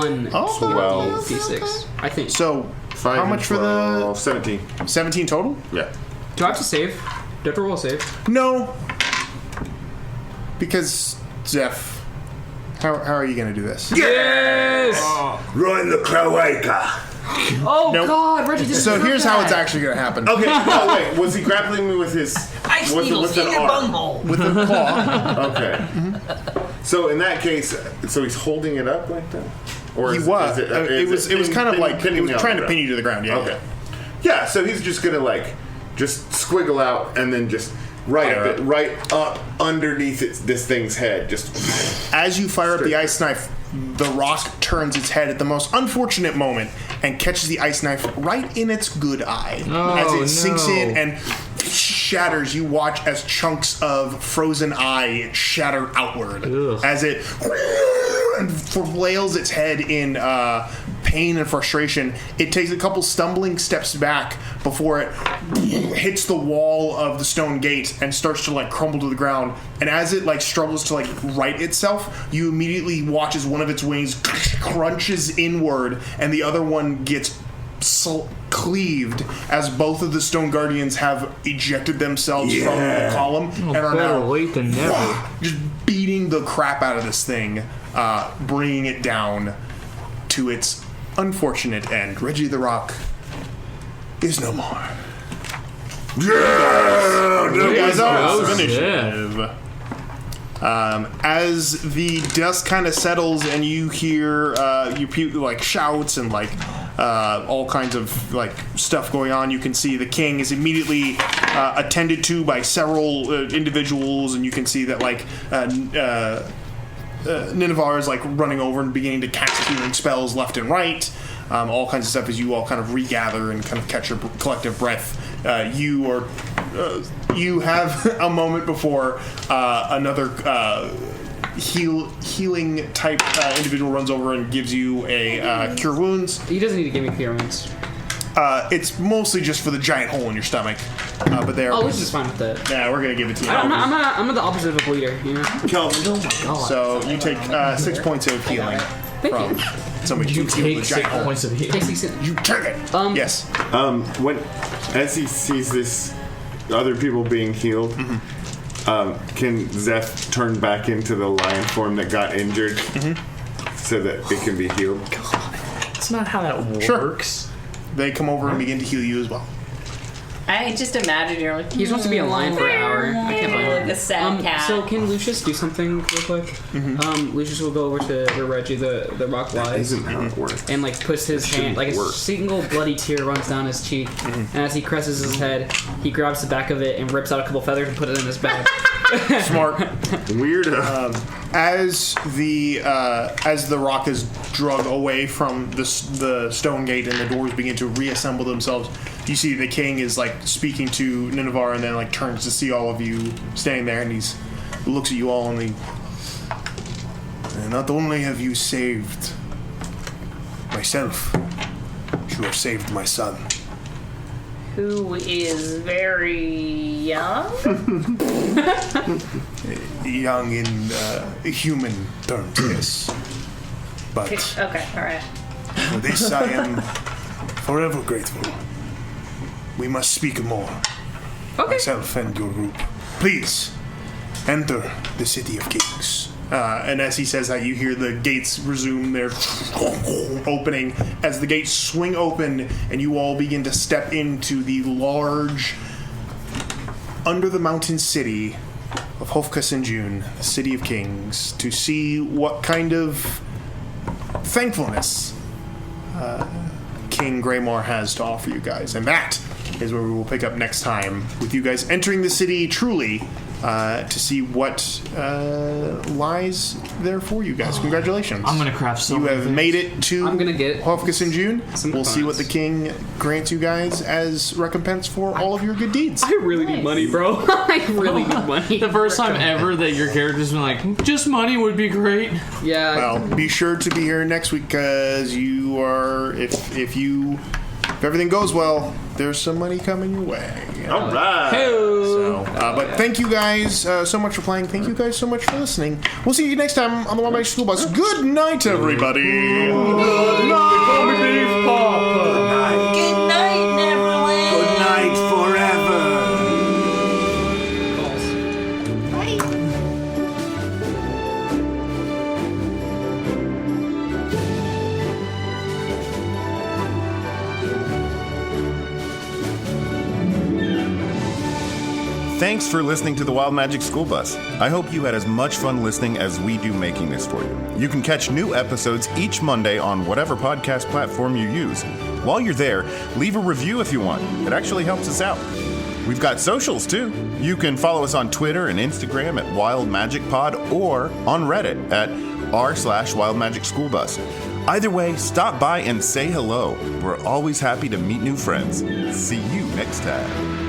Speaker 4: 1,
Speaker 2: Oh.
Speaker 1: 12.
Speaker 4: d6. I think.
Speaker 2: So,
Speaker 1: 5
Speaker 2: how
Speaker 1: and
Speaker 2: much for
Speaker 1: 12,
Speaker 2: the
Speaker 1: 17.
Speaker 2: 17 total?
Speaker 1: Yeah.
Speaker 4: Do I have to save? Do I have to roll a save?
Speaker 2: No. Because, Zeph, how are you going to do this?
Speaker 10: Yes! Right in the cloaca.
Speaker 4: Oh
Speaker 2: Nope.
Speaker 4: God, Reggie! This
Speaker 2: So
Speaker 4: is
Speaker 2: here's how it's
Speaker 4: that.
Speaker 2: actually going to happen.
Speaker 1: Okay, no, wait. Was he grappling me with his
Speaker 7: Ice
Speaker 1: with,
Speaker 7: needles
Speaker 1: with
Speaker 7: in
Speaker 1: an
Speaker 7: your
Speaker 1: arm?
Speaker 7: bunghole.
Speaker 2: With the claw.
Speaker 1: Okay. So in that case, so he's holding it up like that, or
Speaker 2: He
Speaker 1: is,
Speaker 2: was.
Speaker 1: is
Speaker 2: It was kind of like
Speaker 1: pinning
Speaker 2: he was
Speaker 1: me on
Speaker 2: trying
Speaker 1: the
Speaker 2: to
Speaker 1: ground?
Speaker 2: pin you to the ground. Yeah.
Speaker 1: Okay. Yeah. So he's just gonna like just squiggle out and then just right up underneath this thing's head. Just
Speaker 2: As you fire up the ice knife, the rock turns its head at the most unfortunate moment and catches the ice knife right in its good eye. As it sinks in and shatters, you watch as chunks of frozen eye shatter outward. As it flails its head in pain and frustration. It takes a couple stumbling steps back before it hits the wall of the stone gate and starts to like crumble to the ground. And as it like struggles to like right itself, you immediately watch as one of its wings crunches inward and the other one gets cleaved as both of the stone guardians have ejected themselves from the column and are
Speaker 3: better
Speaker 2: now
Speaker 3: late than never.
Speaker 2: just beating the crap out of this thing, bringing it down to its unfortunate end. Reggie the Rock is no more. You guys are initiative. As the dust kind of settles and you hear like shouts and like all kinds of like stuff going on, you can see the king is immediately attended to by several individuals, and you can see that like Nineveh is like running over and beginning to cast healing spells left and right. All kinds of stuff as you all kind of regather and kind of catch your collective breath. You have a moment before another healing type individual runs over and gives you a cure wounds.
Speaker 4: He doesn't need to give me cure wounds.
Speaker 2: It's mostly just for the giant hole in your stomach, but there.
Speaker 4: Oh, which is fine with that.
Speaker 2: Yeah, we're gonna give it to you.
Speaker 4: I'm not the opposite of a bleeder, you know.
Speaker 1: Kelvin.
Speaker 4: Oh my God.
Speaker 2: So you take 6 points of healing from somebody who healed the giant hole.
Speaker 3: Points of healing.
Speaker 2: You take it. Yes.
Speaker 1: When as he sees this other people being healed, can Zeph turn back into the lion form that got injured so that it can be healed?
Speaker 3: That's not how that works.
Speaker 2: They come over and begin to heal you as well.
Speaker 11: I just imagine you're like,
Speaker 4: He supposed to be a lion for an hour. I can't blame him.
Speaker 11: like a sad cat.
Speaker 4: So can Lucius do something real quick? Lucius will go over to where Reggie the rock lies
Speaker 1: Isn't how it works.
Speaker 4: and like puts his hand, like a
Speaker 1: work.
Speaker 4: single bloody tear runs down his cheek, and as he caresses his head, he grabs the back of it and rips out a couple feathers and put it in his bag.
Speaker 2: Smart.
Speaker 1: Weirdo.
Speaker 2: As the rock is drug away from the stone gate and the doors begin to reassemble themselves, you see the king is like speaking to Nineveh and then like turns to see all of you standing there, and he looks at you all and not only have you saved myself, you have saved my son.
Speaker 11: Who is very young?
Speaker 2: Young in human terms, yes. But
Speaker 11: Okay, alright.
Speaker 2: for this I am forever grateful. We must speak more. Myself and your group. Please, enter the City of Kings. And as he says that, you hear the gates resume their opening as the gates swing open and you all begin to step into the large under-the-mountain city of Hofka-Sinjun, the City of Kings, to see what kind of thankfulness King Greymore has to offer you guys. And that is where we will pick up next time, with you guys entering the city truly to see what lies there for you guys. Congratulations.
Speaker 3: I'm gonna craft some.
Speaker 2: You have made it to
Speaker 4: I'm gonna get
Speaker 2: Hofka-Sinjun.
Speaker 4: some
Speaker 2: We'll see what the king grants you guys as recompense for all of your good deeds.
Speaker 4: I really need money, bro. I really need money.
Speaker 3: The first time ever that your character's been like, just money would be great.
Speaker 4: Yeah.
Speaker 2: Well, be sure to be here next week because you are, if everything goes well, there's some money coming your way.
Speaker 1: All right.
Speaker 2: So, but thank you guys so much for playing. Thank you guys so much for listening. We'll see you next time on the Wild Magic School Bus. Good night, everybody.
Speaker 11: Good night, Neverland!
Speaker 10: Good night forever.
Speaker 1: Thanks for listening to the Wild Magic School Bus. I hope you had as much fun listening as we do making this for you. You can catch new episodes each Monday on whatever podcast platform you use. While you're there, leave a review if you want. It actually helps us out. We've got socials too. You can follow us on Twitter and Instagram at Wild Magic Pod or on Reddit at r/WildMagicSchoolBus. Either way, stop by and say hello. We're always happy to meet new friends. See you next time.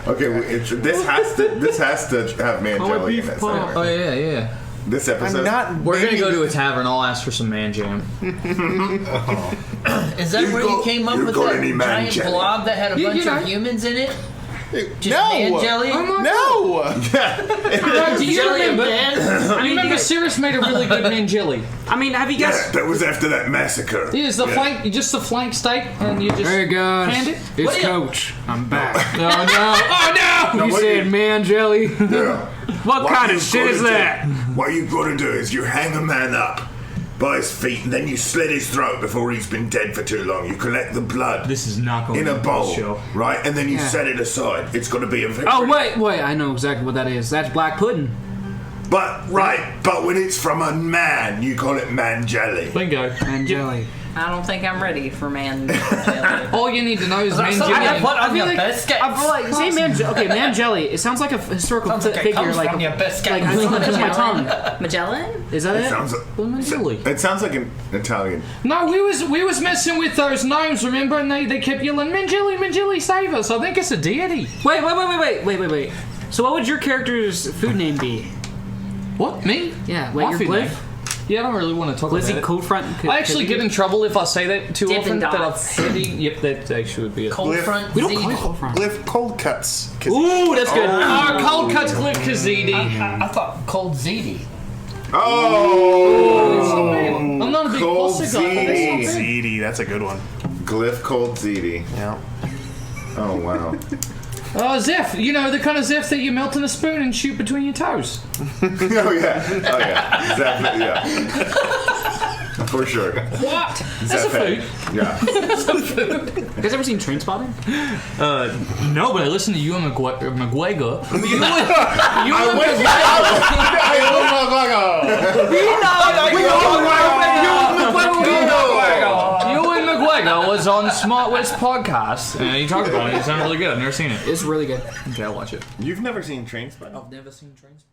Speaker 1: Okay, this has to have man jelly in it.
Speaker 3: Oh yeah.
Speaker 1: This episode.
Speaker 3: We're gonna go to a tavern. I'll ask for some man jam.
Speaker 7: Is that where you came up with that giant
Speaker 10: jelly?
Speaker 7: blob that had a bunch of humans in it? Just man jelly?
Speaker 2: No!
Speaker 3: Do you remember? I remember Cirrus made a really good man jelly.
Speaker 4: I mean, have you guys?
Speaker 10: Yeah, that was after that massacre.
Speaker 3: Yeah, it's the flank, just the flank steak, and you just
Speaker 12: Hey guys,
Speaker 3: hand it.
Speaker 12: it's Coach. I'm back.
Speaker 3: Oh no!
Speaker 12: You said man jelly?
Speaker 10: Yeah.
Speaker 12: What kind of shit is that?
Speaker 10: What you've got to do is you hang a man up by his feet, and then you slit his throat before he's been dead for too long. You collect the blood.
Speaker 3: This is not going
Speaker 10: in
Speaker 3: to
Speaker 10: a
Speaker 3: be
Speaker 10: bowl,
Speaker 3: show.
Speaker 10: right? And then you set it aside. It's got to be a victory.
Speaker 12: Oh wait, I know exactly what that is. That's black pudding.
Speaker 10: But when it's from a man, you call it man jelly.
Speaker 3: Bingo.
Speaker 12: Man jelly.
Speaker 5: I don't think I'm ready for man jelly.
Speaker 3: All you need to know is man jelly.
Speaker 7: I put on your biscuits.
Speaker 4: I feel like say man. Okay, man jelly. It sounds like a historical figure.
Speaker 7: Comes
Speaker 4: Like
Speaker 7: from your biscuit.
Speaker 4: I think it's my tongue.
Speaker 5: Magellan?
Speaker 4: Is that it?
Speaker 1: It sounds like an Italian.
Speaker 3: No, we was messing with those gnomes, remember? And they kept yelling, Mangelli, save us. I think it's a deity.
Speaker 4: Wait. So what would your character's food name be?
Speaker 3: What? Me?
Speaker 4: Yeah,
Speaker 3: My
Speaker 4: your
Speaker 3: food
Speaker 4: glyph?
Speaker 3: name? Yeah, I don't really want to talk about
Speaker 4: Glizzy
Speaker 3: it.
Speaker 4: cold front.
Speaker 3: I actually get in trouble if I say that too
Speaker 5: Dippin'
Speaker 3: often. That
Speaker 5: Dots.
Speaker 3: I've yep, that actually would be it.
Speaker 7: Cold front.
Speaker 4: We don't call it cold front.
Speaker 2: Glyph cold cuts.
Speaker 3: Ooh, that's good. Cold cuts Glyph Kazidi.
Speaker 7: I thought cold ziti.
Speaker 10: Oh!
Speaker 3: I'm not a big
Speaker 10: Cold
Speaker 3: pulse guy.
Speaker 10: ziti.
Speaker 2: ZD, that's a good one.
Speaker 1: Glyph cold ziti.
Speaker 2: Yeah.
Speaker 1: Oh wow.
Speaker 3: Zeph, you know, the kind of Zeph that you melt in a spoon and shoot between your toes.
Speaker 1: Oh yeah. Exactly. Yeah. For sure.
Speaker 3: What? That's a food.
Speaker 1: Yeah.
Speaker 4: You guys ever seen Trainspotting?
Speaker 3: No, but I listened to Ewan McGregor. Ewan McGregor was on Smart West podcast, and he talked about it. It sounded really good. I've never seen it.
Speaker 4: It's really good.
Speaker 3: Okay, I'll watch it.
Speaker 1: You've never seen Trainspotting?
Speaker 3: I've never seen Trainspotting.